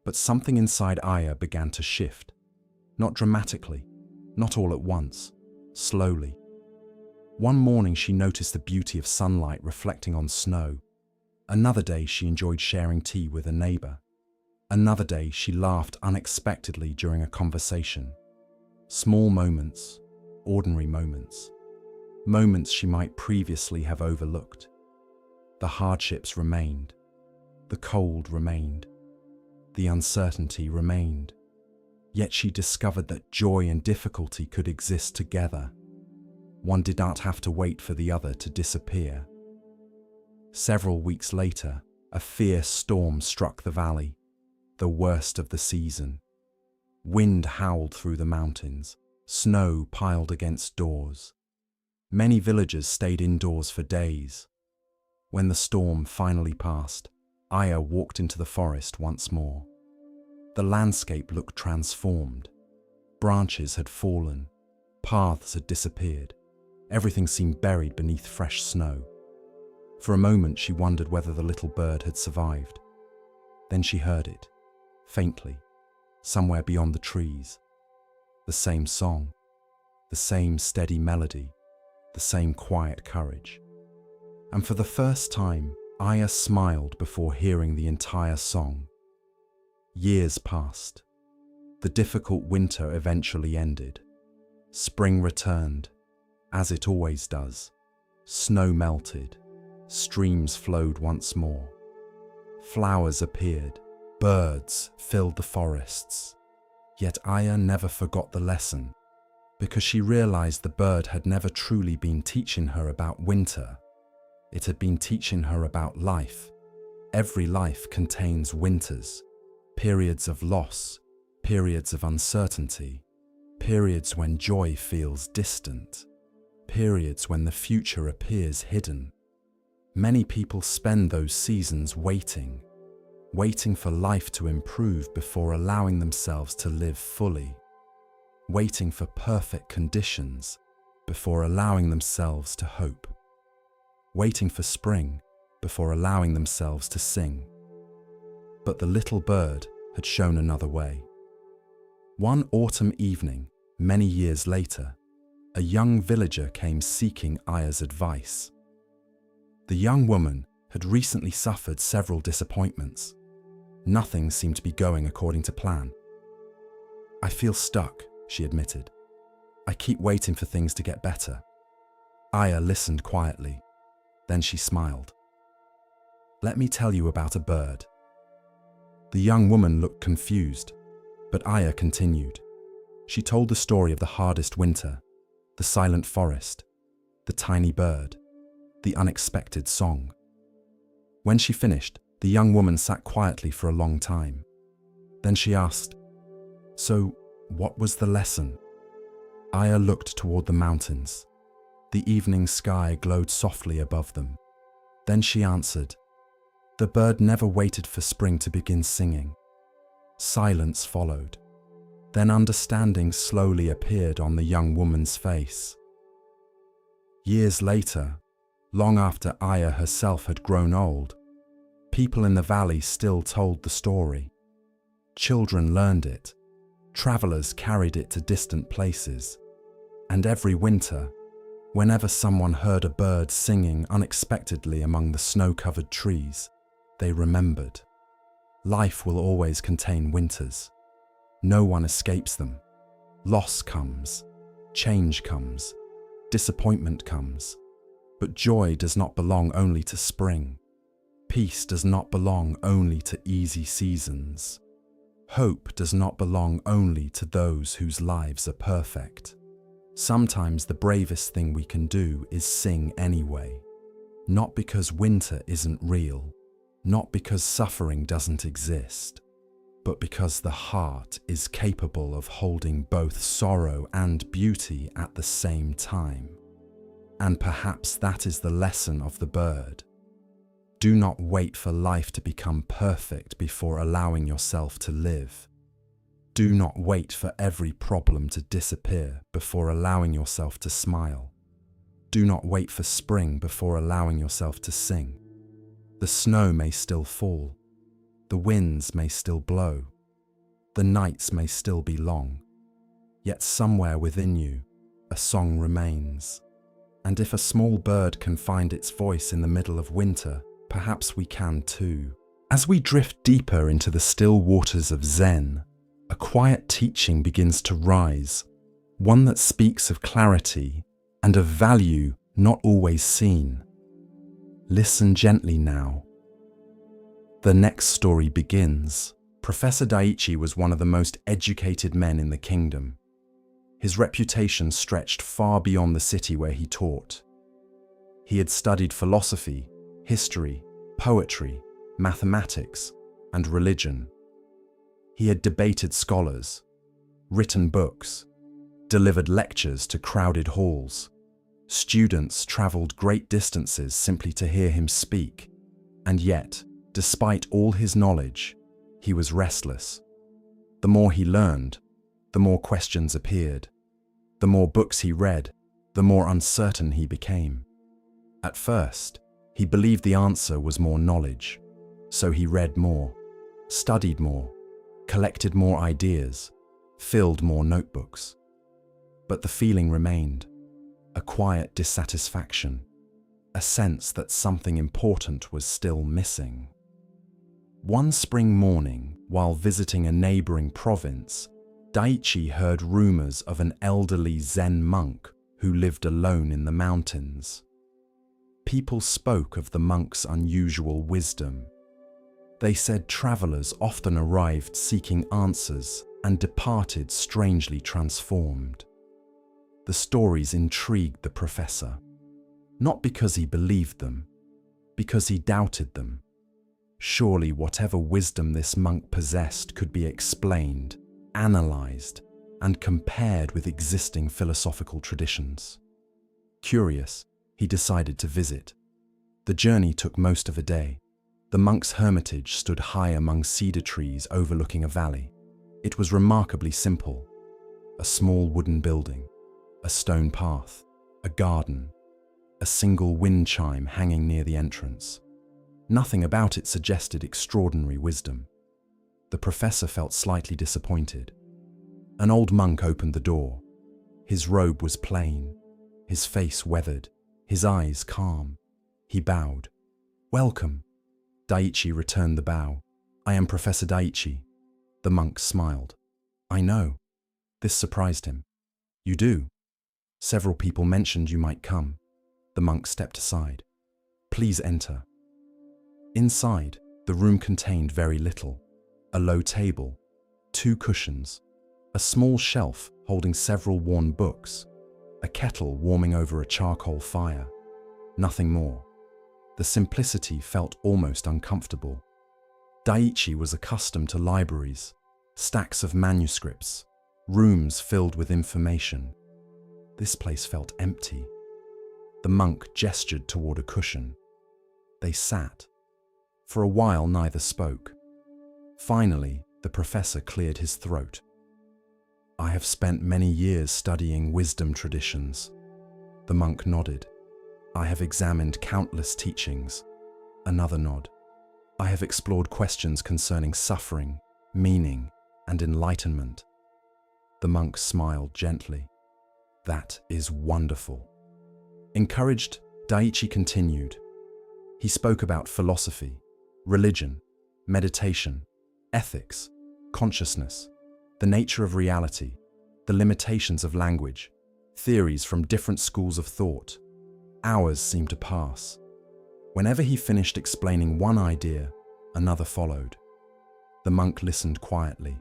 but something inside Aya began to shift. Not dramatically, not all at once, slowly. One morning she noticed the beauty of sunlight reflecting on snow. Another day she enjoyed sharing tea with a neighbor. Another day she laughed unexpectedly during a conversation. Small moments, ordinary moments. Moments she might previously have overlooked. The hardships remained. The cold remained. The uncertainty remained. Yet she discovered that joy and difficulty could exist together. One did not have to wait for the other to disappear. Several weeks later, a fierce storm struck the valley, the worst of the season. Wind howled through the mountains. Snow piled against doors. Many villagers stayed indoors for days. When the storm finally passed, Aya walked into the forest once more. The landscape looked transformed. Branches had fallen, paths had disappeared, everything seemed buried beneath fresh snow. For a moment she wondered whether the little bird had survived. Then she heard it, faintly, somewhere beyond the trees. The same song, the same steady melody, the same quiet courage. And for the first time, Aya smiled before hearing the entire song. Years passed. The difficult winter eventually ended. Spring returned, as it always does. Snow melted. Streams flowed once more. Flowers appeared. Birds filled the forests. Yet Aya never forgot the lesson, because she realized the bird had never truly been teaching her about winter. It had been teaching her about life. Every life contains winters, periods of loss, periods of uncertainty, periods when joy feels distant, periods when the future appears hidden. Many people spend those seasons waiting for life to improve before allowing themselves to live fully, waiting for perfect conditions before allowing themselves to hope, waiting for spring before allowing themselves to sing. But the little bird had shown another way. One autumn evening, many years later, a young villager came seeking Aya's advice. The young woman had recently suffered several disappointments. Nothing seemed to be going according to plan. "I feel stuck," she admitted. "I keep waiting for things to get better." Aya listened quietly. Then she smiled. "Let me tell you about a bird." The young woman looked confused, but Aya continued. She told the story of the hardest winter, the silent forest, the tiny bird, the unexpected song. When she finished, the young woman sat quietly for a long time. Then she asked, "So, what was the lesson?" Aya looked toward the mountains. The evening sky glowed softly above them. Then she answered, "The bird never waited for spring to begin singing." Silence followed. Then understanding slowly appeared on the young woman's face. Years later, long after Aya herself had grown old, people in the valley still told the story. Children learned it. Travelers carried it to distant places. And every winter, whenever someone heard a bird singing unexpectedly among the snow-covered trees, they remembered. Life will always contain winters. No one escapes them. Loss comes, change comes, disappointment comes. But joy does not belong only to spring. Peace does not belong only to easy seasons. Hope does not belong only to those whose lives are perfect. Sometimes the bravest thing we can do is sing anyway. Not because winter isn't real, not because suffering doesn't exist, but because the heart is capable of holding both sorrow and beauty at the same time. And perhaps that is the lesson of the bird. Do not wait for life to become perfect before allowing yourself to live. Do not wait for every problem to disappear before allowing yourself to smile. Do not wait for spring before allowing yourself to sing. The snow may still fall. The winds may still blow. The nights may still be long. Yet somewhere within you, a song remains. And if a small bird can find its voice in the middle of winter, perhaps we can too. As we drift deeper into the still waters of Zen, a quiet teaching begins to rise, one that speaks of clarity and of value not always seen. Listen gently now. The next story begins. Professor Daiichi was one of the most educated men in the kingdom. His reputation stretched far beyond the city where he taught. He had studied philosophy, history, poetry, mathematics, and religion. He had debated scholars, written books, delivered lectures to crowded halls. Students traveled great distances simply to hear him speak, and yet, despite all his knowledge, he was restless. The more he learned, the more questions appeared. The more books he read, the more uncertain he became. At first, he believed the answer was more knowledge, so he read more, studied more, collected more ideas, filled more notebooks. But the feeling remained, a quiet dissatisfaction, a sense that something important was still missing. One spring morning, while visiting a neighboring province, Daiichi heard rumors of an elderly Zen monk who lived alone in the mountains. People spoke of the monk's unusual wisdom. They said travelers often arrived seeking answers and departed strangely transformed. The stories intrigued the professor, not because he believed them, because he doubted them. Surely whatever wisdom this monk possessed could be explained, analyzed, and compared with existing philosophical traditions. Curious, he decided to visit. The journey took most of a day. The monk's hermitage stood high among cedar trees overlooking a valley. It was remarkably simple. A small wooden building, a stone path, a garden, a single wind chime hanging near the entrance. Nothing about it suggested extraordinary wisdom. The professor felt slightly disappointed. An old monk opened the door. His robe was plain, his face weathered, his eyes calm. He bowed. "Welcome." Daiichi returned the bow. "I am Professor Daiichi." The monk smiled. "I know." This surprised him. "You do? Several people mentioned you might come." The monk stepped aside. "Please enter." Inside, the room contained very little. A low table, 2 cushions, a small shelf holding several worn books, a kettle warming over a charcoal fire. Nothing more. The simplicity felt almost uncomfortable. Daiichi was accustomed to libraries, stacks of manuscripts, rooms filled with information. This place felt empty. The monk gestured toward a cushion. They sat. For a while, neither spoke. Finally, the professor cleared his throat. "I have spent many years studying wisdom traditions." The monk nodded. "I have examined countless teachings." Another nod. "I have explored questions concerning suffering, meaning, and enlightenment." The monk smiled gently. "That is wonderful." Encouraged, Daiichi continued. He spoke about philosophy, religion, meditation, ethics, consciousness, the nature of reality, the limitations of language, theories from different schools of thought. Hours seemed to pass. Whenever he finished explaining one idea, another followed. The monk listened quietly,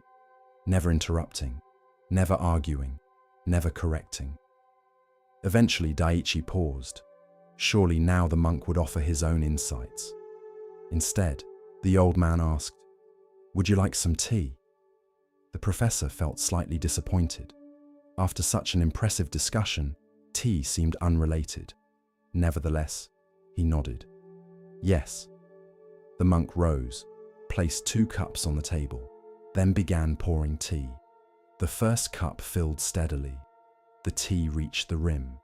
never interrupting, never arguing, never correcting. Eventually, Daiichi paused. Surely now the monk would offer his own insights. Instead, the old man asked, "Would you like some tea?" The professor felt slightly disappointed. After such an impressive discussion, tea seemed unrelated. Nevertheless, he nodded. "Yes." The monk rose, placed 2 cups on the table, then began pouring tea. The first cup filled steadily. The tea reached the rim.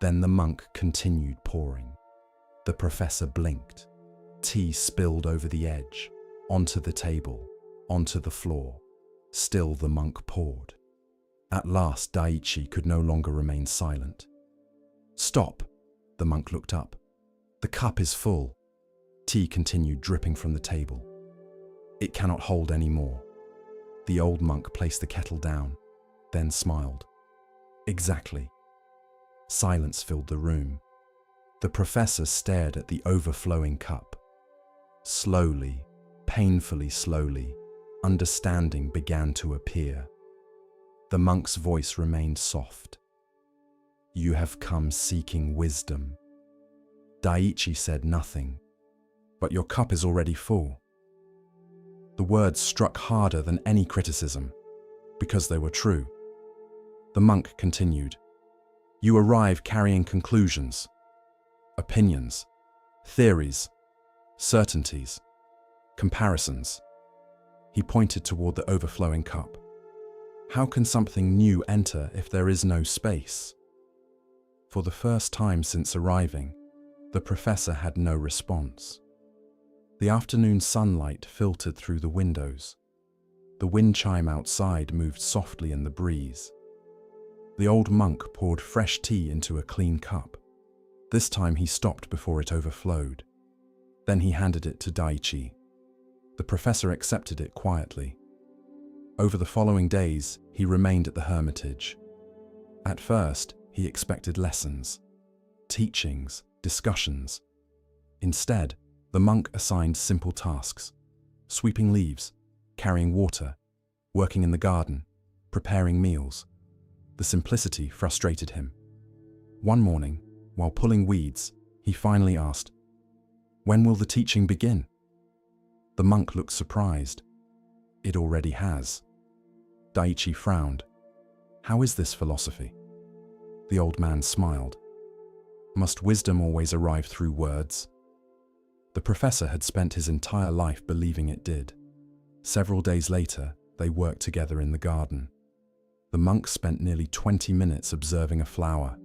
Then the monk continued pouring. The professor blinked. Tea spilled over the edge, onto the table, onto the floor. Still the monk poured. At last, Daiichi could no longer remain silent. "Stop!" The monk looked up. "The cup is full." Tea continued dripping from the table. "It cannot hold any more." The old monk placed the kettle down, then smiled. "Exactly." Silence filled the room. The professor stared at the overflowing cup. Slowly, painfully slowly, understanding began to appear. The monk's voice remained soft. "You have come seeking wisdom." Daiichi said nothing. "But your cup is already full." The words struck harder than any criticism, because they were true. The monk continued. You arrive carrying conclusions, opinions, theories, certainties, comparisons. He pointed toward the overflowing cup. How can something new enter if there is no space? For the first time since arriving, the professor had no response. The afternoon sunlight filtered through the windows. The wind chime outside moved softly in the breeze. The old monk poured fresh tea into a clean cup. This time he stopped before it overflowed. Then he handed it to Daichi. The professor accepted it quietly. Over the following days, he remained at the hermitage. At first, he expected lessons, teachings, discussions. Instead, the monk assigned simple tasks: sweeping leaves, carrying water, working in the garden, preparing meals. The simplicity frustrated him. One morning, while pulling weeds, he finally asked, "When will the teaching begin?" The monk looked surprised. "It already has." Daichi frowned. "How is this philosophy?" The old man smiled. "Must wisdom always arrive through words?" The professor had spent his entire life believing it did. Several days later, they worked together in the garden. The monk spent nearly 20 minutes observing a flower,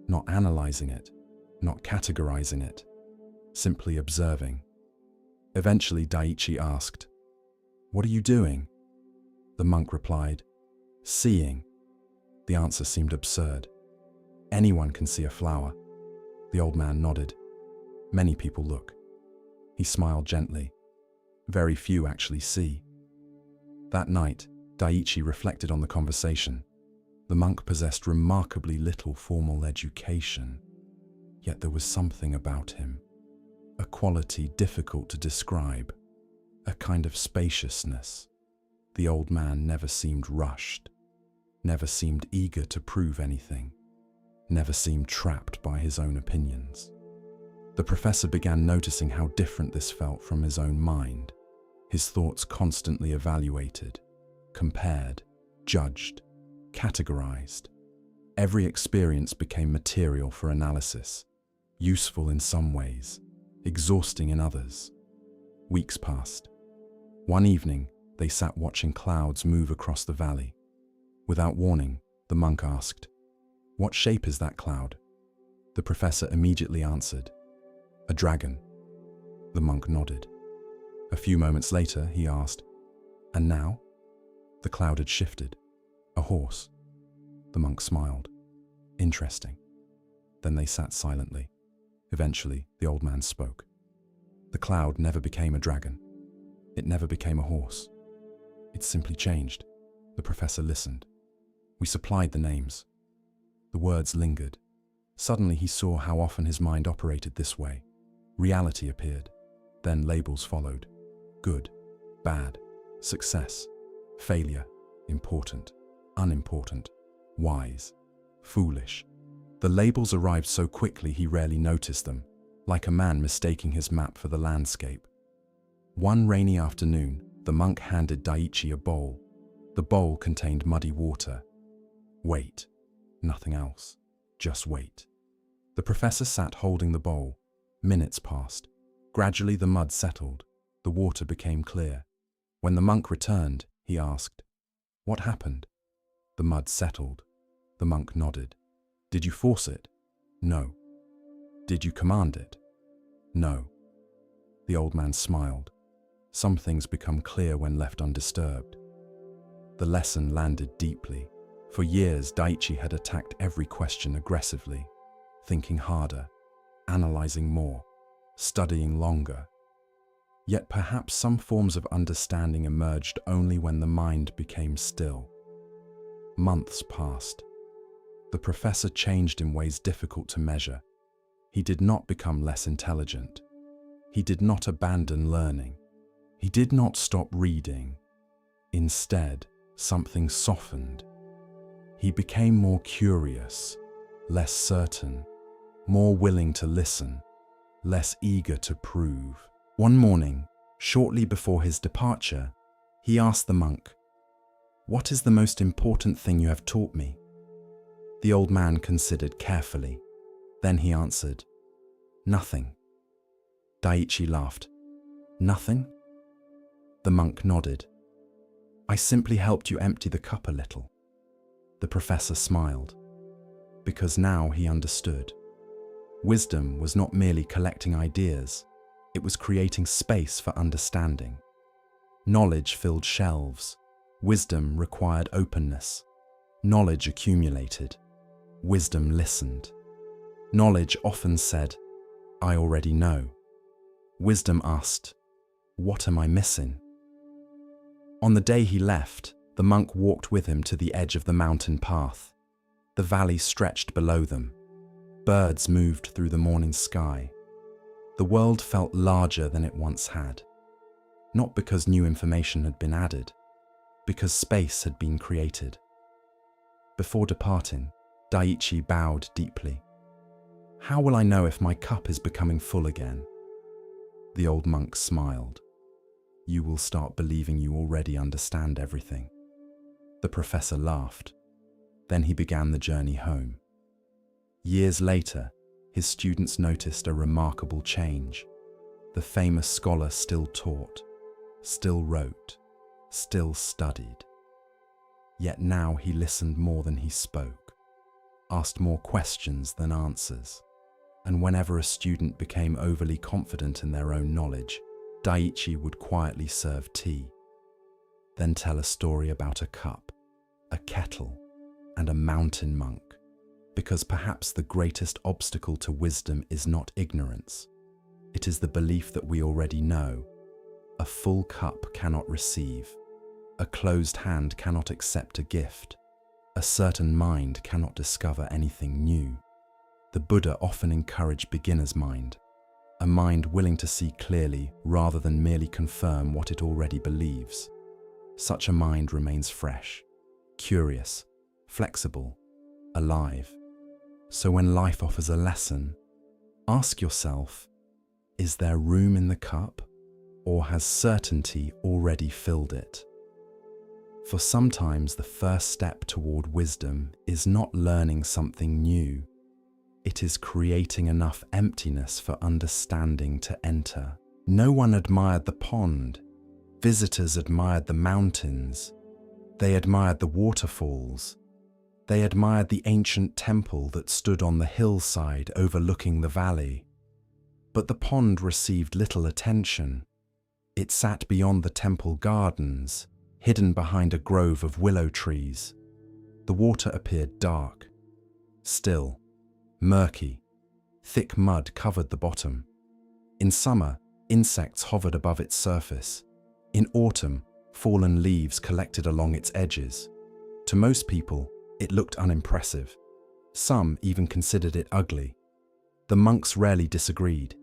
not analyzing it, not categorizing it, simply observing. Eventually, Daichi asked, "What are you doing?" The monk replied, "Seeing." The answer seemed absurd. "Anyone can see a flower." The old man nodded. "Many people look." He smiled gently. "Very few actually see." That night, Daichi reflected on the conversation. The monk possessed remarkably little formal education, yet there was something about him, a quality difficult to describe, a kind of spaciousness. The old man never seemed rushed, never seemed eager to prove anything, never seemed trapped by his own opinions. The professor began noticing how different this felt from his own mind. His thoughts constantly evaluated, compared, judged, categorized. Every experience became material for analysis, useful in some ways, exhausting in others. Weeks passed. One evening, they sat watching clouds move across the valley. Without warning, the monk asked, "What shape is that cloud?" The professor immediately answered, "A dragon." The monk nodded. A few moments later, he asked, "And now?" The cloud had shifted. "A horse." The monk smiled. "Interesting." Then they sat silently. Eventually, the old man spoke. "The cloud never became a dragon. It never became a horse. It simply changed." The professor listened. "We supplied the names." The words lingered. Suddenly he saw how often his mind operated this way. Reality appeared. Then labels followed. Good, bad, success, failure, important, unimportant, wise, foolish. The labels arrived so quickly he rarely noticed them, like a man mistaking his map for the landscape. One rainy afternoon, the monk handed Daichi a bowl. The bowl contained muddy water. Wait. Nothing else. Just wait. The professor sat holding the bowl. Minutes passed. Gradually the mud settled. The water became clear. When the monk returned, he asked, "What happened?" The mud settled. The monk nodded. "Did you force it?" "No." "Did you command it?" "No." The old man smiled. Some things become clear when left undisturbed. The lesson landed deeply. For years, Daichi had attacked every question aggressively, thinking harder, analyzing more, studying longer. Yet perhaps some forms of understanding emerged only when the mind became still. Months passed. The professor changed in ways difficult to measure. He did not become less intelligent. He did not abandon learning. He did not stop reading. Instead, something softened. He became more curious, less certain, more willing to listen, less eager to prove. One morning, shortly before his departure, he asked the monk, "What is the most important thing you have taught me?" The old man considered carefully. Then he answered, "Nothing." Daiichi laughed. "Nothing?" The monk nodded. "I simply helped you empty the cup a little." The professor smiled, because now he understood. Wisdom was not merely collecting ideas, it was creating space for understanding. Knowledge filled shelves. Wisdom required openness. Knowledge accumulated. Wisdom listened. Knowledge often said, "I already know." Wisdom asked, "What am I missing?" On the day he left, the monk walked with him to the edge of the mountain path. The valley stretched below them. Birds moved through the morning sky. The world felt larger than it once had. Not because new information had been added, because space had been created. Before departing, Daiichi bowed deeply. "How will I know if my cup is becoming full again?" The old monk smiled. "You will start believing you already understand everything." The professor laughed. Then he began the journey home. Years later, his students noticed a remarkable change. The famous scholar still taught, still wrote, still studied. Yet now he listened more than he spoke, asked more questions than answers. And whenever a student became overly confident in their own knowledge, Daiichi would quietly serve tea, then tell a story about a cup, a kettle, and a mountain monk. Because perhaps the greatest obstacle to wisdom is not ignorance. It is the belief that we already know. A full cup cannot receive. A closed hand cannot accept a gift. A certain mind cannot discover anything new. The Buddha often encouraged beginner's mind, a mind willing to see clearly rather than merely confirm what it already believes. Such a mind remains fresh, curious, flexible, alive. So when life offers a lesson, ask yourself, is there room in the cup, or has certainty already filled it? For sometimes the first step toward wisdom is not learning something new. It is creating enough emptiness for understanding to enter. No one admired the pond. Visitors admired the mountains. They admired the waterfalls. They admired the ancient temple that stood on the hillside overlooking the valley. But the pond received little attention. It sat beyond the temple gardens, hidden behind a grove of willow trees. The water appeared dark, still, murky. Thick mud covered the bottom. In summer, insects hovered above its surface. In autumn, fallen leaves collected along its edges. To most people, it looked unimpressive. Some even considered it ugly. The monks rarely disagreed.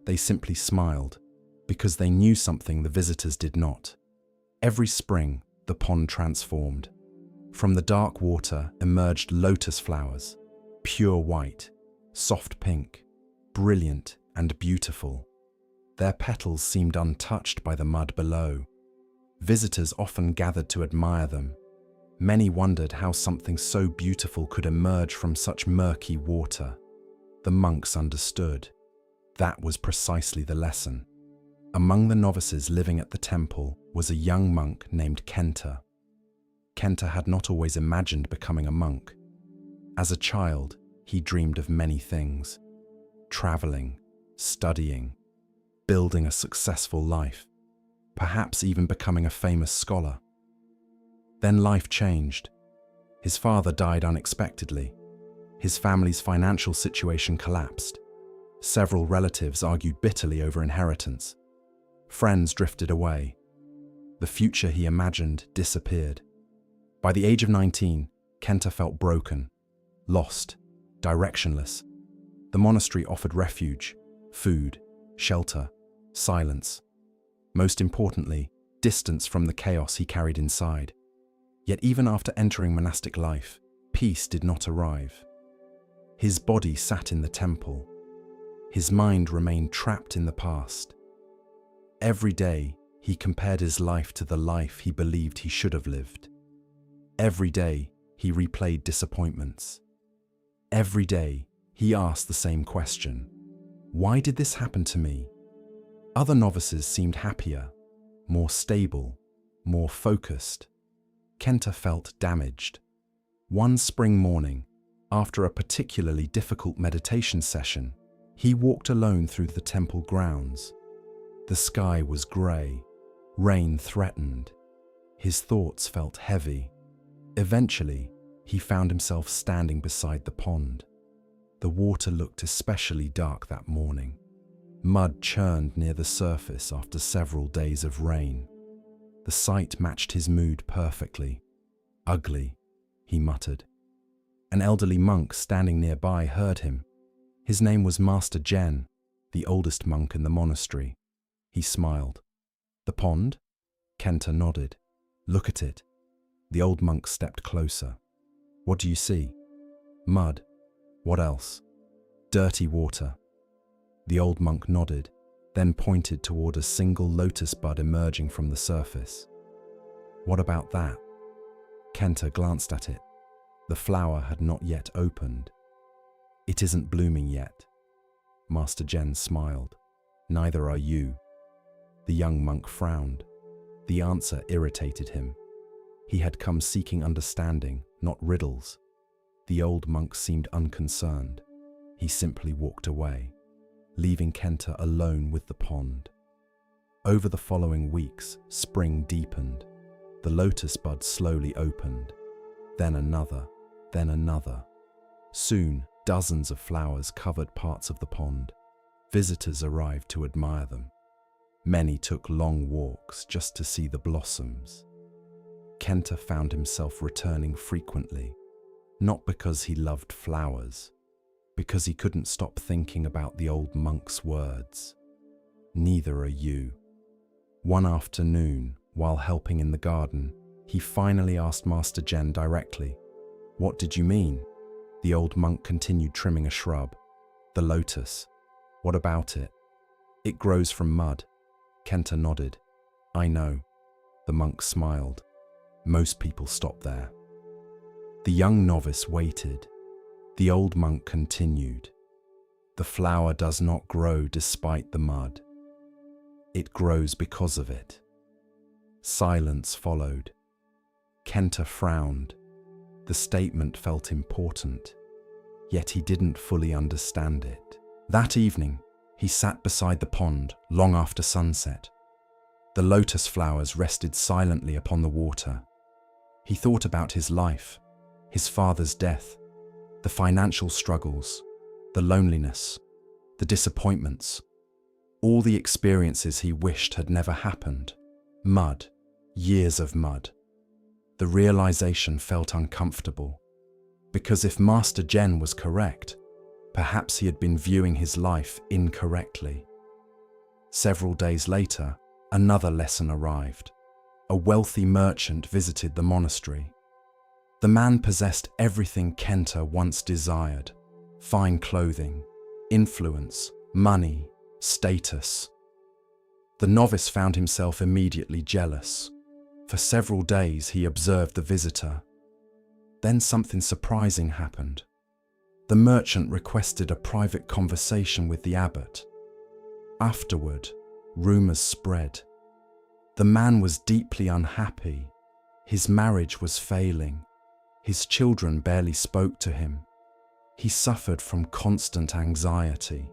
They simply smiled, because they knew something the visitors did not. Every spring, the pond transformed. From the dark water emerged lotus flowers, pure white, soft pink, brilliant and beautiful. Their petals seemed untouched by the mud below. Visitors often gathered to admire them. Many wondered how something so beautiful could emerge from such murky water. The monks understood. That was precisely the lesson. Among the novices living at the temple was a young monk named Kenta. Kenta had not always imagined becoming a monk. As a child, he dreamed of many things: traveling, studying, building a successful life, perhaps even becoming a famous scholar. Then life changed. His father died unexpectedly. His family's financial situation collapsed. Several relatives argued bitterly over inheritance. Friends drifted away. The future he imagined disappeared. By the age of 19, Kenta felt broken, lost, directionless. The monastery offered refuge, food, shelter, silence. Most importantly, distance from the chaos he carried inside. Yet even after entering monastic life, peace did not arrive. His body sat in the temple. His mind remained trapped in the past. Every day, he compared his life to the life he believed he should have lived. Every day, he replayed disappointments. Every day, he asked the same question. Why did this happen to me? Other novices seemed happier, more stable, more focused. Kenta felt damaged. One spring morning, after a particularly difficult meditation session, he walked alone through the temple grounds. The sky was grey. Rain threatened. His thoughts felt heavy. Eventually, he found himself standing beside the pond. The water looked especially dark that morning. Mud churned near the surface after several days of rain. The sight matched his mood perfectly. Ugly, he muttered. An elderly monk standing nearby heard him. His name was Master Jen, the oldest monk in the monastery. He smiled. The pond? Kenta nodded. Look at it. The old monk stepped closer. What do you see? Mud. What else? Dirty water. The old monk nodded, then pointed toward a single lotus bud emerging from the surface. What about that? Kenta glanced at it. The flower had not yet opened. It isn't blooming yet. Master Jen smiled. Neither are you. The young monk frowned. The answer irritated him. He had come seeking understanding, not riddles. The old monk seemed unconcerned. He simply walked away, leaving Kenta alone with the pond. Over the following weeks, spring deepened. The lotus bud slowly opened. Then another, then another. Soon, dozens of flowers covered parts of the pond. Visitors arrived to admire them. Many took long walks just to see the blossoms. Kenta found himself returning frequently, not because he loved flowers, because he couldn't stop thinking about the old monk's words. Neither are you. One afternoon, while helping in the garden, he finally asked Master Jen directly, "What did you mean?" The old monk continued trimming a shrub. "The lotus. What about it?" "It grows from mud." Kenta nodded. "I know." The monk smiled. "Most people stop there." The young novice waited. The old monk continued. "The flower does not grow despite the mud. It grows because of it." Silence followed. Kenta frowned. The statement felt important, yet he didn't fully understand it. That evening, he sat beside the pond long after sunset. The lotus flowers rested silently upon the water. He thought about his life, his father's death, the financial struggles, the loneliness, the disappointments, all the experiences he wished had never happened. Mud, years of mud. The realization felt uncomfortable, because if Master Jen was correct, perhaps he had been viewing his life incorrectly. Several days later, another lesson arrived. A wealthy merchant visited the monastery. The man possessed everything Kenta once desired: fine clothing, influence, money, status. The novice found himself immediately jealous. For several days he observed the visitor. Then something surprising happened. The merchant requested a private conversation with the abbot. Afterward, rumors spread. The man was deeply unhappy. His marriage was failing. His children barely spoke to him. He suffered from constant anxiety.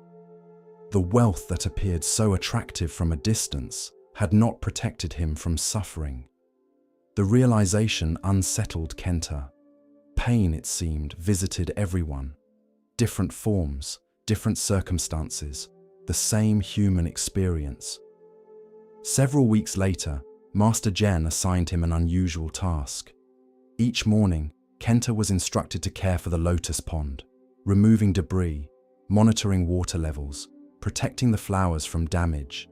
The wealth that appeared so attractive from a distance had not protected him from suffering. The realization unsettled Kenta. Pain, it seemed, visited everyone. Different forms, different circumstances, the same human experience. Several weeks later, Master Jen assigned him an unusual task. Each morning, Kenta was instructed to care for the lotus pond, removing debris, monitoring water levels, protecting the flowers from damage.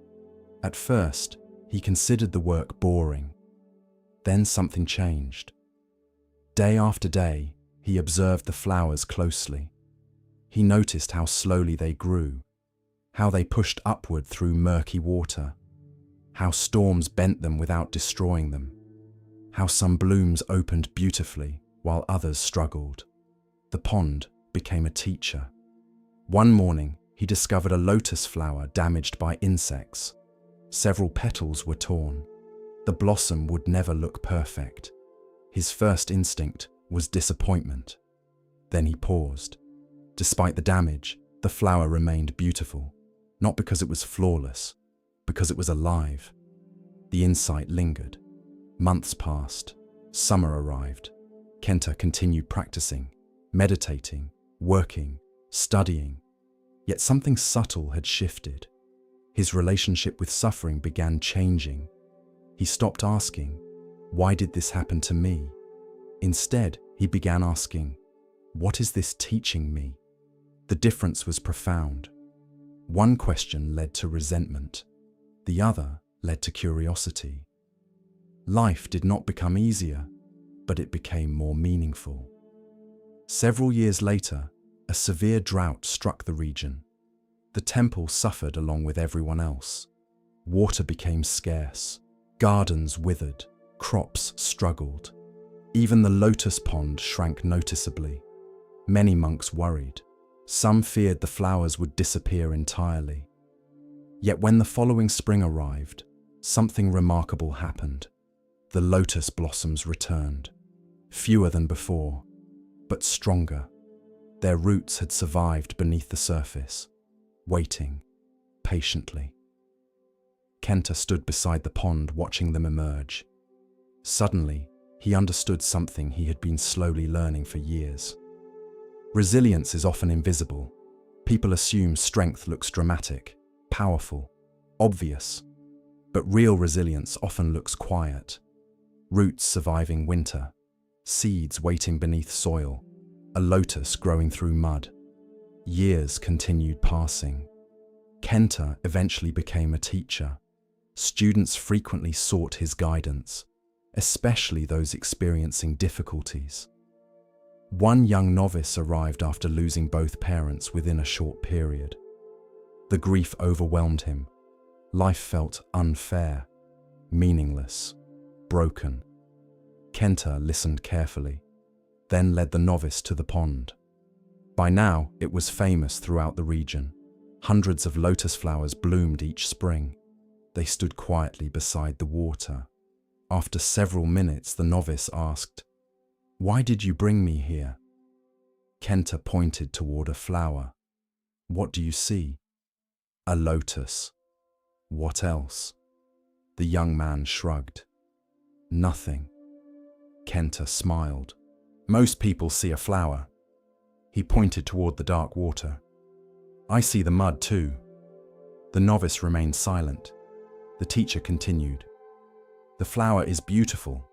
At first, he considered the work boring. Then something changed. Day after day, he observed the flowers closely. He noticed how slowly they grew, how they pushed upward through murky water, how storms bent them without destroying them, how some blooms opened beautifully while others struggled. The pond, became a teacher. One morning, he discovered a lotus flower damaged by insects. Several petals were torn. The blossom would never look perfect. His first instinct was disappointment. Then he paused. Despite the damage, the flower remained beautiful, not because it was flawless, because it was alive. The insight lingered. Months passed. Summer arrived. Kenta continued practicing, meditating, working, studying. Yet something subtle had shifted. His relationship with suffering began changing. He stopped asking, "Why did this happen to me?" Instead, he began asking, "What is this teaching me?" The difference was profound. One question led to resentment. The other led to curiosity. Life did not become easier, but it became more meaningful. Several years later, a severe drought struck the region. The temple suffered along with everyone else. Water became scarce, gardens withered, crops struggled. Even the lotus pond shrank noticeably. Many monks worried. Some feared the flowers would disappear entirely. Yet when the following spring arrived, something remarkable happened. The lotus blossoms returned, fewer than before, but stronger. Their roots had survived beneath the surface, waiting patiently. Kenta stood beside the pond watching them emerge. Suddenly, he understood something he had been slowly learning for years. Resilience is often invisible. People assume strength looks dramatic, powerful, obvious. But real resilience often looks quiet. Roots surviving winter, seeds waiting beneath soil, a lotus growing through mud. Years continued passing. Kenta eventually became a teacher. Students frequently sought his guidance, especially those experiencing difficulties. One young novice arrived after losing both parents within a short period. The grief overwhelmed him. Life felt unfair, meaningless, broken. Kenta listened carefully, then led the novice to the pond. By now, it was famous throughout the region. Hundreds of lotus flowers bloomed each spring. They stood quietly beside the water. After several minutes, the novice asked, "Why did you bring me here?" Kenta pointed toward a flower. "What do you see?" "A lotus." "What else?" The young man shrugged. "Nothing." Kenta smiled. "Most people see a flower." He pointed toward the dark water. "I see the mud too." The novice remained silent. The teacher continued. "The flower is beautiful.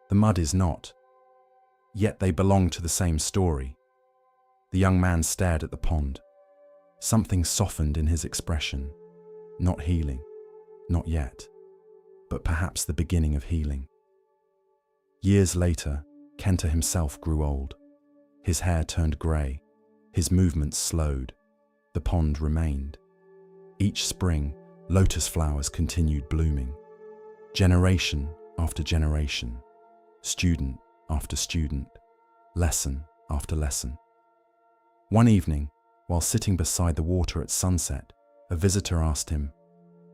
The mud is not. Yet they belong to the same story." The young man stared at the pond. Something softened in his expression. Not healing, not yet, but perhaps the beginning of healing. Years later, Kenta himself grew old. His hair turned grey, his movements slowed. The pond remained. Each spring, lotus flowers continued blooming. Generation after generation, student after student, lesson after lesson. One evening, while sitting beside the water at sunset, a visitor asked him,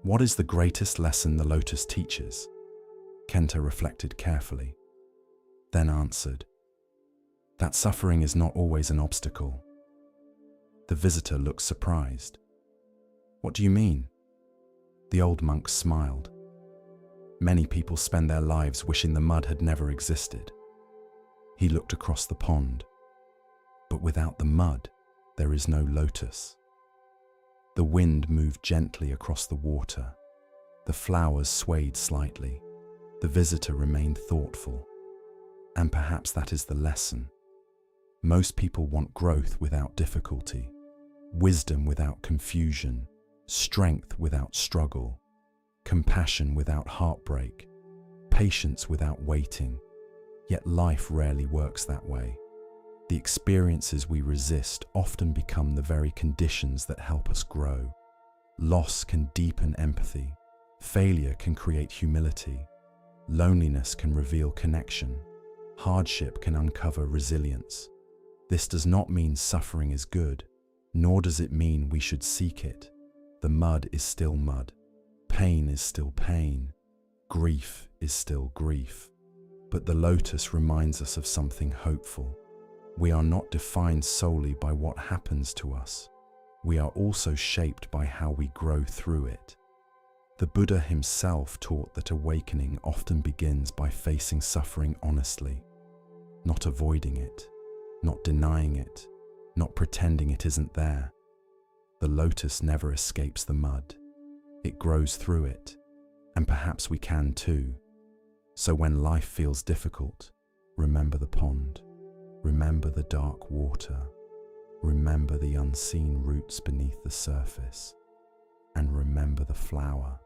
"What is the greatest lesson the lotus teaches?" Kenta reflected carefully, then answered, "That suffering is not always an obstacle." The visitor looked surprised. "What do you mean?" The old monk smiled. "Many people spend their lives wishing the mud had never existed." He looked across the pond. "But without the mud, there is no lotus." The wind moved gently across the water. The flowers swayed slightly. The visitor remained thoughtful. And perhaps that is the lesson. Most people want growth without difficulty, wisdom without confusion, strength without struggle, compassion without heartbreak, patience without waiting. Yet life rarely works that way. The experiences we resist often become the very conditions that help us grow. Loss can deepen empathy. Failure can create humility. Loneliness can reveal connection. Hardship can uncover resilience. This does not mean suffering is good, nor does it mean we should seek it. The mud is still mud. Pain is still pain. Grief is still grief. But the lotus reminds us of something hopeful. We are not defined solely by what happens to us. We are also shaped by how we grow through it. The Buddha himself taught that awakening often begins by facing suffering honestly, not avoiding it, not denying it, not pretending it isn't there. The lotus never escapes the mud. It grows through it, and perhaps we can too. So when life feels difficult, remember the pond, remember the dark water, remember the unseen roots beneath the surface, and remember the flower.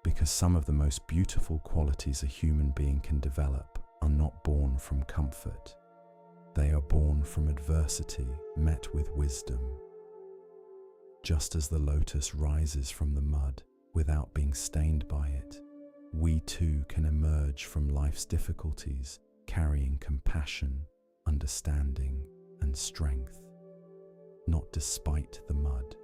Because some of the most beautiful qualities a human being can develop are not born from comfort. They are born from adversity met with wisdom. Just as the lotus rises from the mud without being stained by it, we too can emerge from life's difficulties carrying compassion, understanding, and strength. Not despite the mud,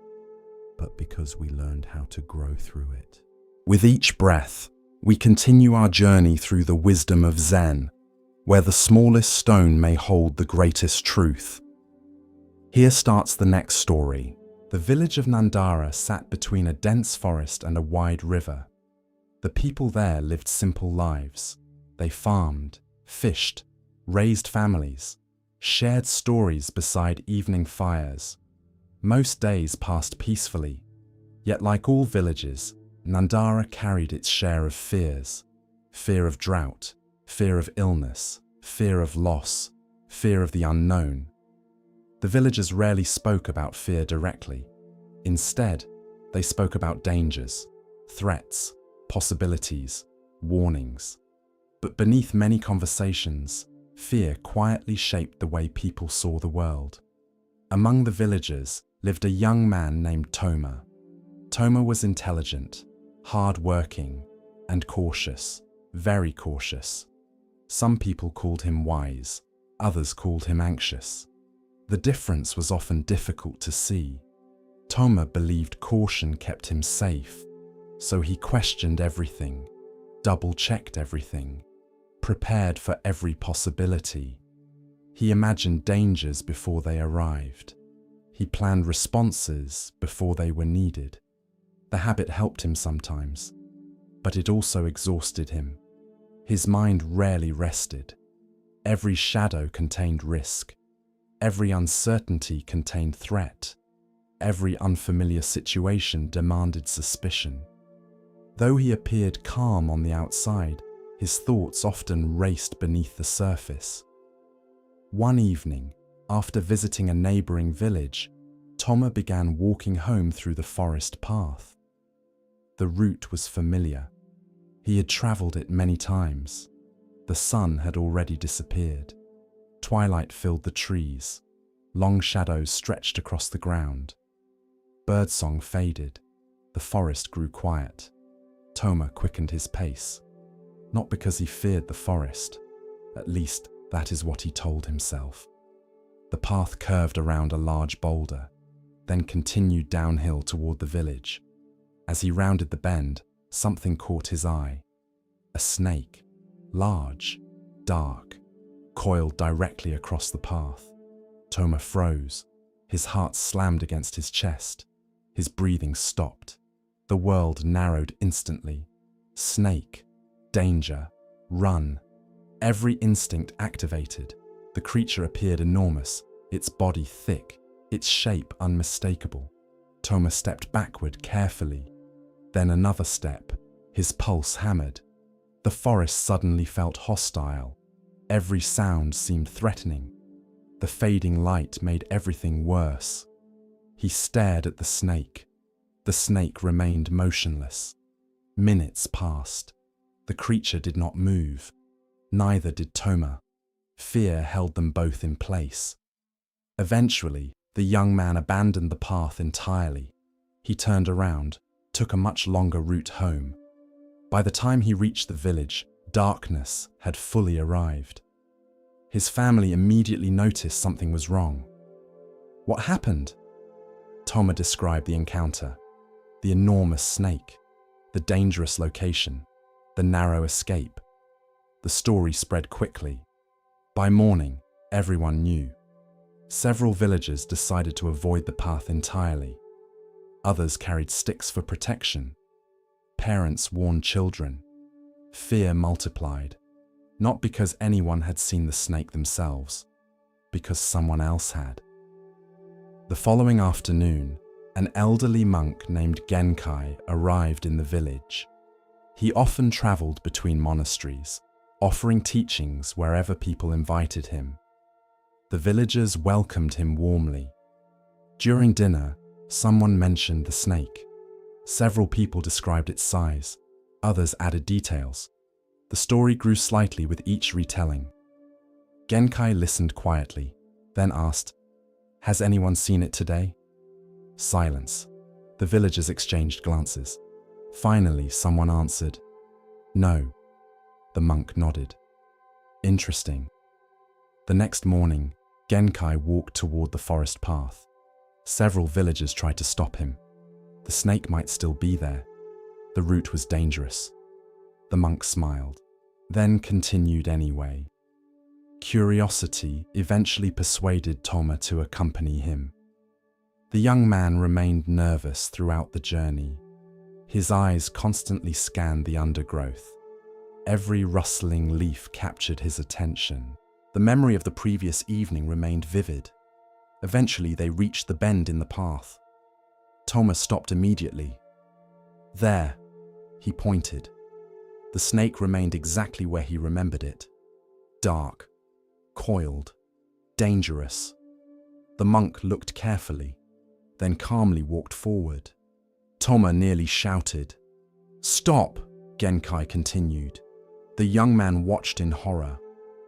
but because we learned how to grow through it. With each breath, we continue our journey through the wisdom of Zen, where the smallest stone may hold the greatest truth. Here starts the next story. The village of Nandara sat between a dense forest and a wide river. The people there lived simple lives. They farmed, fished, raised families, shared stories beside evening fires. Most days passed peacefully, yet like all villages, Nandara carried its share of fears. Fear of drought, fear of illness, fear of loss, fear of the unknown. The villagers rarely spoke about fear directly. Instead, they spoke about dangers, threats, possibilities, warnings. But beneath many conversations, fear quietly shaped the way people saw the world. Among the villagers lived a young man named Toma. Toma was intelligent, hard-working, and cautious, very cautious. Some people called him wise, others called him anxious. The difference was often difficult to see. Toma believed caution kept him safe, so he questioned everything, double-checked everything, prepared for every possibility. He imagined dangers before they arrived. He planned responses before they were needed. The habit helped him sometimes, but it also exhausted him. His mind rarely rested. Every shadow contained risk. Every uncertainty contained threat. Every unfamiliar situation demanded suspicion. Though he appeared calm on the outside, his thoughts often raced beneath the surface. One evening, after visiting a neighboring village, Toma began walking home through the forest path. The route was familiar. He had traveled it many times. The sun had already disappeared. Twilight filled the trees. Long shadows stretched across the ground. Birdsong faded. The forest grew quiet. Toma quickened his pace. Not because he feared the forest. At least, that is what he told himself. The path curved around a large boulder, then continued downhill toward the village. As he rounded the bend, something caught his eye. A snake, large, dark, coiled directly across the path. Toma froze. His heart slammed against his chest. His breathing stopped. The world narrowed instantly. Snake, danger, run. Every instinct activated. The creature appeared enormous, its body thick, its shape unmistakable. Toma stepped backward carefully. Then another step. His pulse hammered. The forest suddenly felt hostile. Every sound seemed threatening. The fading light made everything worse. He stared at the snake. The snake remained motionless. Minutes passed. The creature did not move. Neither did Toma. Fear held them both in place. Eventually, the young man abandoned the path entirely. He turned around, took a much longer route home. By the time he reached the village, darkness had fully arrived. His family immediately noticed something was wrong. What happened? Toma described the encounter, the enormous snake, the dangerous location, the narrow escape. The story spread quickly. By morning, everyone knew. Several villagers decided to avoid the path entirely. Others carried sticks for protection. Parents warned children. Fear multiplied, not because anyone had seen the snake themselves, because someone else had. The following afternoon, an elderly monk named Genkai arrived in the village. He often traveled between monasteries, offering teachings wherever people invited him. The villagers welcomed him warmly. During dinner, someone mentioned the snake. Several people described its size. Others added details. The story grew slightly with each retelling. Genkai listened quietly, then asked, "Has anyone seen it today?" Silence. The villagers exchanged glances. Finally, someone answered, "No." The monk nodded. Interesting. The next morning, Genkai walked toward the forest path. Several villagers tried to stop him. The snake might still be there. The route was dangerous. The monk smiled, then continued anyway. Curiosity eventually persuaded Toma to accompany him. The young man remained nervous throughout the journey. His eyes constantly scanned the undergrowth. Every rustling leaf captured his attention. The memory of the previous evening remained vivid. Eventually, they reached the bend in the path. Toma stopped immediately. There, he pointed. The snake remained exactly where he remembered it. Dark, coiled, dangerous. The monk looked carefully, then calmly walked forward. Toma nearly shouted. "Stop!" Genkai continued. The young man watched in horror.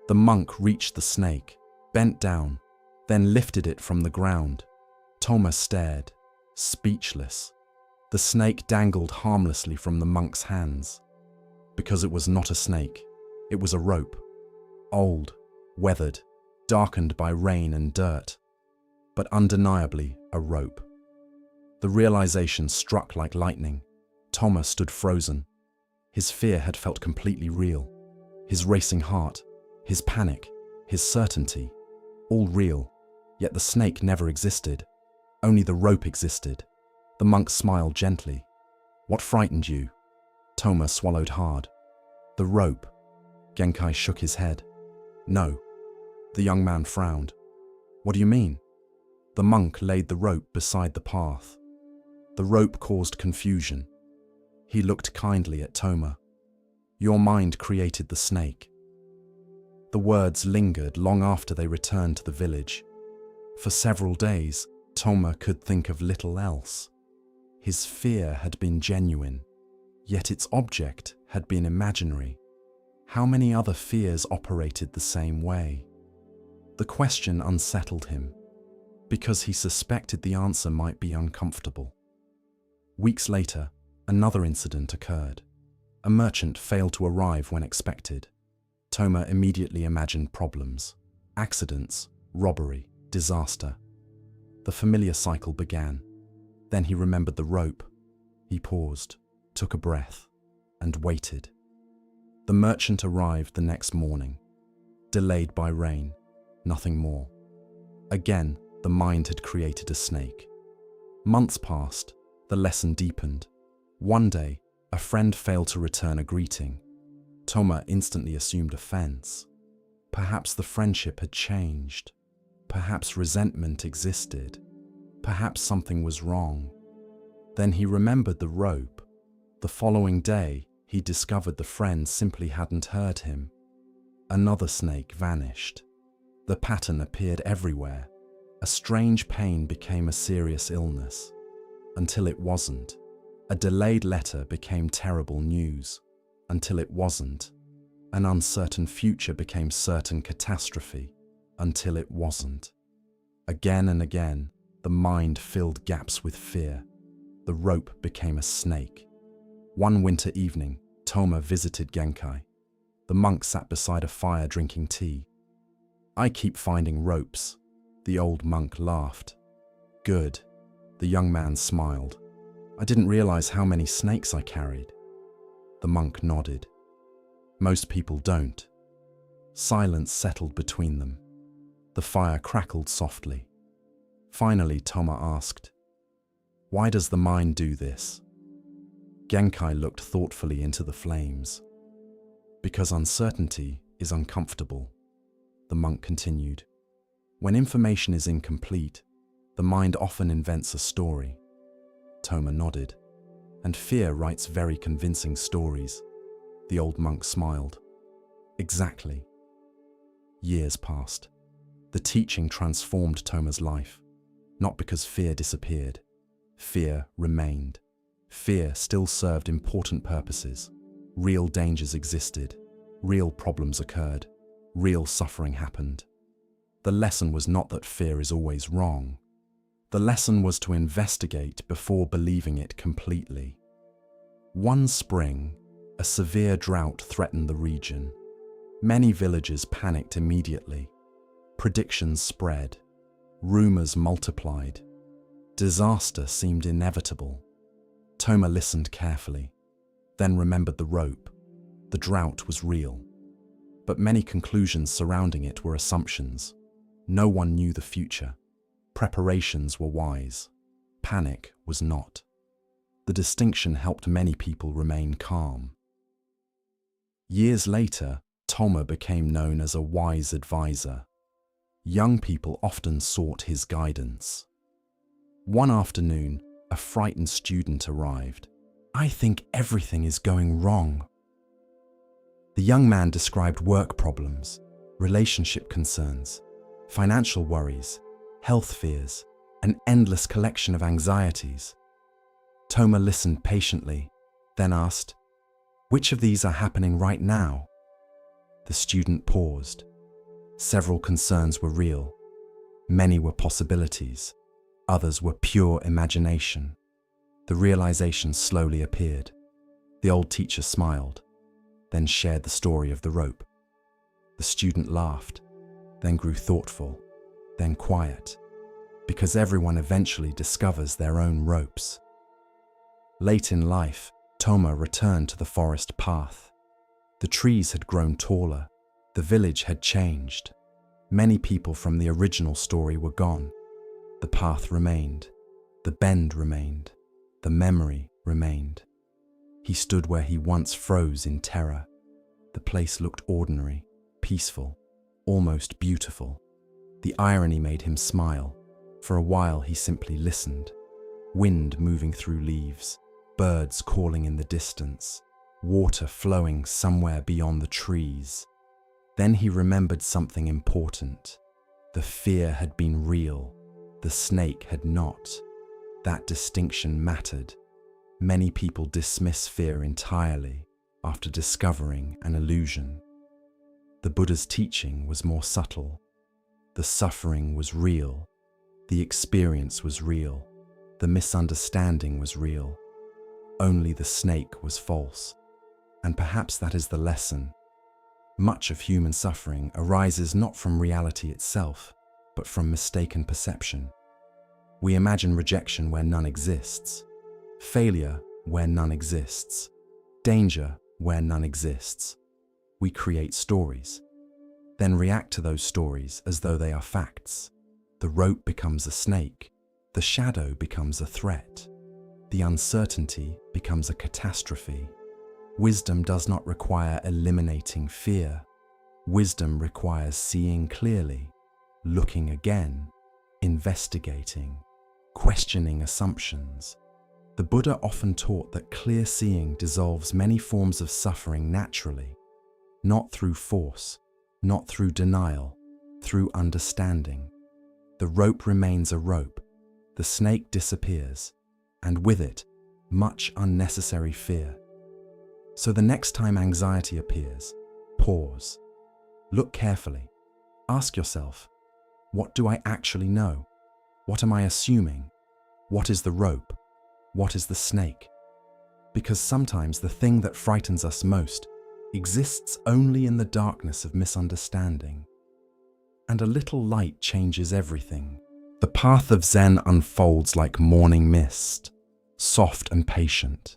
The monk reached the snake, bent down, then lifted it from the ground. Toma stared, speechless. The snake dangled harmlessly from the monk's hands. Because it was not a snake, it was a rope. Old, weathered, darkened by rain and dirt, but undeniably a rope. The realization struck like lightning. Toma stood frozen. His fear had felt completely real. His racing heart, his panic, his certainty, all real. Yet the snake never existed. Only the rope existed. The monk smiled gently. "What frightened you?" Toma swallowed hard. "The rope." Genkai shook his head. "No." The young man frowned. "What do you mean?" The monk laid the rope beside the path. The rope caused confusion. He looked kindly at Toma. "Your mind created the snake." The words lingered long after they returned to the village. For several days, Toma could think of little else. His fear had been genuine, yet its object had been imaginary. How many other fears operated the same way? The question unsettled him, because he suspected the answer might be uncomfortable. Weeks later, another incident occurred. A merchant failed to arrive when expected. Toma immediately imagined problems, accidents, robbery, disaster. The familiar cycle began. Then he remembered the rope. He paused, took a breath, and waited. The merchant arrived the next morning, delayed by rain, nothing more. Again, the mind had created a snake. Months passed, the lesson deepened. One day, a friend failed to return a greeting. Toma instantly assumed offense. Perhaps the friendship had changed. Perhaps resentment existed. Perhaps something was wrong. Then he remembered the rope. The following day, he discovered the friend simply hadn't heard him. Another snake vanished. The pattern appeared everywhere. A strange pain became a serious illness. Until it wasn't. A delayed letter became terrible news. Until it wasn't. An uncertain future became certain catastrophe. Until it wasn't. Again and again, the mind filled gaps with fear. The rope became a snake. One winter evening, Toma visited Genkai. The monk sat beside a fire drinking tea. I keep finding ropes. The old monk laughed. Good. The young man smiled. I didn't realize how many snakes I carried. The monk nodded. Most people don't. Silence settled between them. The fire crackled softly. Finally, Toma asked, "Why does the mind do this?" Genkai looked thoughtfully into the flames. "Because uncertainty is uncomfortable," the monk continued. "When information is incomplete, the mind often invents a story." Toma nodded. "And fear writes very convincing stories." The old monk smiled. "Exactly." Years passed. The teaching transformed Toma's life. Not because fear disappeared. Fear remained. Fear still served important purposes. Real dangers existed. Real problems occurred. Real suffering happened. The lesson was not that fear is always wrong. The lesson was to investigate before believing it completely. One spring, a severe drought threatened the region. Many villagers panicked immediately. Predictions spread. Rumors multiplied. Disaster seemed inevitable. Toma listened carefully, then remembered the rope. The drought was real, but many conclusions surrounding it were assumptions. No one knew the future. Preparations were wise. Panic was not. The distinction helped many people remain calm. Years later, Toma became known as a wise advisor. Young people often sought his guidance. One afternoon, a frightened student arrived. "I think everything is going wrong." The young man described work problems, relationship concerns, financial worries, health fears, an endless collection of anxieties. Toma listened patiently, then asked, "Which of these are happening right now?" The student paused. Several concerns were real. Many were possibilities. Others were pure imagination. The realization slowly appeared. The old teacher smiled, then shared the story of the rope. The student laughed, then grew thoughtful, then quiet, because everyone eventually discovers their own ropes. Late in life, Toma returned to the forest path. The trees had grown taller. The village had changed. Many people from the original story were gone. The path remained. The bend remained. The memory remained. He stood where he once froze in terror. The place looked ordinary, peaceful, almost beautiful. The irony made him smile. For a while he simply listened. Wind moving through leaves, birds calling in the distance, water flowing somewhere beyond the trees. Then he remembered something important. The fear had been real. The snake had not. That distinction mattered. Many people dismiss fear entirely after discovering an illusion. The Buddha's teaching was more subtle. The suffering was real. The experience was real. The misunderstanding was real. Only the snake was false. And perhaps that is the lesson. Much of human suffering arises not from reality itself, but from mistaken perception. We imagine rejection where none exists, failure where none exists, danger where none exists. We create stories, then react to those stories as though they are facts. The rope becomes a snake, the shadow becomes a threat, the uncertainty becomes a catastrophe. Wisdom does not require eliminating fear. Wisdom requires seeing clearly, looking again, investigating, questioning assumptions. The Buddha often taught that clear seeing dissolves many forms of suffering naturally, not through force, not through denial, through understanding. The rope remains a rope, the snake disappears, and with it, much unnecessary fear. So the next time anxiety appears, pause. Look carefully. Ask yourself, what do I actually know? What am I assuming? What is the rope? What is the snake? Because sometimes the thing that frightens us most exists only in the darkness of misunderstanding. and a little light changes everything. The path of Zen unfolds like morning mist, soft and patient.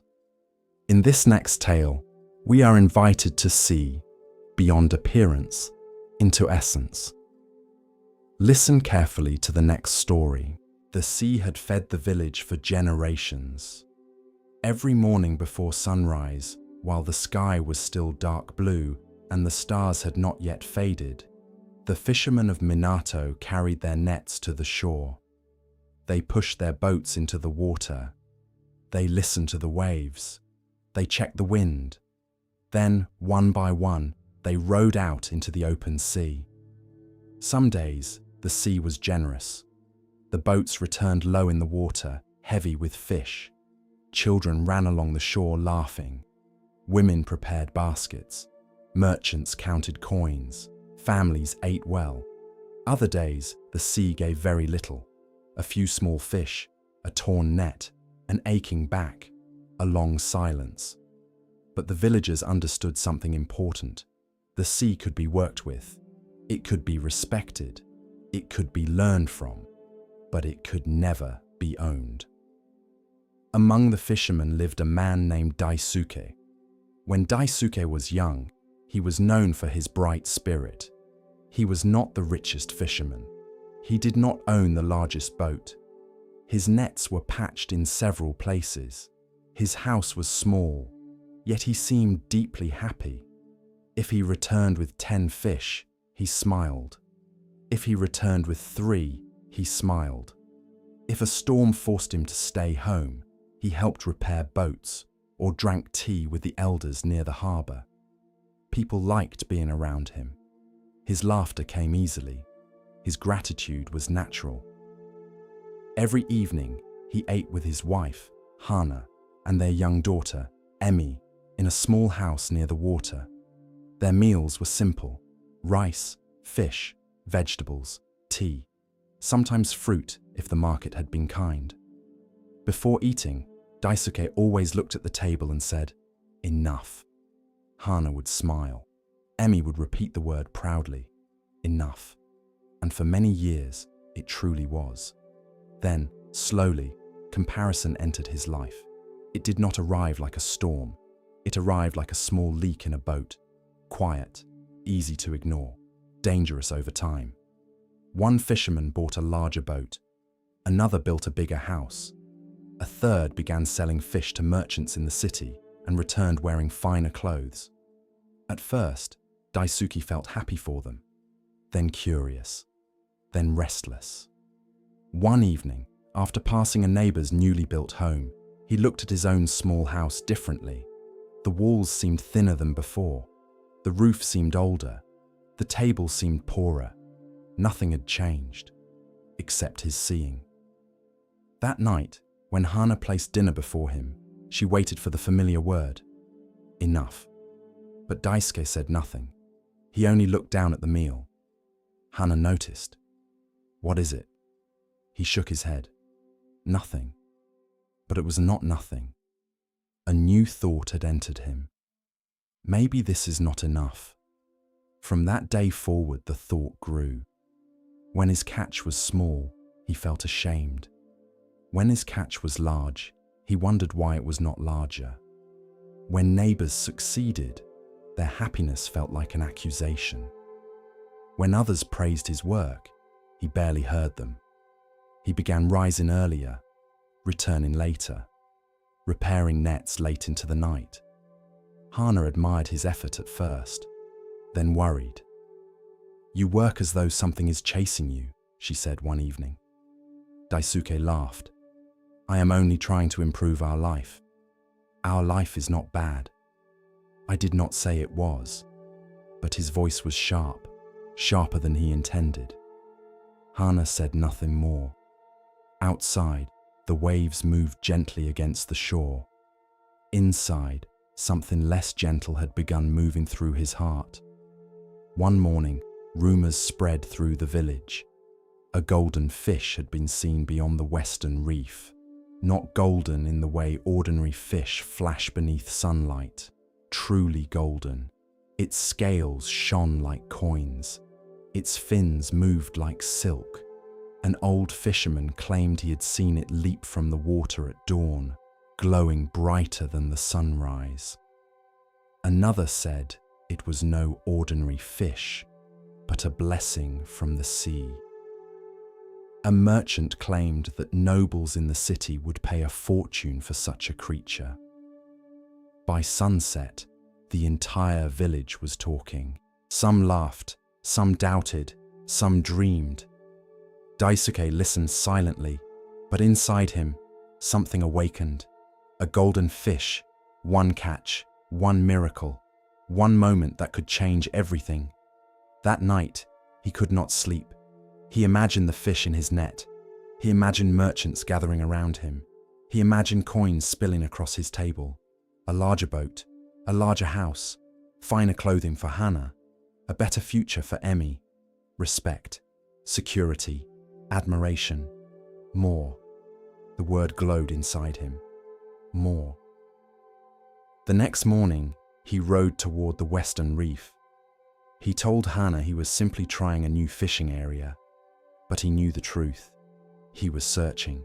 In this next tale, we are invited to see, beyond appearance, into essence. Listen carefully to the next story. The sea had fed the village for generations. Every morning before sunrise, while the sky was still dark blue and the stars had not yet faded, the fishermen of Minato carried their nets to the shore. They pushed their boats into the water. They listened to the waves. They checked the wind. Then, one by one, they rowed out into the open sea. Some days, the sea was generous. The boats returned low in the water, heavy with fish. Children ran along the shore laughing. Women prepared baskets. Merchants counted coins. Families ate well. Other days, the sea gave very little. A few small fish, a torn net, an aching back, a long silence. But the villagers understood something important. The sea could be worked with. It could be respected. It could be learned from. But it could never be owned. Among the fishermen lived a man named Daisuke. When Daisuke was young, he was known for his bright spirit. He was not the richest fisherman. He did not own the largest boat. His nets were patched in several places. His house was small, yet he seemed deeply happy. If he returned with 10 fish, he smiled. If he returned with 3, he smiled. If a storm forced him to stay home, he helped repair boats or drank tea with the elders near the harbour. People liked being around him. His laughter came easily. His gratitude was natural. Every evening, he ate with his wife, Hana, and their young daughter, Emi, in a small house near the water. Their meals were simple: rice, fish, vegetables, tea, sometimes fruit if the market had been kind. Before eating, Daisuke always looked at the table and said, "Enough." Hana would smile. Emi would repeat the word proudly, "Enough." And for many years, it truly was. Then, slowly, comparison entered his life. It did not arrive like a storm. It arrived like a small leak in a boat, quiet, easy to ignore, dangerous over time. One fisherman bought a larger boat. Another built a bigger house. A third began selling fish to merchants in the city and returned wearing finer clothes. At first, Daisuke felt happy for them, then curious, then restless. One evening, after passing a neighbor's newly built home, he looked at his own small house differently. The walls seemed thinner than before. The roof seemed older. The table seemed poorer. Nothing had changed, except his seeing. That night, when Hana placed dinner before him, she waited for the familiar word, "Enough." But Daisuke said nothing. He only looked down at the meal. Hana noticed. "What is it?" He shook his head. "Nothing." But it was not nothing. A new thought had entered him. Maybe this is not enough. From that day forward, the thought grew. When his catch was small, he felt ashamed. When his catch was large, he wondered why it was not larger. When neighbors succeeded, their happiness felt like an accusation. When others praised his work, he barely heard them. He began rising earlier, returning later, repairing nets late into the night. Hana admired his effort at first, then worried. "You work as though something is chasing you," she said one evening. Daisuke laughed. "I am only trying to improve our life. Our life is not bad." I did not say it was, but his voice was sharp, sharper than he intended. Hana said nothing more. Outside, the waves moved gently against the shore. Inside, something less gentle had begun moving through his heart. One morning, rumors spread through the village. A golden fish had been seen beyond the western reef. Not golden in the way ordinary fish flash beneath sunlight. Truly golden. Its scales shone like coins. Its fins moved like silk. An old fisherman claimed he had seen it leap from the water at dawn, glowing brighter than the sunrise. Another said it was no ordinary fish, but a blessing from the sea. A merchant claimed that nobles in the city would pay a fortune for such a creature. By sunset, the entire village was talking. Some laughed, some doubted, some dreamed. Daisuke listened silently, but inside him, something awakened. A golden fish, one catch, one miracle, one moment that could change everything. That night, he could not sleep. He imagined the fish in his net. He imagined merchants gathering around him. He imagined coins spilling across his table. A larger boat, a larger house, finer clothing for Hana, a better future for Emi, respect, security, admiration, more. The word glowed inside him. More. The next morning, he rowed toward the western reef. He told Hana he was simply trying a new fishing area, but he knew the truth. He was searching.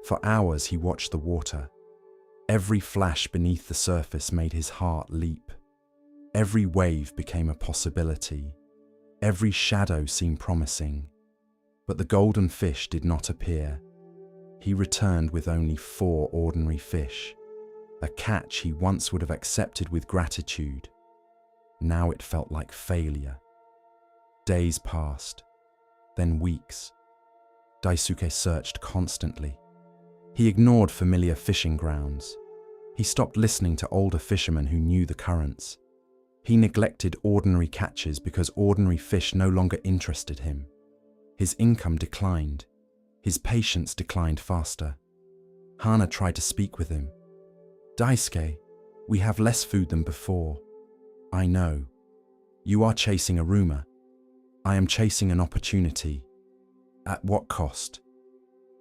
For hours he watched the water. Every flash beneath the surface made his heart leap. Every wave became a possibility. Every shadow seemed promising. But the golden fish did not appear. He returned with only 4 ordinary fish, a catch he once would have accepted with gratitude. Now it felt like failure. Days passed, then weeks. Daisuke searched constantly. He ignored familiar fishing grounds. He stopped listening to older fishermen who knew the currents. He neglected ordinary catches because ordinary fish no longer interested him. His income declined. His patience declined faster. Hana tried to speak with him. Daisuke, we have less food than before. I know. You are chasing a rumor. I am chasing an opportunity. At what cost?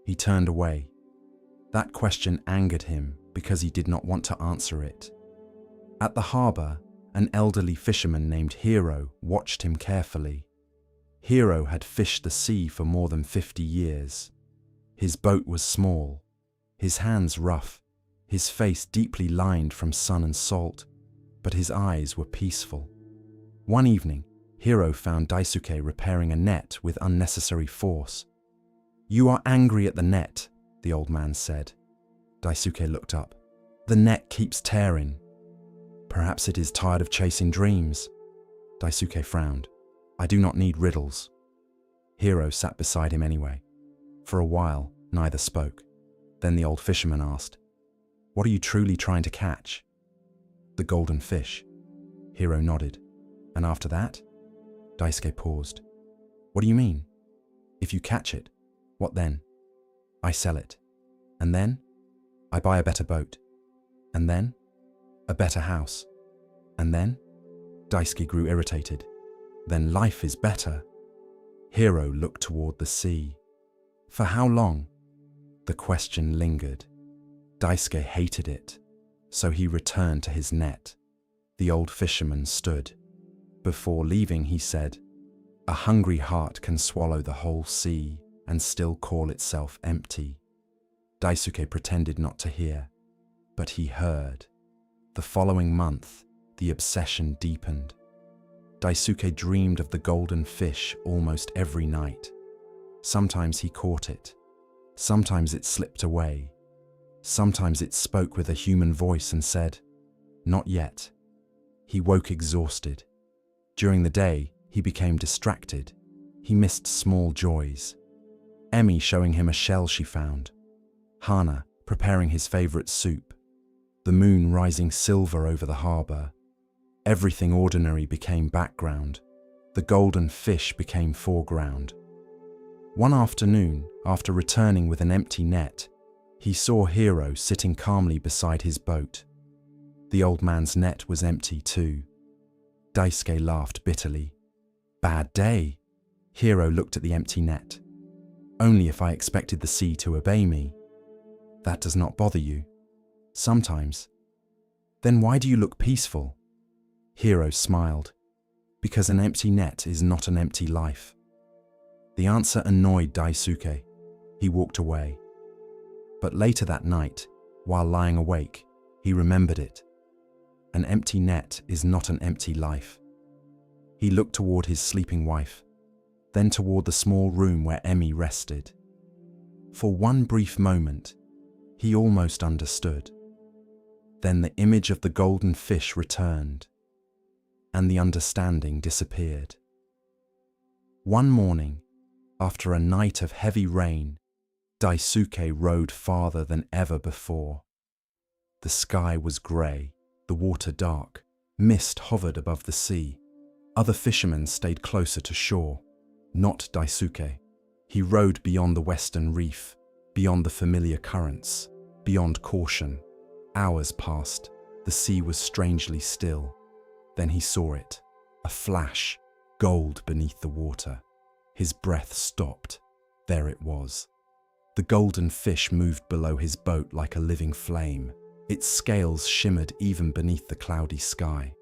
He turned away. That question angered him because he did not want to answer it. At the harbor, an elderly fisherman named Hiro watched him carefully. Hiro had fished the sea for more than 50 years. His boat was small, his hands rough, his face deeply lined from sun and salt, but his eyes were peaceful. One evening, Hiro found Daisuke repairing a net with unnecessary force. "You are angry at the net," the old man said. Daisuke looked up. "The net keeps tearing." "Perhaps it is tired of chasing dreams." Daisuke frowned. "I do not need riddles." Hiro sat beside him anyway. For a while, neither spoke. Then the old fisherman asked, "What are you truly trying to catch?" "The golden fish." Hiro nodded. "And after that?" Daisuke paused. "What do you mean? If you catch it, what then?" "I sell it. And then? I buy a better boat. And then? A better house. And then?" Daisuke grew irritated. "Then life is better." Hiro looked toward the sea. For how long? The question lingered. Daisuke hated it, so he returned to his net. The old fisherman stood. Before leaving, he said, "A hungry heart can swallow the whole sea and still call itself empty." Daisuke pretended not to hear, but he heard. The following month, the obsession deepened. Daisuke dreamed of the golden fish almost every night. Sometimes he caught it. Sometimes it slipped away. Sometimes it spoke with a human voice and said, "Not yet." He woke exhausted. During the day, he became distracted. He missed small joys. Emi showing him a shell she found. Hana preparing his favorite soup. The moon rising silver over the harbor. Everything ordinary became background. The golden fish became foreground. One afternoon, after returning with an empty net, he saw Hiro sitting calmly beside his boat. The old man's net was empty too. Daisuke laughed bitterly. "Bad day." Hiro looked at the empty net. "Only if I expected the sea to obey me." "That does not bother you." "Sometimes." "Then why do you look peaceful?" Hiro smiled. Because an empty net is not an empty life. The answer annoyed Daisuke. He walked away. But later that night, while lying awake, he remembered it. An empty net is not an empty life. He looked toward his sleeping wife, then toward the small room where Emmy rested. For one brief moment, he almost understood. Then the image of the golden fish returned, and the understanding disappeared. One morning, after a night of heavy rain, Daisuke rowed farther than ever before. The sky was grey, the water dark, mist hovered above the sea. Other fishermen stayed closer to shore, not Daisuke. He rowed beyond the western reef, beyond the familiar currents, beyond caution. Hours passed, the sea was strangely still. Then he saw it, a flash, gold beneath the water. His breath stopped. There it was. The golden fish moved below his boat like a living flame. Its scales shimmered even beneath the cloudy sky.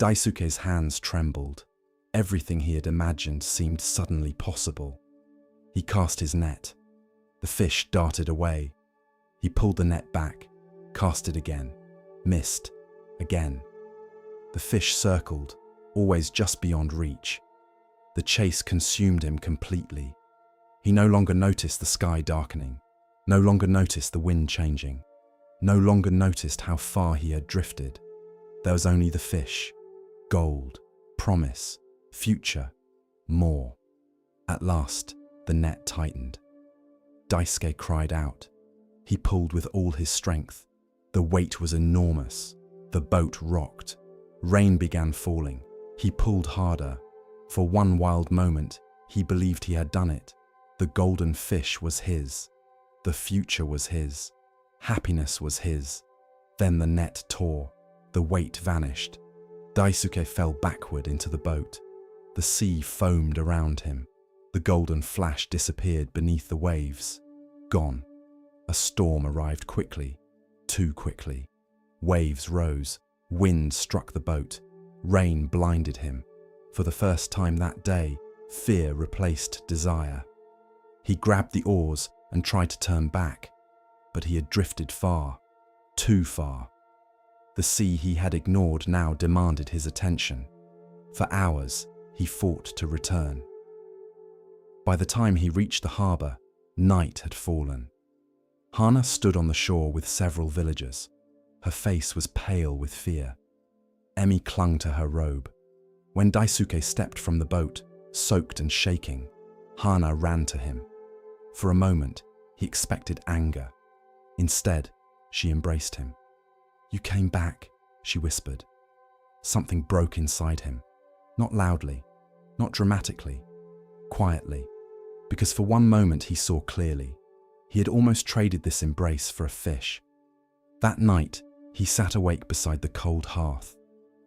Daisuke's hands trembled. Everything he had imagined seemed suddenly possible. He cast his net. The fish darted away. He pulled the net back, cast it again, missed, again. The fish circled, always just beyond reach. The chase consumed him completely. He no longer noticed the sky darkening, no longer noticed the wind changing, no longer noticed how far he had drifted. There was only the fish, gold, promise, future, more. At last, the net tightened. Daisuke cried out. He pulled with all his strength. The weight was enormous. The boat rocked. Rain began falling. He pulled harder. For one wild moment, he believed he had done it. The golden fish was his. The future was his. Happiness was his. Then the net tore. The weight vanished. Daisuke fell backward into the boat. The sea foamed around him. The golden flash disappeared beneath the waves. Gone. A storm arrived quickly, too quickly. Waves rose. Wind struck the boat. Rain blinded him. For the first time that day, fear replaced desire. He grabbed the oars and tried to turn back, but he had drifted far, too far. The sea he had ignored now demanded his attention. For hours, he fought to return. By the time he reached the harbour, night had fallen. Hana stood on the shore with several villagers. Her face was pale with fear. Emmy clung to her robe. When Daisuke stepped from the boat, soaked and shaking, Hana ran to him. For a moment, he expected anger. Instead, she embraced him. "You came back," she whispered. Something broke inside him. Not loudly, not dramatically, quietly. Because for one moment he saw clearly. He had almost traded this embrace for a fish. That night, he sat awake beside the cold hearth.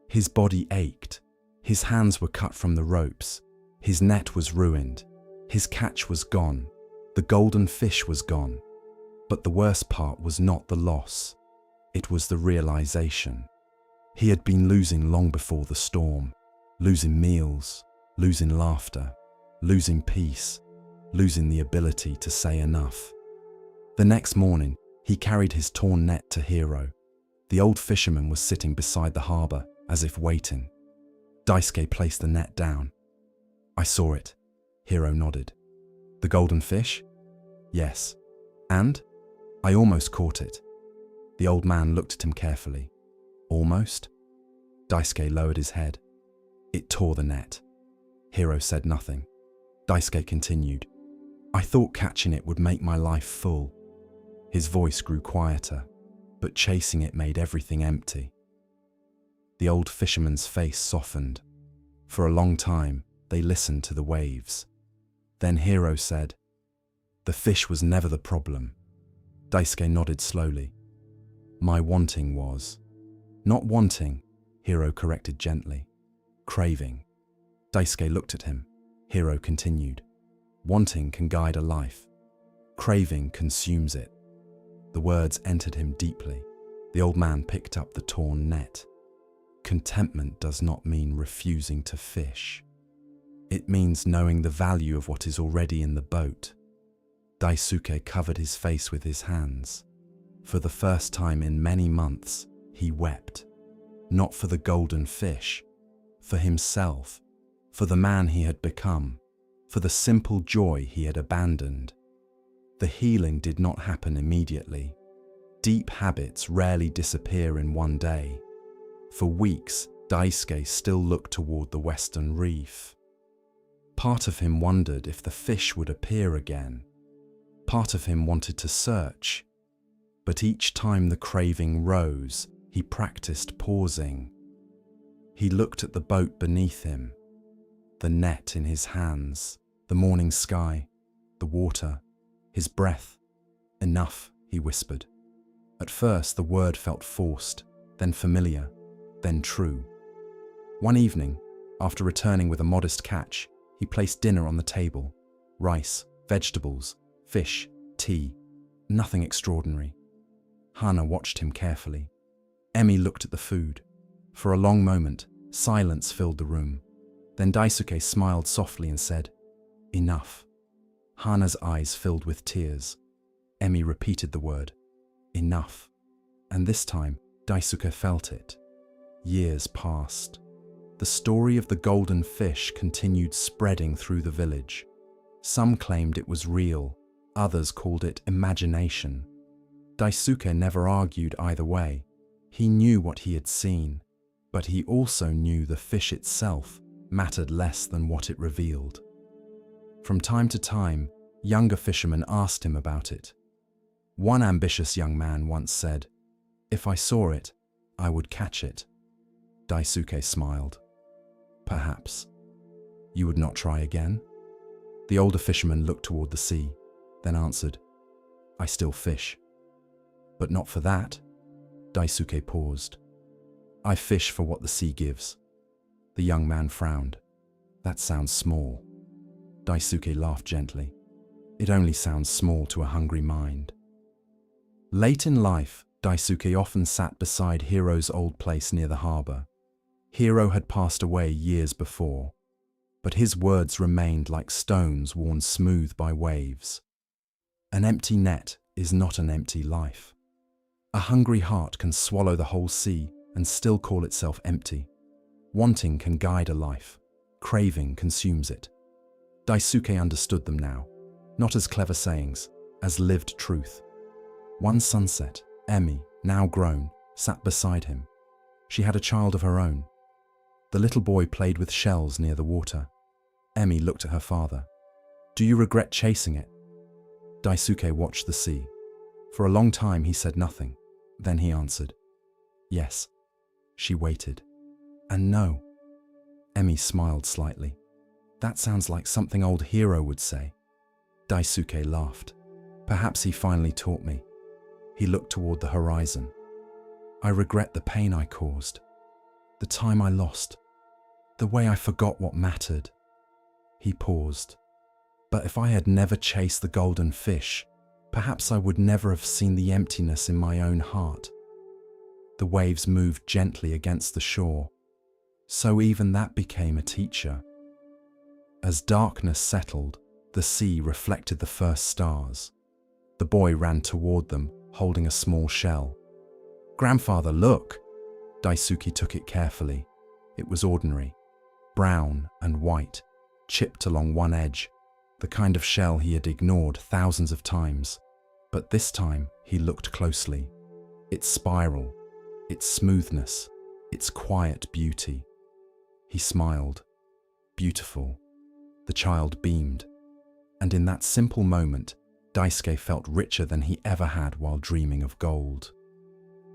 His body ached. His hands were cut from the ropes. His net was ruined. His catch was gone. The golden fish was gone. But the worst part was not the loss. It was the realization. He had been losing long before the storm. Losing meals, losing laughter, losing peace, losing the ability to say enough. The next morning, he carried his torn net to Hiro. The old fisherman was sitting beside the harbour, as if waiting. Daisuke placed the net down. "I saw it," Hiro nodded. "The golden fish?" "Yes. And? I almost caught it." The old man looked at him carefully. "Almost?" Daisuke lowered his head. "It tore the net." Hiro said nothing. Daisuke continued. "I thought catching it would make my life full." His voice grew quieter, but chasing it made everything empty. The old fisherman's face softened. For a long time, they listened to the waves. Then Hiro said, "The fish was never the problem." Daisuke nodded slowly. "My wanting was." "Not wanting," Hiro corrected gently. "Craving." Daisuke looked at him. Hiro continued. "Wanting can guide a life. Craving consumes it." The words entered him deeply. The old man picked up the torn net. Contentment does not mean refusing to fish. It means knowing the value of what is already in the boat. Daisuke covered his face with his hands. For the first time in many months, he wept. Not for the golden fish, for himself, for the man he had become, for the simple joy he had abandoned. The healing did not happen immediately. Deep habits rarely disappear in one day. For weeks, Daisuke still looked toward the western reef. Part of him wondered if the fish would appear again. Part of him wanted to search. But each time the craving rose, he practiced pausing. He looked at the boat beneath him, the net in his hands, the morning sky, the water, his breath. Enough, he whispered. At first the word felt forced, then familiar, then true. One evening, after returning with a modest catch, he placed dinner on the table. Rice, vegetables, fish, tea, nothing extraordinary. Hana watched him carefully. Emi looked at the food. For a long moment, silence filled the room. Then Daisuke smiled softly and said, "Enough." Hana's eyes filled with tears. Emi repeated the word, "Enough." And this time, Daisuke felt it. Years passed. The story of the golden fish continued spreading through the village. Some claimed it was real, others called it imagination. Daisuke never argued either way. He knew what he had seen, but he also knew the fish itself mattered less than what it revealed. From time to time, younger fishermen asked him about it. One ambitious young man once said, "If I saw it, I would catch it." Daisuke smiled. "Perhaps. You would not try again?" The older fisherman looked toward the sea, then answered, "I still fish." "But not for that." Daisuke paused. "I fish for what the sea gives." The young man frowned. "That sounds small." Daisuke laughed gently. "It only sounds small to a hungry mind." Late in life, Daisuke often sat beside Hiro's old place near the harbor. Hiro had passed away years before, but his words remained like stones worn smooth by waves. An empty net is not an empty life. A hungry heart can swallow the whole sea and still call itself empty. Wanting can guide a life. Craving consumes it. Daisuke understood them now, not as clever sayings, as lived truth. One sunset, Emi, now grown, sat beside him. She had a child of her own. The little boy played with shells near the water. Emi looked at her father. "Do you regret chasing it?" Daisuke watched the sea. For a long time he said nothing. Then he answered, "Yes." She waited. "And no." Emi smiled slightly. "That sounds like something old Hiro would say." Daisuke laughed. "Perhaps he finally taught me." He looked toward the horizon. "I regret the pain I caused, the time I lost, the way I forgot what mattered." He paused. "But if I had never chased the golden fish, perhaps I would never have seen the emptiness in my own heart." The waves moved gently against the shore. So even that became a teacher. As darkness settled, the sea reflected the first stars. The boy ran toward them, holding a small shell. "Grandfather, look!" Daisuke took it carefully. It was ordinary, brown and white, chipped along one edge, the kind of shell he had ignored thousands of times. But this time he looked closely. Its spiral, its smoothness, its quiet beauty. He smiled. Beautiful. The child beamed. And in that simple moment, Daisuke felt richer than he ever had while dreaming of gold.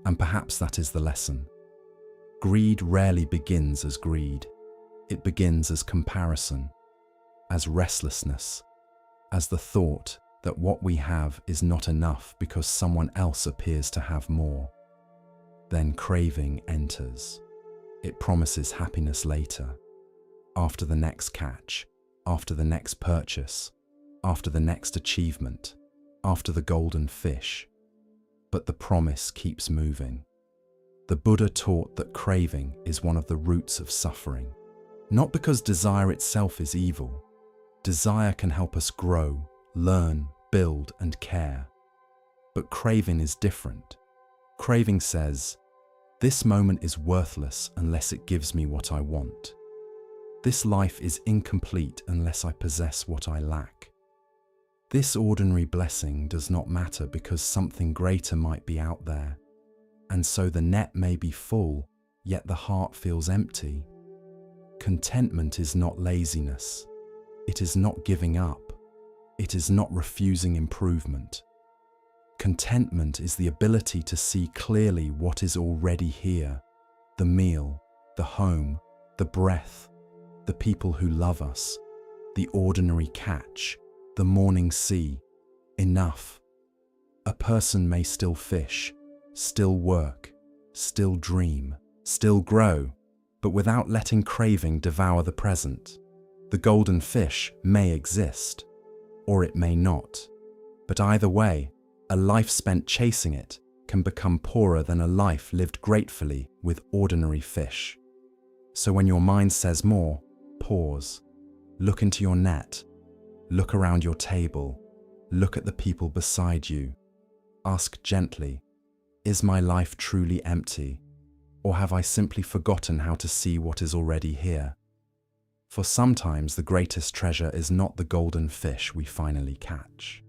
And perhaps that is the lesson. Greed rarely begins as greed. It begins as comparison, as restlessness, as the thought that what we have is not enough because someone else appears to have more. Then craving enters. It promises happiness later, after the next catch, after the next purchase, after the next achievement, after the golden fish. But the promise keeps moving. The Buddha taught that craving is one of the roots of suffering. Not because desire itself is evil. Desire can help us grow, learn, build, and care. But craving is different. Craving says, "This moment is worthless unless it gives me what I want. This life is incomplete unless I possess what I lack. This ordinary blessing does not matter because something greater might be out there. And so the net may be full, yet the heart feels empty." Contentment is not laziness. It is not giving up. It is not refusing improvement. Contentment is the ability to see clearly what is already here: the meal, the home, the breath, the people who love us, the ordinary catch, the morning sea. Enough. A person may still fish, still work, still dream, still grow, but without letting craving devour the present. The golden fish may exist, or it may not, but either way, a life spent chasing it can become poorer than a life lived gratefully with ordinary fish. So when your mind says more, pause. Look into your net. Look around your table. Look at the people beside you. Ask gently, is my life truly empty, or have I simply forgotten how to see what is already here? For sometimes the greatest treasure is not the golden fish we finally catch.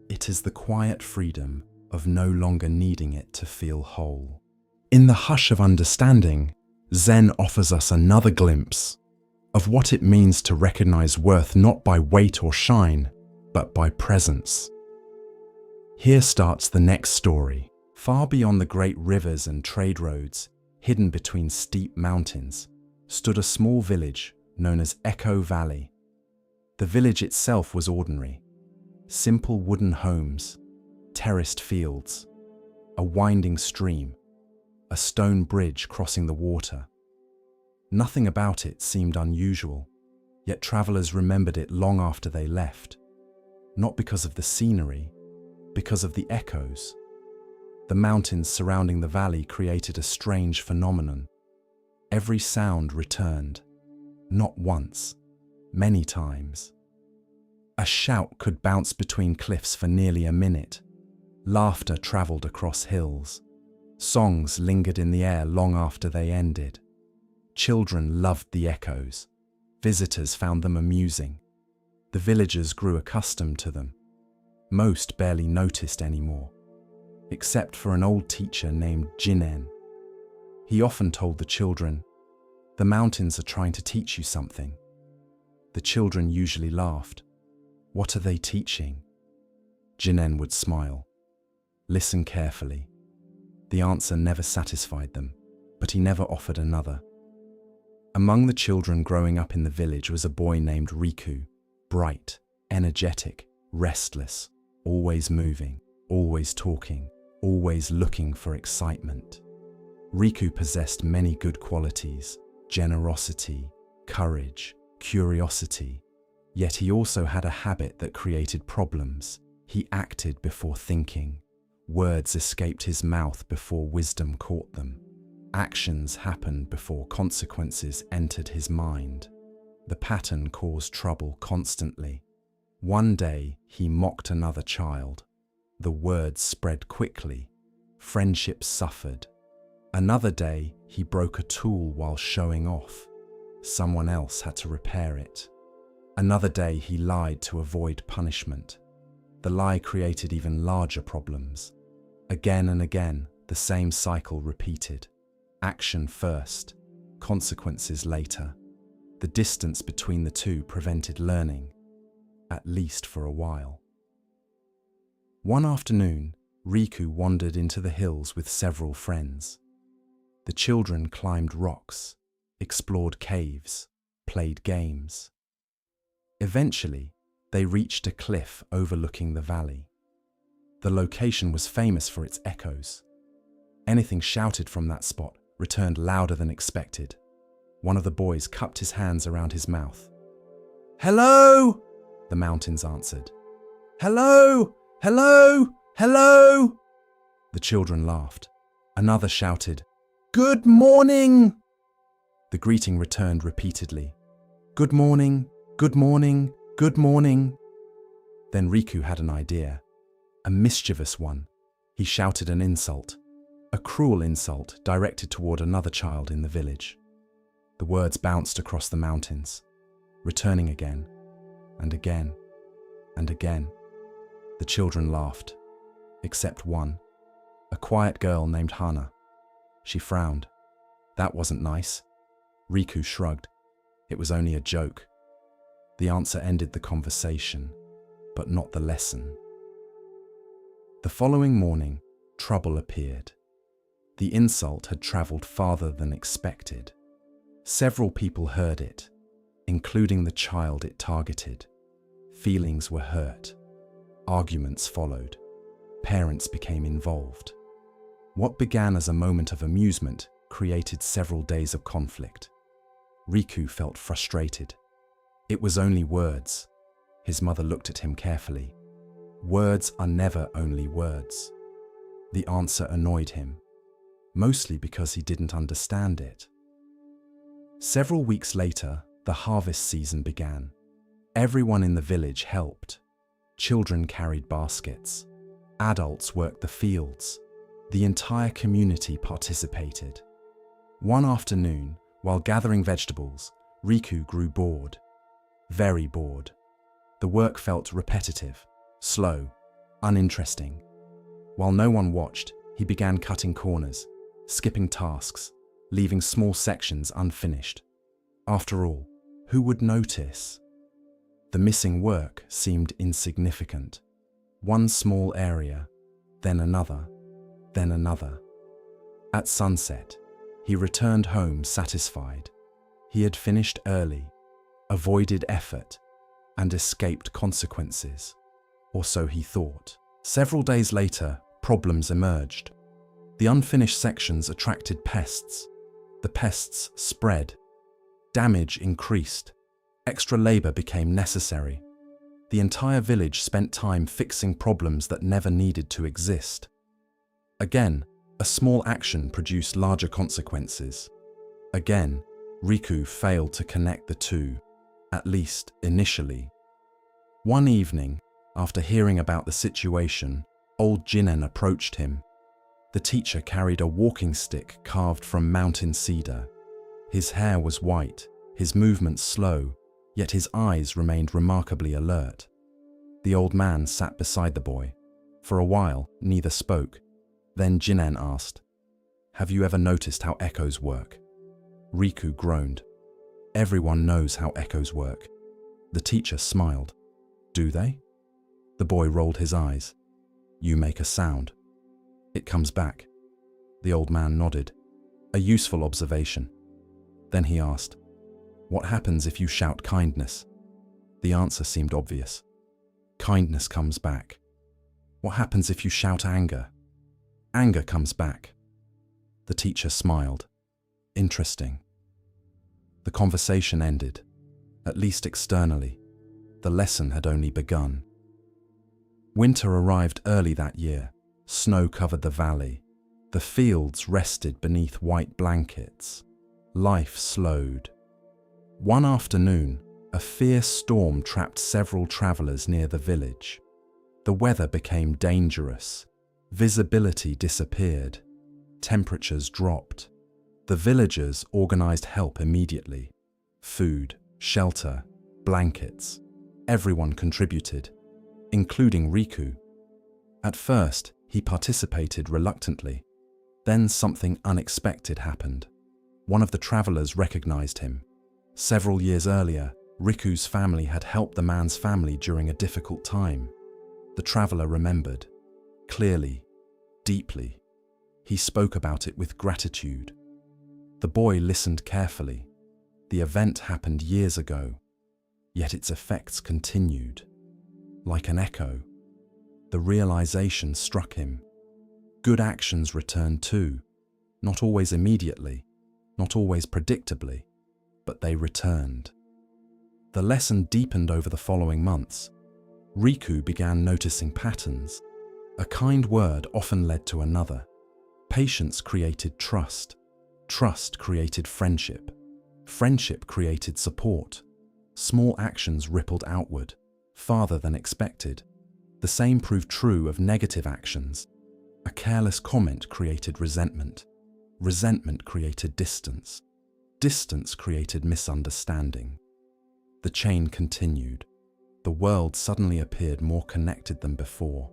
It is the quiet freedom of no longer needing it to feel whole. In the hush of understanding, Zen offers us another glimpse of what it means to recognize worth not by weight or shine, but by presence. Here starts the next story. Far beyond the great rivers and trade roads, hidden between steep mountains, stood a small village known as Echo Valley. The village itself was ordinary. Simple wooden homes, terraced fields, a winding stream, a stone bridge crossing the water. Nothing about it seemed unusual, yet travelers remembered it long after they left, not because of the scenery, because of the echoes. The mountains surrounding the valley created a strange phenomenon. Every sound returned, not once, many times. A shout could bounce between cliffs for nearly a minute. Laughter traveled across hills. Songs lingered in the air long after they ended. Children loved the echoes. Visitors found them amusing. The villagers grew accustomed to them. Most barely noticed anymore, except for an old teacher named Jinen. He often told the children, "The mountains are trying to teach you something." The children usually laughed. "What are they teaching?" Jinen would smile. Listen carefully. The answer never satisfied them, but he never offered another. Among the children growing up in the village was a boy named Riku, bright, energetic, restless, always moving, always talking, always looking for excitement. Riku possessed many good qualities: generosity, courage, curiosity. Yet he also had a habit that created problems. He acted before thinking. Words escaped his mouth before wisdom caught them. Actions happened before consequences entered his mind. The pattern caused trouble constantly. One day, he mocked another child. The words spread quickly. Friendships suffered. Another day, he broke a tool while showing off. Someone else had to repair it. Another day, he lied to avoid punishment. The lie created even larger problems. Again and again, the same cycle repeated. Action first, consequences later. The distance between the two prevented learning, at least for a while. One afternoon, Riku wandered into the hills with several friends. The children climbed rocks, explored caves, played games. Eventually, they reached a cliff overlooking the valley. The location was famous for its echoes. Anything shouted from that spot returned louder than expected. One of the boys cupped his hands around his mouth. "Hello!" the mountains answered. "Hello! Hello! Hello!" The children laughed. Another shouted, Good morning! The greeting returned repeatedly. Good morning, good morning, good morning. Then Riku had an idea, a mischievous one. He shouted an insult, a cruel insult directed toward another child in the village. The words bounced across the mountains, returning again and again and again. The children laughed, except one, a quiet girl named Hana. She frowned. That wasn't nice. Riku shrugged. It was only a joke. The answer ended the conversation, but not the lesson. The following morning, trouble appeared. The insult had traveled farther than expected. Several people heard it, including the child it targeted. Feelings were hurt. Arguments followed. Parents became involved. What began as a moment of amusement created several days of conflict. Riku felt frustrated. It was only words. His mother looked at him carefully. Words are never only words. The answer annoyed him, mostly because he didn't understand it. Several weeks later, the harvest season began. Everyone in the village helped. Children carried baskets. Adults worked the fields. The entire community participated. One afternoon, while gathering vegetables, Riku grew bored. Very bored. The work felt repetitive, slow, uninteresting. While no one watched, he began cutting corners, skipping tasks, leaving small sections unfinished. After all, who would notice? The missing work seemed insignificant. One small area, then another, then another. At sunset, he returned home satisfied. He had finished early, avoided effort, and escaped consequences. Or so he thought. Several days later, problems emerged. The unfinished sections attracted pests. The pests spread. Damage increased. Extra labor became necessary. The entire village spent time fixing problems that never needed to exist. Again, a small action produced larger consequences. Again, Riku failed to connect the two, at least initially. One evening, after hearing about the situation, old Jinen approached him. The teacher carried a walking stick carved from mountain cedar. His hair was white, his movements slow, yet his eyes remained remarkably alert. The old man sat beside the boy. For a while, neither spoke. Then Jinen asked, "Have you ever noticed how echoes work?" Riku groaned. Everyone knows how echoes work. The teacher smiled. Do they? The boy rolled his eyes. You make a sound. It comes back. The old man nodded. A useful observation. Then he asked, "What happens if you shout kindness?" The answer seemed obvious. Kindness comes back. What happens if you shout anger? Anger comes back. The teacher smiled. Interesting. The conversation ended, at least externally. The lesson had only begun. Winter arrived early that year. Snow covered the valley. The fields rested beneath white blankets. Life slowed. One afternoon, a fierce storm trapped several travelers near the village. The weather became dangerous. Visibility disappeared. Temperatures dropped. The villagers organized help immediately. Food, shelter, blankets. Everyone contributed, including Riku. At first, he participated reluctantly. Then something unexpected happened. One of the travelers recognized him. Several years earlier, Riku's family had helped the man's family during a difficult time. The traveler remembered. Clearly, deeply. He spoke about it with gratitude. The boy listened carefully. The event happened years ago, yet its effects continued. Like an echo, the realization struck him. Good actions return too, not always immediately, not always predictably, but they returned. The lesson deepened over the following months. Riku began noticing patterns. A kind word often led to another. Patience created trust. Trust created friendship. Friendship created support. Small actions rippled outward, farther than expected. The same proved true of negative actions. A careless comment created resentment. Resentment created distance. Distance created misunderstanding. The chain continued. The world suddenly appeared more connected than before,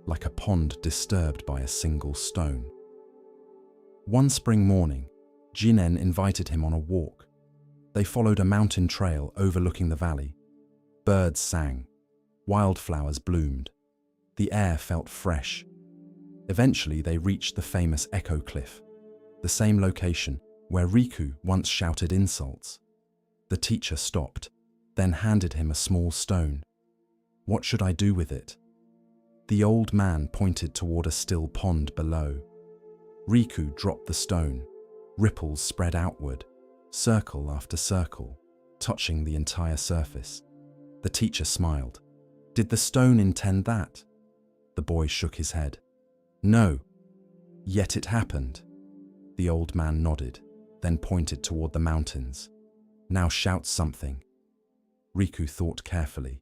like a pond disturbed by a single stone. One spring morning, Jinen invited him on a walk. They followed a mountain trail overlooking the valley. Birds sang. Wildflowers bloomed. The air felt fresh. Eventually, they reached the famous Echo Cliff, the same location where Riku once shouted insults. The teacher stopped, then handed him a small stone. "What should I do with it?" The old man pointed toward a still pond below. Riku dropped the stone. Ripples spread outward, circle after circle, touching the entire surface. The teacher smiled. "Did the stone intend that?" The boy shook his head. "No. Yet it happened." The old man nodded, then pointed toward the mountains. "Now shout something." Riku thought carefully,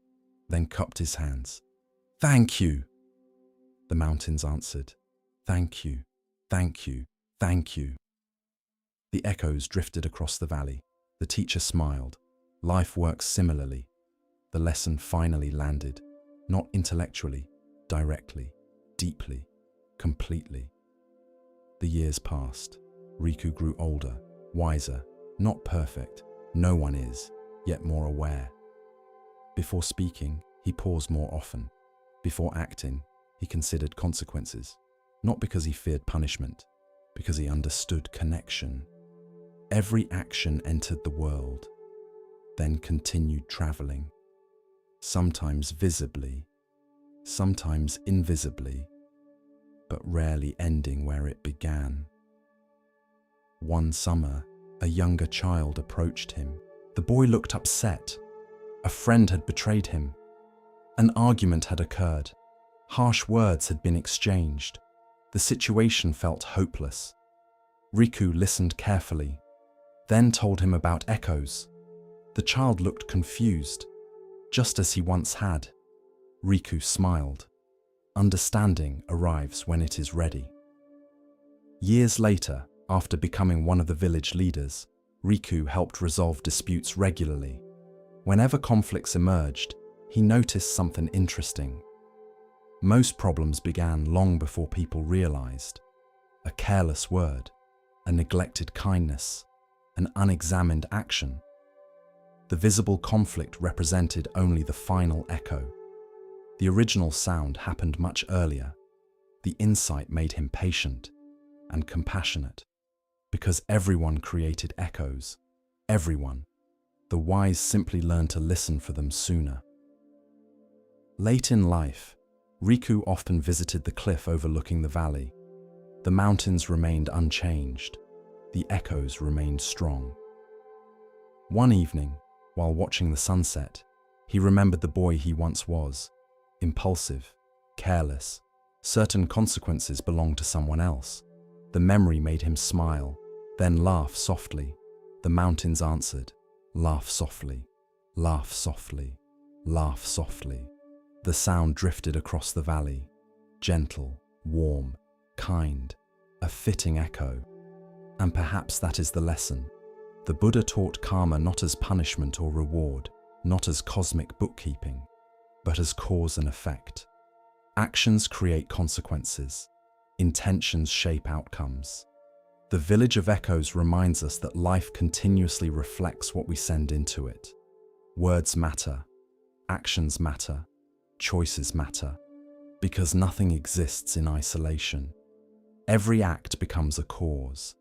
then cupped his hands. "Thank you!" The mountains answered. "Thank you, thank you, thank you." The echoes drifted across the valley. The teacher smiled. Life works similarly. The lesson finally landed, not intellectually, directly, deeply, completely. The years passed. Riku grew older, wiser, not perfect. No one is, yet more aware. Before speaking, he paused more often. Before acting, he considered consequences, not because he feared punishment, because he understood connection. Every action entered the world, then continued traveling, sometimes visibly, sometimes invisibly, but rarely ending where it began. One summer, a younger child approached him. The boy looked upset. A friend had betrayed him. An argument had occurred. Harsh words had been exchanged. The situation felt hopeless. Riku listened carefully, then told him about echoes. The child looked confused, just as he once had. Riku smiled. Understanding arrives when it is ready. Years later, after becoming one of the village leaders, Riku helped resolve disputes regularly. Whenever conflicts emerged, he noticed something interesting. Most problems began long before people realized. A careless word, a neglected kindness, an unexamined action. The visible conflict represented only the final echo. The original sound happened much earlier. The insight made him patient and compassionate, because everyone created echoes. Everyone. The wise simply learned to listen for them sooner. Late in life, Riku often visited the cliff overlooking the valley. The mountains remained unchanged. The echoes remained strong. One evening, while watching the sunset, he remembered the boy he once was. Impulsive, careless. Certain consequences belonged to someone else. The memory made him smile, then laugh softly. The mountains answered, "Laugh softly, laugh softly, laugh softly." The sound drifted across the valley, gentle, warm, kind, a fitting echo. And perhaps that is the lesson. The Buddha taught karma not as punishment or reward, not as cosmic bookkeeping, but as cause and effect. Actions create consequences. Intentions shape outcomes. The Village of Echoes reminds us that life continuously reflects what we send into it. Words matter. Actions matter. Choices matter. Because nothing exists in isolation. Every act becomes a cause.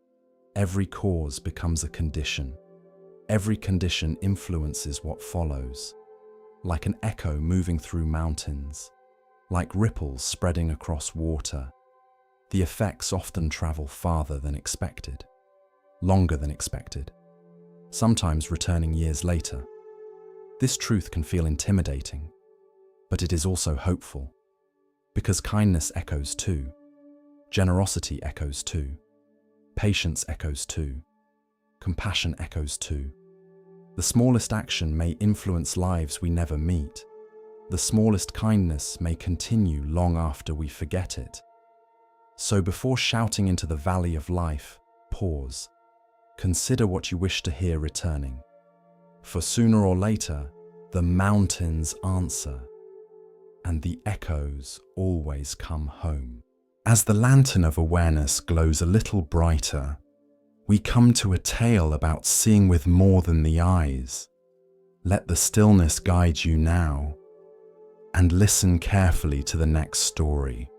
Every cause becomes a condition. Every condition influences what follows. Like an echo moving through mountains. Like ripples spreading across water. The effects often travel farther than expected. Longer than expected. Sometimes returning years later. This truth can feel intimidating, but it is also hopeful. Because kindness echoes too. Generosity echoes too. Patience echoes too. Compassion echoes too. The smallest action may influence lives we never meet. The smallest kindness may continue long after we forget it. So before shouting into the valley of life, pause. Consider what you wish to hear returning. For sooner or later, the mountains answer, and the echoes always come home. As the lantern of awareness glows a little brighter, we come to a tale about seeing with more than the eyes. Let the stillness guide you now, and listen carefully to the next story.